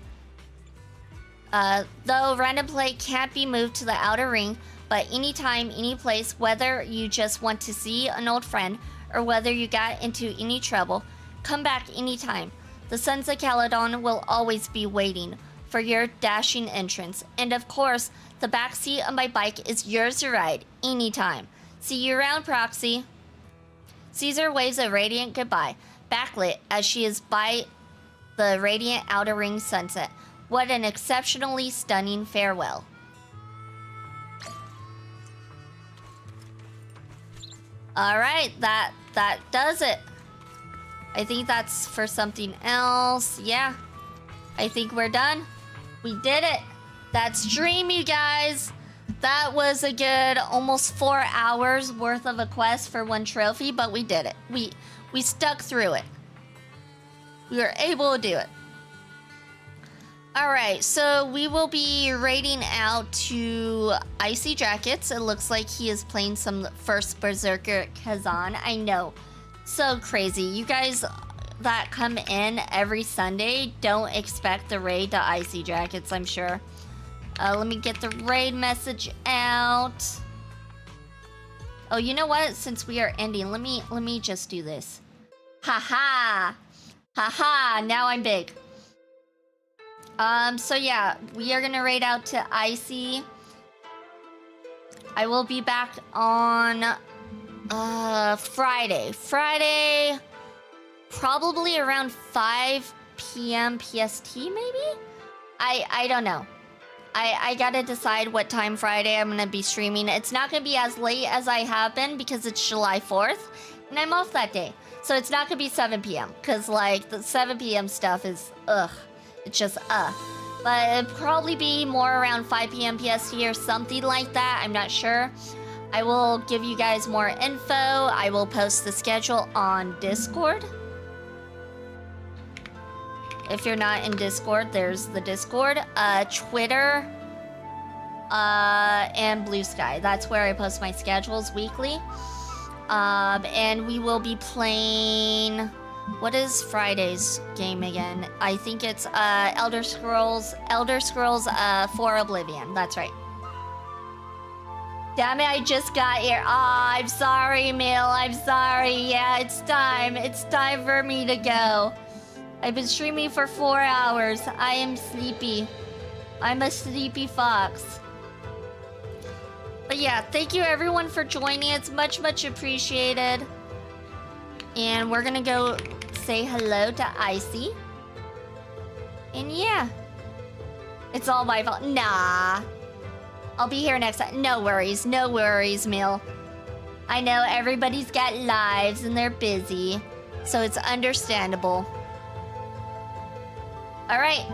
Though random play can't be moved to the outer ring, but anytime, any place, whether you just want to see an old friend, or whether you got into any trouble, come back anytime. The Sons of Caledon will always be waiting for your dashing entrance, and of course, the backseat of my bike is yours to ride anytime. See you around, Proxy. Caesar waves a radiant goodbye, backlit as she is by the radiant outer ring sunset. What an exceptionally stunning farewell. Alright, that does it. I think that's for something else. Yeah, I think we're done. We did it. That's Dream, you guys. That was a good almost 4 hours worth of a quest for one trophy, but we did it. We stuck through it. We were able to do it. Alright, so we will be raiding out to Icy Jackets. It looks like he is playing some first Berserker Kazan. I know. So crazy. You guys that come in every Sunday don't expect the raid to Icy Jackets, I'm sure. Let me get the raid message out. Oh, you know what? Since we are ending, let me just do this. Haha. Haha, now I'm big. So yeah, we are gonna raid out to Icy. I will be back on Friday. Friday, probably around 5 p.m. PST, maybe? I don't know. I gotta decide what time Friday I'm gonna be streaming. It's not gonna be as late as I have been because it's July 4th, and I'm off that day. So it's not gonna be 7 p.m. because like the 7 p.m. stuff is it's just but it'll probably be more around 5 p.m. PST or something like that. I'm not sure. I will give you guys more info. I will post the schedule on Discord. If you're not in Discord, there's the Discord, Twitter, and Blue Sky. That's where I post my schedules weekly. And we will be playing What is Friday's game again? I think it's Elder Scrolls 4 Oblivion. That's right. Damn it, I just got here. Ah, I'm sorry, Mill. I'm sorry. Yeah, it's time. It's time for me to go. I've been streaming for 4 hours. I am sleepy. I'm a sleepy fox. But yeah, thank you everyone for joining. It's much, much appreciated. And we're gonna go say hello to Icy. And yeah. It's all my fault. Nah. I'll be here next time. No worries, Mill. I know everybody's got lives and they're busy. So it's understandable. Alright.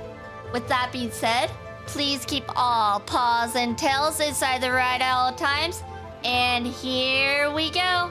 With that being said, please keep all paws and tails inside the ride at all times. And here we go.